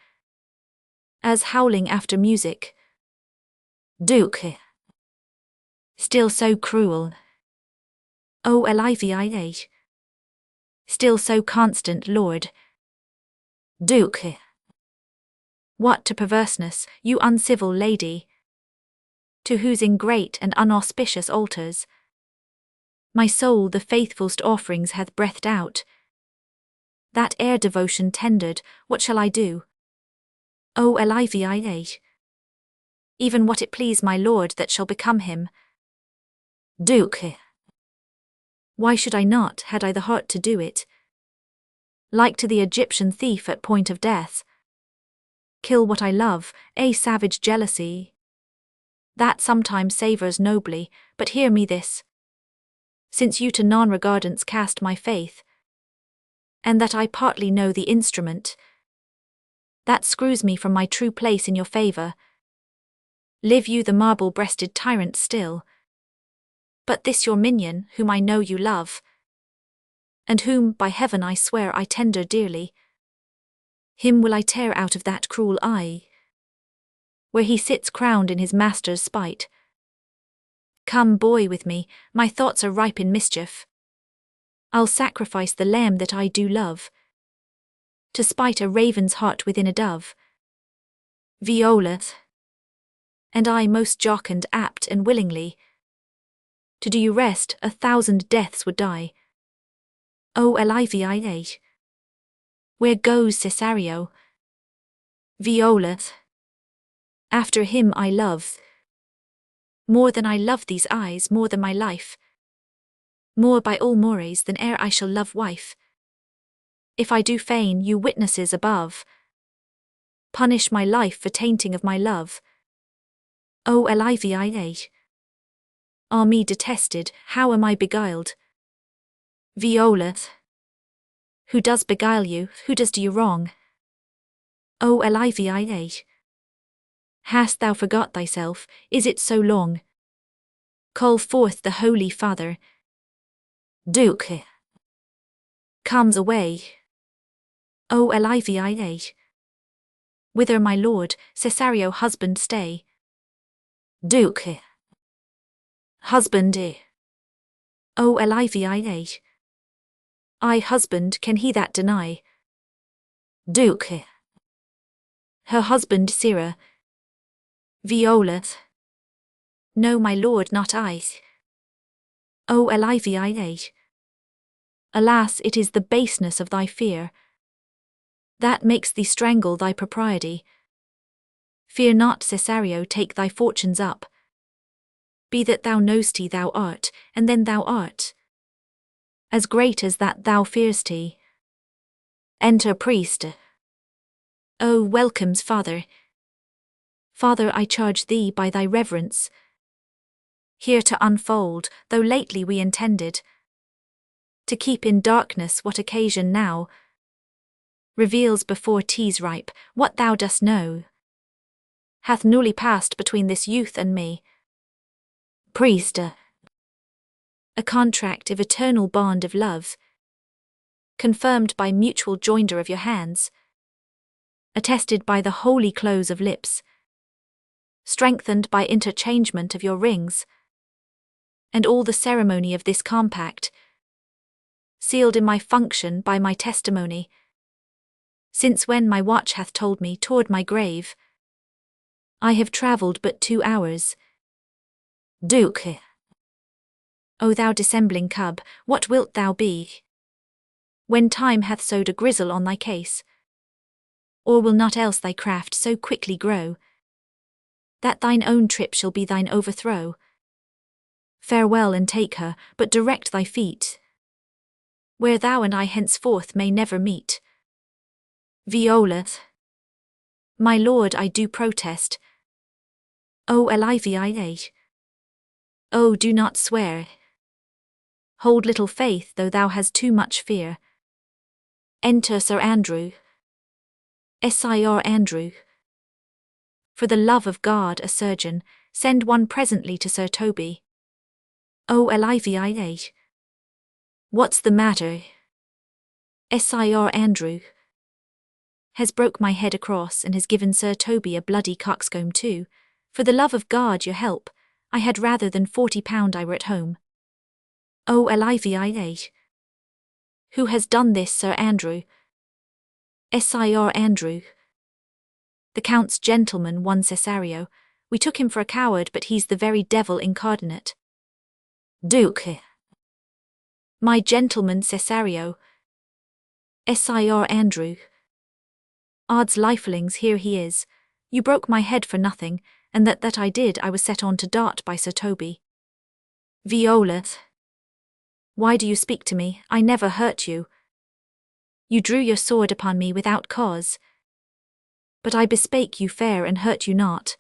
as howling after music. Duke, still so cruel. O Olivia, still so constant, lord. Duke, what to perverseness, you uncivil lady, to whose ingrate and unauspicious altars my soul the faithfulst offerings hath breathed out, that ere devotion tendered, what shall I do? O Olivia, even what it please my lord that shall become him. Duke, why should I not, had I the heart to do it? Like to the Egyptian thief at point of death, kill what I love, a savage jealousy, that sometimes savours nobly, but hear me this, since you to non-regardance cast my faith, and that I partly know the instrument that screws me from my true place in your favour, live you the marble-breasted tyrant still, But this your minion, whom I know you love, and whom, by heaven I swear, I tender dearly, him will I tear out of that cruel eye, where he sits crowned in his master's spite. Come, boy, with me, my thoughts are ripe in mischief. I'll sacrifice the lamb that I do love, to spite a raven's heart within a dove. Viola, and I most jocund, apt, and willingly, to do you rest, 1,000 deaths would die. O Olivia, where goes Cesario? Viola, after him I love, more than I love these eyes, more than my life, more by all mores than e'er I shall love wife. If I do feign, you witnesses above, punish my life for tainting of my love. O Olivia, ah me detested, how am I beguiled? Viola, who does beguile you, who does do you wrong? O Olivia, hast thou forgot thyself, is it so long? Call forth the Holy Father. Duke comes away. O Olivia, whither my lord, Cesario husband stay? Duke husband O Olivia, I husband, can he that deny? Duke her husband Sirrah. Viola, no my lord, not I. O Olivia, alas, it is the baseness of thy fear that makes thee strangle thy propriety. Fear not, Cesario, take thy fortunes up. Be that thou know'st thou art, and then thou art as great as that thou fear'st. Enter priest. O welcomes Father. Father, I charge thee by thy reverence, here to unfold, though lately we intended to keep in darkness what occasion now reveals before tea's ripe, what thou dost know hath newly passed between this youth and me. Priest, a contract of eternal bond of love, confirmed by mutual joinder of your hands, attested by the holy close of lips, strengthened by interchangement of your rings, and all the ceremony of this compact, sealed in my function by my testimony, since when my watch hath told me toward my grave, I have travelled but 2 hours. Duke, O thou dissembling cub, what wilt thou be when time hath sowed a grizzle on thy case? Or will not else thy craft so quickly grow that thine own trip shall be thine overthrow? Farewell, and take her, but direct thy feet where thou and I henceforth may never meet. Viola, my lord, I do protest. O Olivia, oh, do not swear. Hold little faith, though thou hast too much fear. Enter Sir Andrew. Sir Andrew. For the love of God, a surgeon, send one presently to Sir Toby. O Olivia, what's the matter? Sir Andrew has broke my head across and has given Sir Toby a bloody coxcomb too. For the love of God, your help, I had rather than £40 I were at home. O Olivia, who has done this, Sir Andrew? Sir Andrew. The Count's gentleman, one Cesario. We took him for a coward, but he's the very devil incarnate. Duke, my gentleman Cesario. Sir Andrew. Odds lifelings, here he is. You broke my head for nothing, and that I did, I was set on to dart by Sir Toby. Viola, why do you speak to me? I never hurt you. You drew your sword upon me without cause, but I bespake you fair and hurt you not.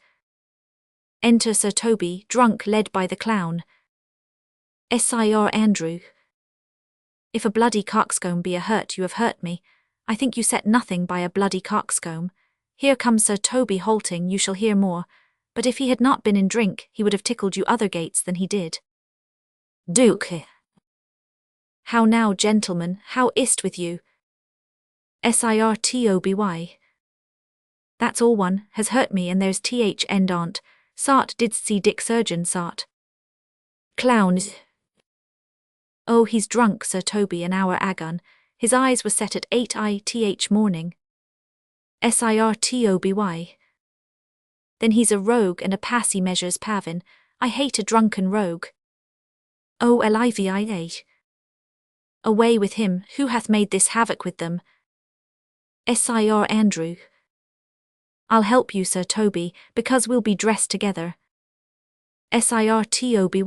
Enter Sir Toby, drunk, led by the clown. Sir Andrew. If a bloody coxcomb be a hurt, you have hurt me. I think you set nothing by a bloody coxcomb. Here comes Sir Toby halting, you shall hear more. But if he had not been in drink, he would have tickled you other gates than he did. Duke. How now, gentlemen, how is't with you? Sir Toby. That's all one, has hurt me and there's th end on't, sart did see Dick surgeon sart. Clowns. Oh, he's drunk, Sir Toby, an hour agon, his eyes were set at 8ith morning. Sir Toby. Then he's a rogue and a passy measures pavin, I hate a drunken rogue. Oh, Olivia. Away with him, who hath made this havoc with them? Sir Andrew. I'll help you, Sir Toby, because we'll be dressed together. Sir Toby.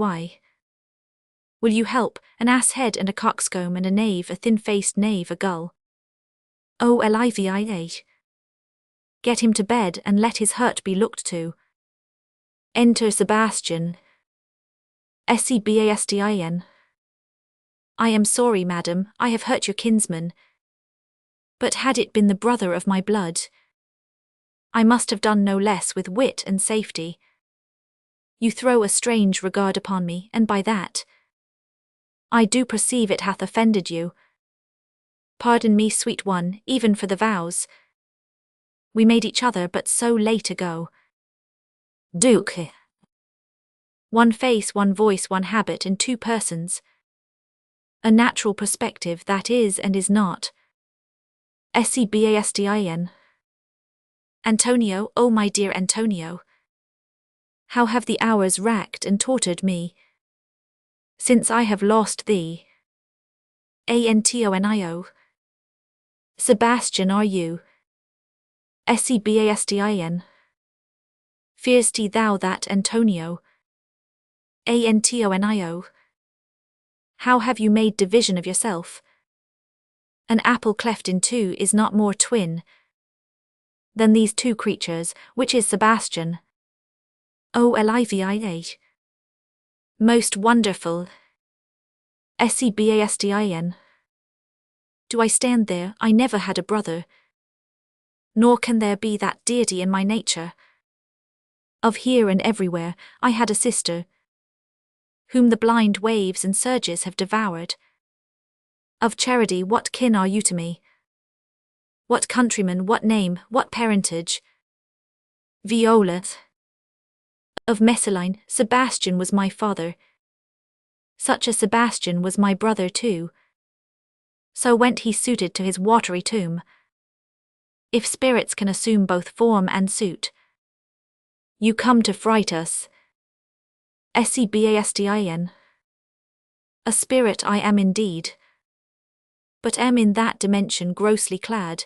Will you help, an ass head and a coxcomb and a knave, a thin-faced knave, a gull? Oh, Olivia. Get him to bed and let his hurt be looked to. Enter Sebastian. Sebastin. I am sorry, madam, I have hurt your kinsman. But had it been the brother of my blood, I must have done no less with wit and safety. You throw a strange regard upon me, and by that I do perceive it hath offended you. Pardon me, sweet one, even for the vows we made each other but so late ago. Duke. One face, one voice, one habit in two persons. A natural perspective that is and is not. Sebastin. Antonio, oh my dear Antonio. How have the hours racked and tortured me, since I have lost thee. Antonio. Sebastian, are you? Sebastin. Fear'st thou that, Antonio? Antonio. How have you made division of yourself? An apple cleft in two is not more twin than these two creatures, which is Sebastian. O Olivia. Most wonderful. Sebastin. Do I stand there? I never had a brother, nor can there be that deity in my nature. Of here and everywhere, I had a sister, whom the blind waves and surges have devoured. Of charity, what kin are you to me? What countryman, what name, what parentage? Viola. Of Messaline, Sebastian was my father. Such a Sebastian was my brother too. So went he suited to his watery tomb. If spirits can assume both form and suit, you come to fright us. Sebastin. A spirit I am indeed, but am in that dimension grossly clad,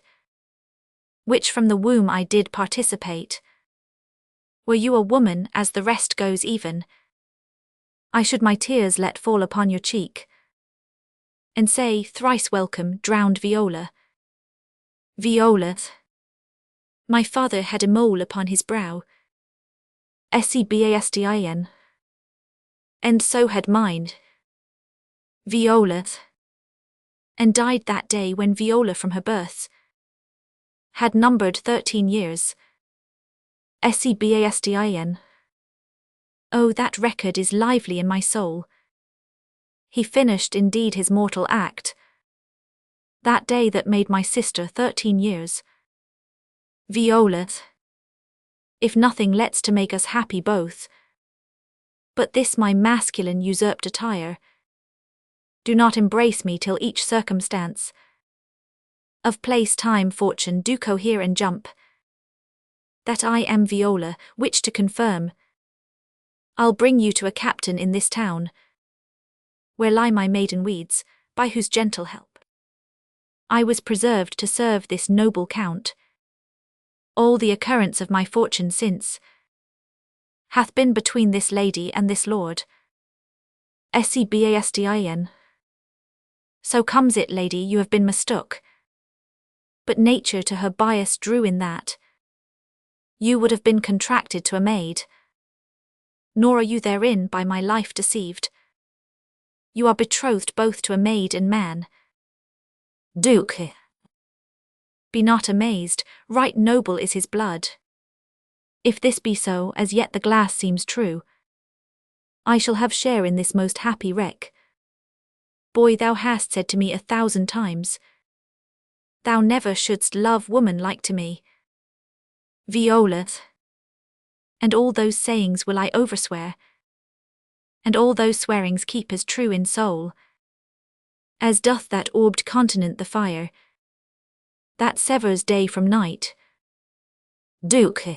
which from the womb I did participate. Were you a woman, as the rest goes even, I should my tears let fall upon your cheek, and say, thrice welcome, drowned Viola. Viola. My father had a mole upon his brow. Sebastin. And so had mine. Viola. And died that day when Viola from her birth had numbered 13 years. Sebastin. Oh, that record is lively in my soul. He finished indeed his mortal act, that day that made my sister 13 years. Viola. If nothing let's to make us happy both, but this my masculine usurped attire, do not embrace me till each circumstance of place, time, fortune do cohere and jump, that I am Viola, which to confirm, I'll bring you to a captain in this town, where lie my maiden weeds, by whose gentle help I was preserved to serve this noble count. All the occurrence of my fortune since hath been between this lady and this lord. Sebastin. So comes it, lady, you have been mistook, but nature to her bias drew in that you would have been contracted to a maid, nor are you therein by my life deceived. You are betrothed both to a maid and man. Duke. Be not amazed, right noble is his blood. If this be so, as yet the glass seems true. I shall have share in this most happy wreck. Boy, thou hast said to me 1,000 times, thou never shouldst love woman like to me. Viola. And all those sayings will I overswear, and all those swearings keep as true in soul, as doth that orbed continent the fire, that severs day from night. Duke,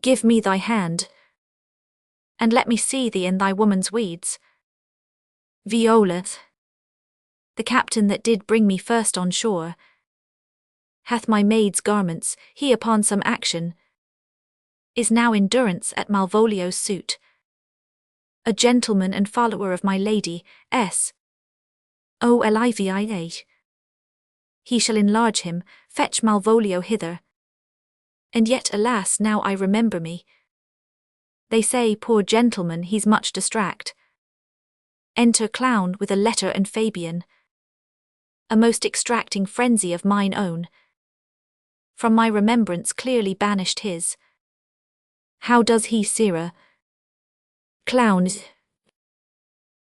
give me thy hand, and let me see thee in thy woman's weeds. Viola, the captain that did bring me first on shore, hath my maid's garments, he upon some action, is now in durance at Malvolio's suit. A gentleman and follower of my lady, S. O Olivia. He shall enlarge him, fetch Malvolio hither. And yet, alas, now I remember me. They say, poor gentleman, he's much distract. Enter clown with a letter and Fabian. A most extracting frenzy of mine own. From my remembrance clearly banished his. How does he, Sirrah? Clown.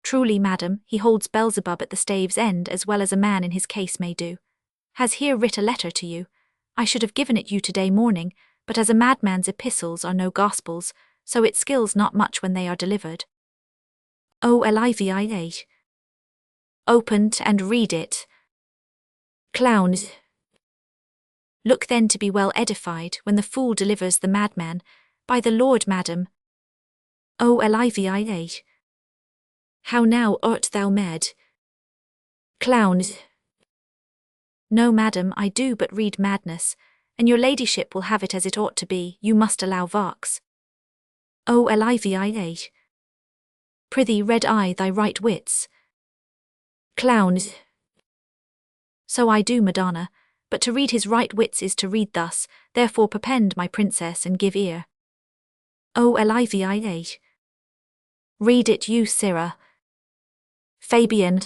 Truly, madam, he holds Beelzebub at the stave's end as well as a man in his case may do. Has here writ a letter to you. I should have given it you today morning, but as a madman's epistles are no gospels, so it skills not much when they are delivered. O Olivia. Opened and read it. Clown. Look then to be well edified when the fool delivers the madman. By the Lord, madam. O Olivia. How now art thou mad? Clown. No, madam, I do but read madness, and your ladyship will have it as it ought to be, you must allow Vox. O Olivia. Prithee read I thy right wits. Clown. So I do, Madonna, but to read his right wits is to read thus, therefore perpend my princess and give ear. O Olivia. Read it you, Sirrah. Fabian.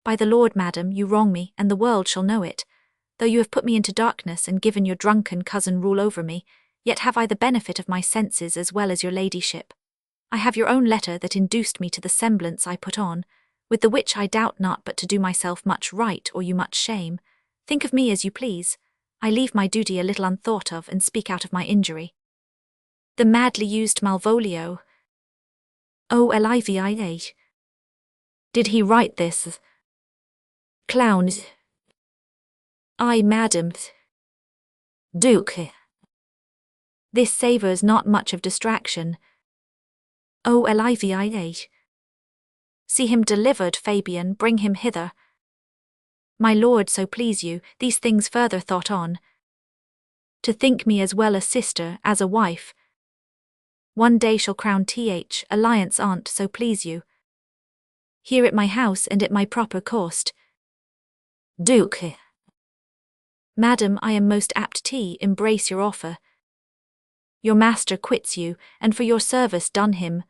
By the Lord, madam, you wrong me, and the world shall know it. Though you have put me into darkness and given your drunken cousin rule over me, yet have I the benefit of my senses as well as your ladyship. I have your own letter that induced me to the semblance I put on, with the which I doubt not but to do myself much right or you much shame. Think of me as you please. I leave my duty a little unthought of and speak out of my injury. The madly used Malvolio. O Olivia. Did he write this? Clown. I, madam. Duke. This savours not much of distraction. O Olivia. See him delivered, Fabian, bring him hither. My lord, so please you, these things further thought on. To think me as well a sister as a wife. One day shall crown alliance aunt, so please you. Here at my house and at my proper cost. Duke. Madam, I am most apt to embrace your offer. Your master quits you, and for your service done him.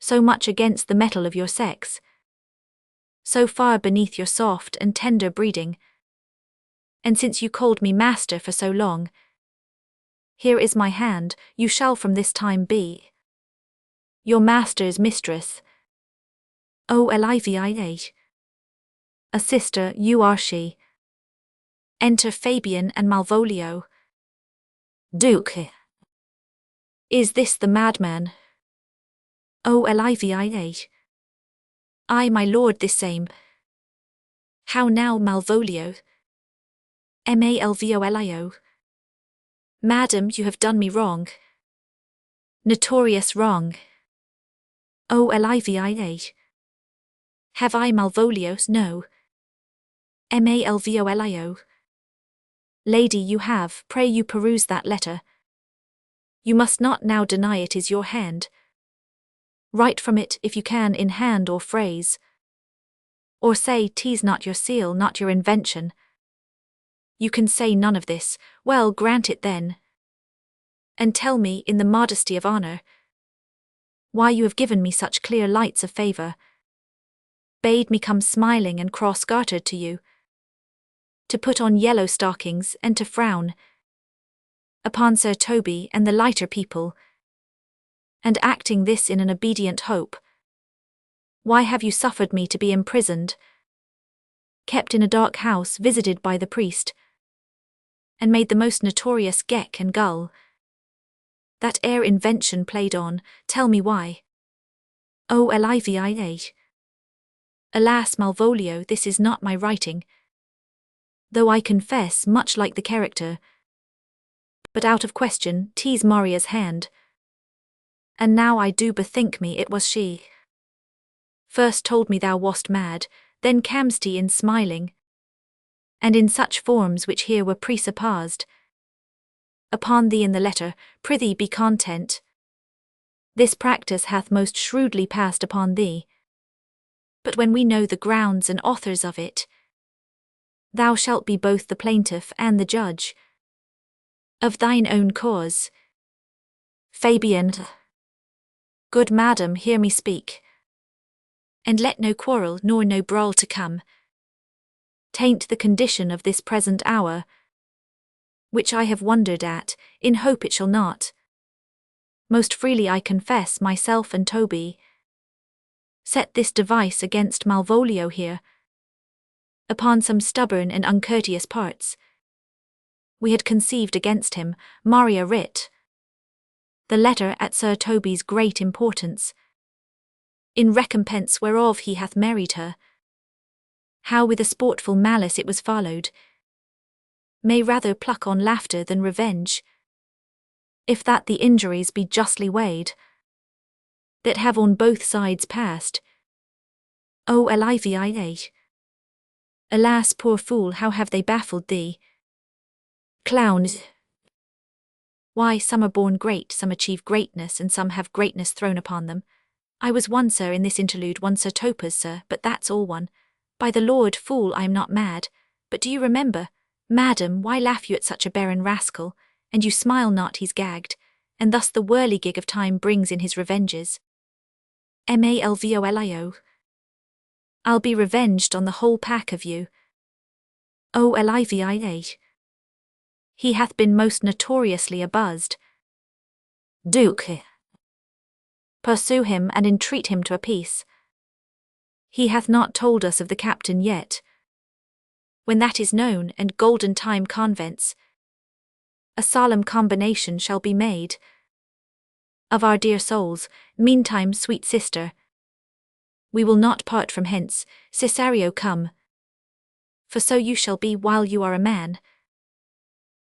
So much against the mettle of your sex. So far beneath your soft and tender breeding. And since you called me master for so long, here is my hand, you shall from this time be your master's mistress. O Olivia. A sister, you are she. Enter Fabian and Malvolio. Duke. Is this the madman? O Olivia. I, my lord, this same. How now, Malvolio? Malvolio. Madam, you have done me wrong. Notorious wrong. O Olivia. Have I, Malvolios? No. Malvolio. Lady, you have, pray you peruse that letter. You must not now deny it is your hand. Write from it, if you can, in hand or phrase. Or say 'tis not your seal, not your invention. You can say none of this, well, grant it then. And tell me, in the modesty of honour, why you have given me such clear lights of favour, bade me come smiling and cross-gartered to you, to put on yellow stockings and to frown upon Sir Toby and the lighter people, and acting this in an obedient hope. Why have you suffered me to be imprisoned, kept in a dark house, visited by the priest, and made the most notorious geck and gull that e'er invention played on? Tell me why. O Olivia! Alas, Malvolio, this is not my writing, though I confess much like the character, but out of question 'tis Maria's hand, and now I do bethink me it was she. First told me thou wast mad, then cam'st in smiling, and in such forms which here were presupposed upon thee in the letter. Prithee be content. This practice hath most shrewdly passed upon thee, but when we know the grounds and authors of it, thou shalt be both the plaintiff and the judge of thine own cause. Fabian. Good madam, hear me speak, and let no quarrel nor no brawl to come taint the condition of this present hour, which I have wondered at, in hope it shall not. Most freely I confess myself and Toby set this device against Malvolio here, upon some stubborn and uncourteous parts we had conceived against him. Maria writ the letter at Sir Toby's great importance, in recompense whereof he hath married her. How with a sportful malice it was followed, may rather pluck on laughter than revenge, if that the injuries be justly weighed, that have on both sides passed. O Olivia! Alas, poor fool, how have they baffled thee? Clowns! Why, some are born great, some achieve greatness, and some have greatness thrown upon them. I was one, sir, in this interlude, one Sir Topaz, sir, but that's all one. By the Lord, fool, I am not mad, but do you remember, madam, why laugh you at such a barren rascal, and you smile not, he's gagged, and thus the whirligig of time brings in his revenges. Malvolio. I'll be revenged on the whole pack of you. O Olivia! He hath been most notoriously abuzzed. Duke. Pursue him and entreat him to a peace. He hath not told us of the captain yet. When that is known, and golden time convents, a solemn combination shall be made of our dear souls. Meantime, sweet sister, we will not part from hence. Cesario, come, for so you shall be while you are a man,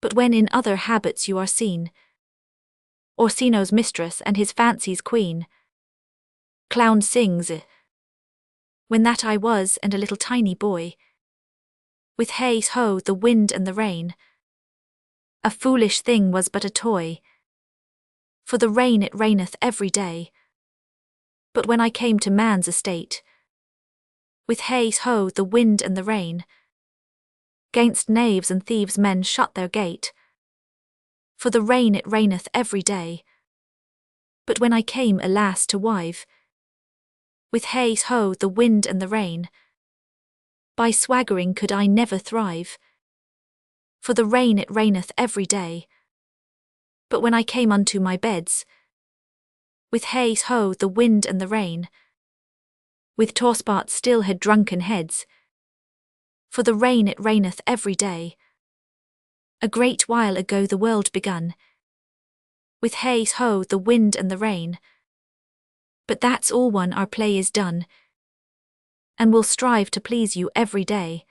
but when in other habits you are seen, Orsino's mistress and his fancy's queen. Clown sings, when that I was and a little tiny boy, with hey ho the wind and the rain, a foolish thing was but a toy, for the rain it raineth every day. But when I came to man's estate, with hey ho the wind and the rain, 'gainst knaves and thieves men shut their gate, for the rain it raineth every day. But when I came, alas, to wive, with hey ho the wind and the rain, by swaggering could I never thrive, for the rain it raineth every day. But when I came unto my beds, with hey ho the wind and the rain, with torspart still had drunken heads, for the rain it raineth every day. A great while ago the world begun, with hey ho the wind and the rain, but that's all one, our play is done, and we'll strive to please you every day.